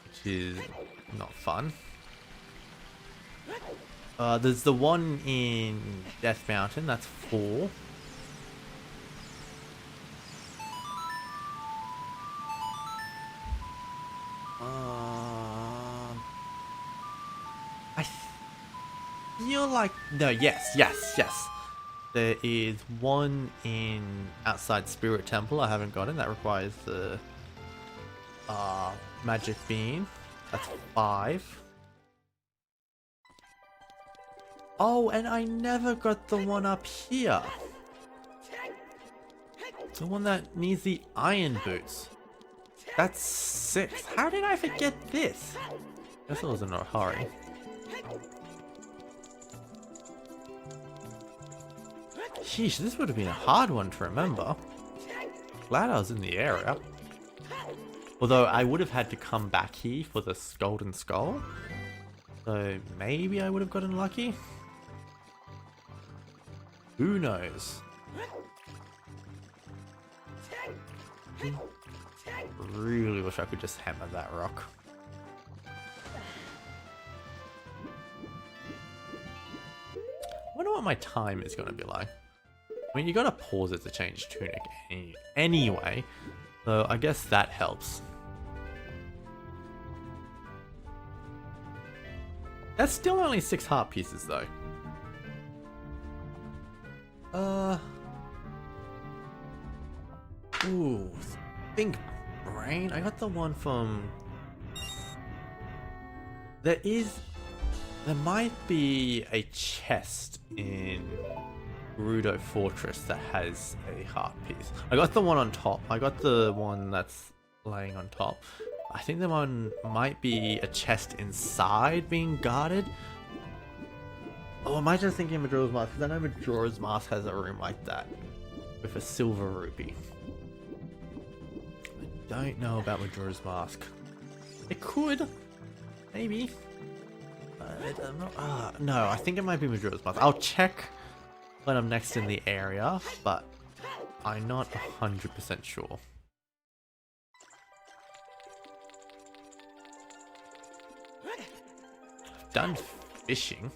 Which is not fun. There's the one in Death Mountain, that's 4. I feel like... No, yes. There is one in outside Spirit Temple I haven't gotten, that requires the magic bean. That's 5. Oh, and I never got the one up here. The one that needs the iron boots. That's 6. How did I forget this? Guess I was in a hurry. Sheesh, this would have been a hard one to remember. Glad I was in the area. Although I would have had to come back here for the golden skull. So maybe I would have gotten lucky. Who knows? Really wish I could just hammer that rock. I wonder what my time is going to be like. I mean, you gotta pause it to change tunic anyway, so I guess that helps. That's still only 6 heart pieces though. Ooh, think brain. I got the one from... There might be a chest in Gerudo Fortress that has a heart piece. I got the one on top. I got the one that's laying on top. I think the one might be a chest inside being guarded. Oh, am I just thinking Majora's Mask? Because I know Majora's Mask has a room like that with a silver rupee. I don't know about Majora's Mask. It could, maybe. But I'm not. No, I think it might be Majora's Mask. I'll check when I'm next in the area, but I'm not 100% sure. I've done fishing.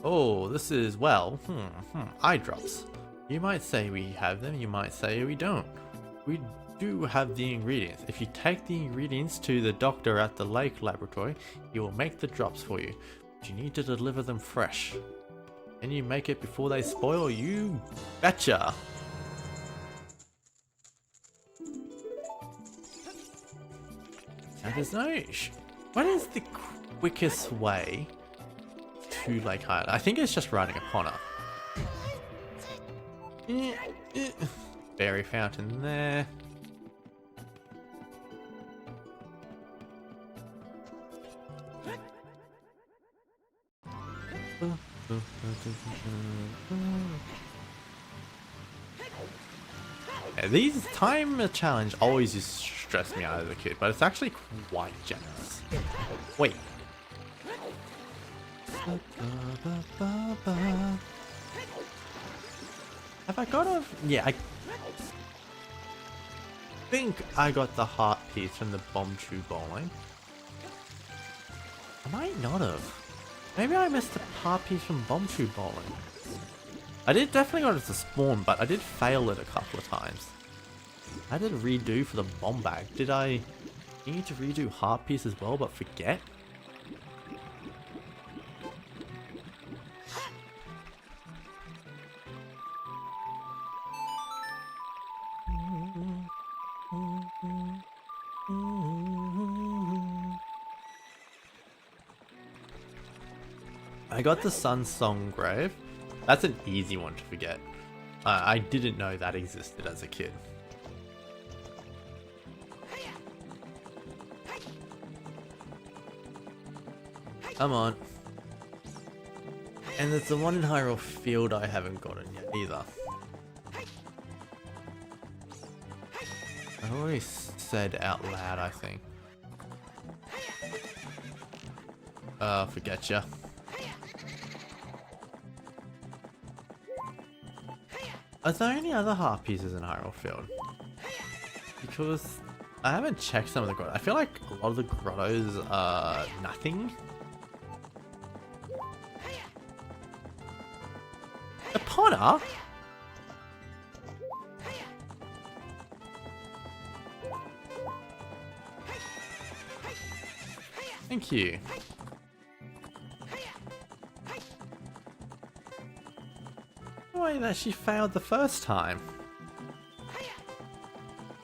Oh, this is, well, eye drops. You might say we have them, you might say we don't. We do have the ingredients. If you take the ingredients to the doctor at the lake laboratory, he will make the drops for you. But you need to deliver them fresh. Can you make it before they spoil? You betcha! Now there's no... What is the quickest way to Lake Hylia? I think it's just riding upon her. Berry fountain there. Yeah, these time challenge always used to stress me out as a kid, but it's actually quite generous. Wait. Have I got a... Yeah, I think I got the heart piece from the bomb chew bowling. I might not have. Maybe I missed the heart piece from bomb chew bowling. I did definitely got it to spawn, but I did fail it a couple of times. I did a redo for the bomb bag. Did I need to redo heart piece as well, but forget? I got the Sun Song Grave. That's an easy one to forget. I didn't know that existed as a kid. Come on. And there's the one in Hyrule Field I haven't gotten yet either. I always said out loud, I think. Forget ya. Are there any other heart pieces in Hyrule Field? Because I haven't checked some of the grottos. I feel like a lot of the grottos are nothing. Epona? Thank you. Way that she failed the first time.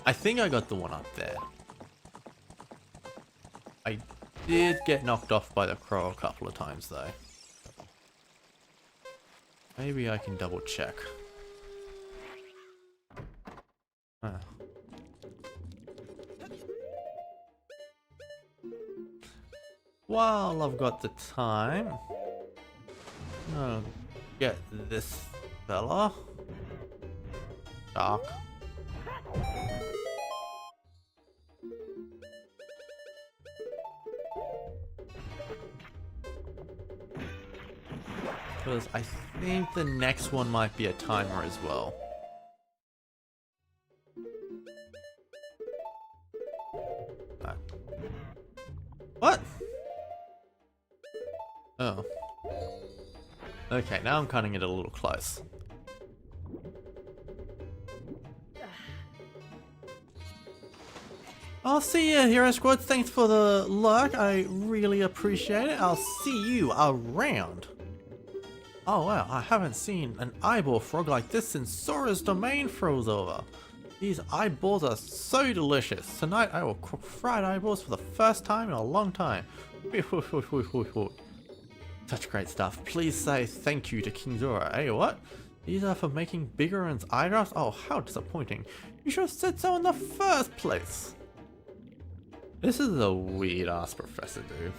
I think I got the one up there. I did get knocked off by the crow a couple of times though. Maybe I can double check. Huh. While I've got the time, I'll get this fella. Dark. Because I think the next one might be a timer as well. What? Oh. Okay, now I'm cutting it a little close. I'll see you, Hero Squad. Thanks for the lurk. I really appreciate it. I'll see you around. Oh wow, I haven't seen an eyeball frog like this since Sora's domain froze over. These eyeballs are so delicious. Tonight I will cook fried eyeballs for the first time in a long time. Such great stuff. Please say thank you to King Zora. Hey, what? These are for making Biggoron's eye drops? Oh, how disappointing. You should have said so in the first place. This is a weird ass professor dude.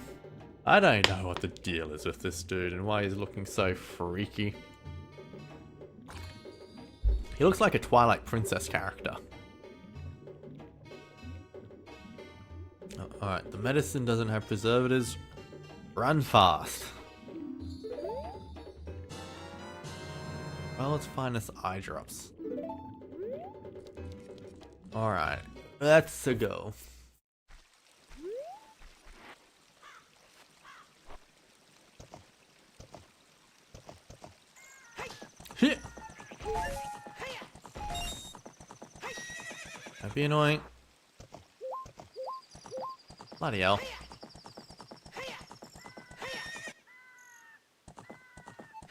I don't know what the deal is with this dude and why he's looking so freaky. He looks like a Twilight Princess character. Alright, the medicine doesn't have preservatives. Run fast. Well, let's find us eye drops. Alright, let's go. Hit. Don't be annoying. Bloody hell.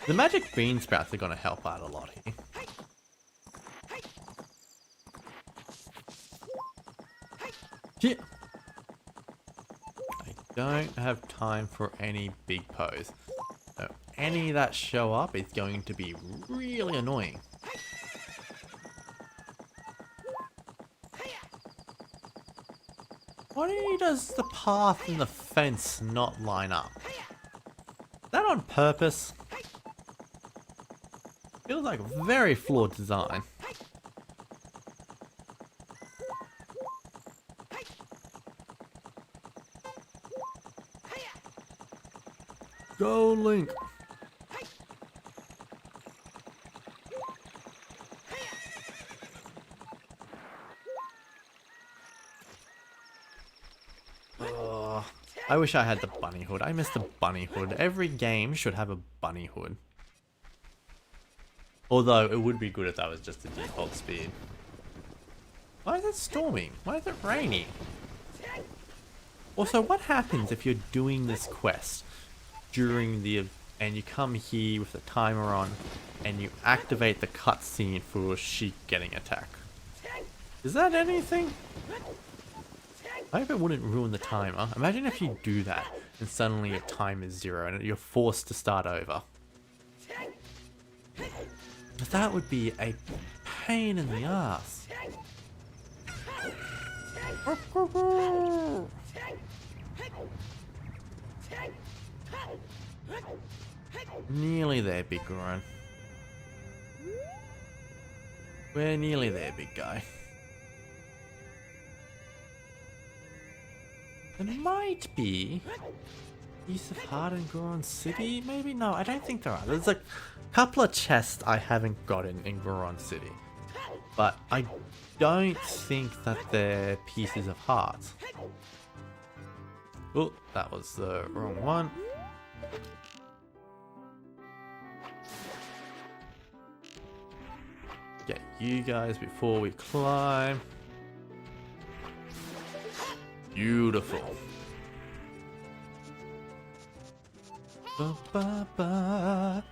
The magic bean sprouts are going to help out a lot here. Yeah. I don't have time for any big pose. So any that show up is going to be really annoying. Why does the path and the fence not line up? Is that on purpose? Feels like a very flawed design. Go, Link! I wish I had the bunny hood. I miss the bunny hood. Every game should have a bunny hood. Although, it would be good if that was just the default speed. Why is it storming? Why is it raining? Also, what happens if you're doing this quest during the... and you come here with the timer on and you activate the cutscene for Sheik getting attacked? Is that anything? I hope it wouldn't ruin the timer. Imagine if you do that and suddenly your time is 0 and you're forced to start over. That would be a pain in the ass. Nearly there, big grown. We're nearly there, big guy. There might be a piece of heart in Goron City, maybe? No, I don't think there are. There's a couple of chests I haven't gotten in Goron City, but I don't think that they're pieces of heart. Oh, that was the wrong one. Get you guys before we climb. Beautiful. Ba, ba, ba.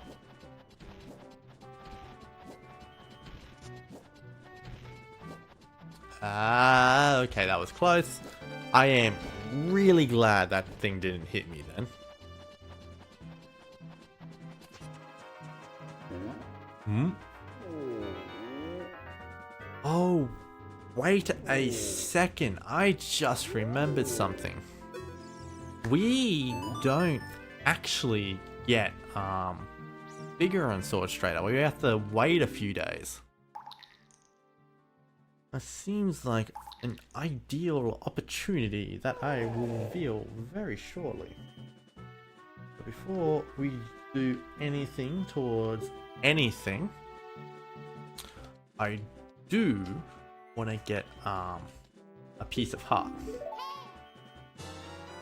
Ah, okay, that was close. I am really glad that thing didn't hit me then. Hmm? Oh, wait a second. I just remembered something. We don't actually get bigger on Sword straight up. We have to wait a few days. That seems like an ideal opportunity that I will reveal very shortly. But before we do anything towards anything, I do want to get a piece of heart.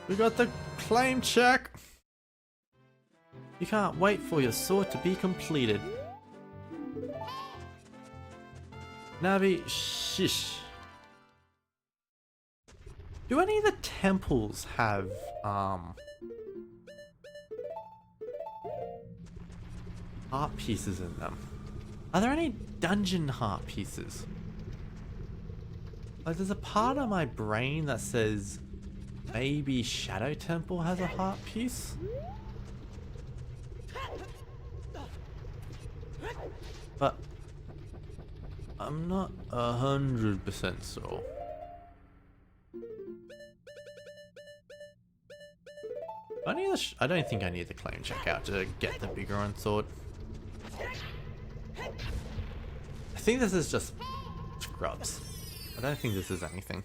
We got the claim check. You can't wait for your sword to be completed. Navi, shish. Do any of the temples have heart pieces in them? Are there any dungeon heart pieces? Like, there's a part of my brain that says maybe Shadow Temple has a heart piece? But I'm not 100% sure. I don't think I need the claim checkout to get the bigger on sword. I think this is just scrubs. I don't think this is anything.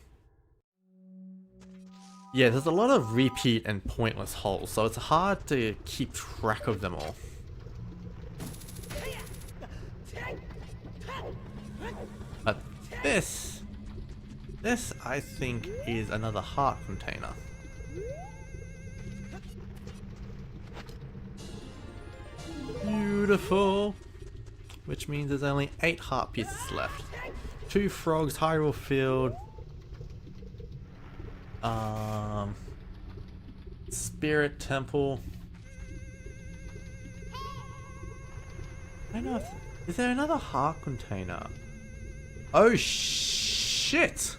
Yeah, there's a lot of repeat and pointless holes, so it's hard to keep track of them all. But this I think is another heart container. Beautiful. Which means there's only 8 heart pieces left. 2 frogs, Hyrule Field. Spirit Temple. I don't know if... Is there another heart container? Oh shit!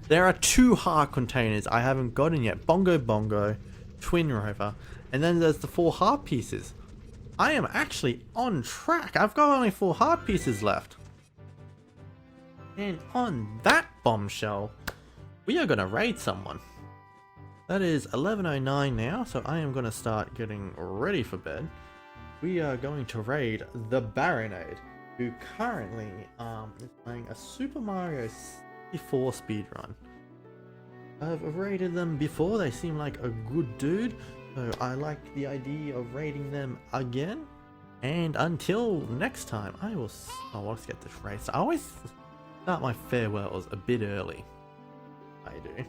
There are 2 heart containers I haven't gotten yet. Bongo Bongo, Twin Rover, and then there's the 4 heart pieces. I am actually on track. I've got only 4 heart pieces left. And on that bombshell, we are going to raid someone. That is 11:09 now, so I am going to start getting ready for bed. We are going to raid the Baronade, who currently is playing a Super Mario 64 speedrun. I've raided them before, they seem like a good dude, so I like the idea of raiding them again. And until next time, I will... Oh, let's get this raid. So I always start my farewells a bit early. I do.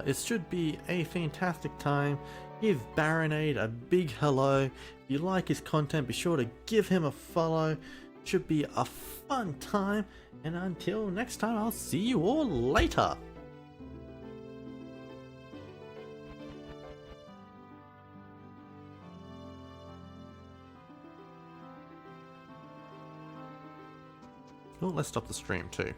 It should be a fantastic time. Give Baronade a big hello. If you like his content, be sure to give him a follow. It should be a fun time. And until next time, I'll see you all later. Oh, let's stop the stream too.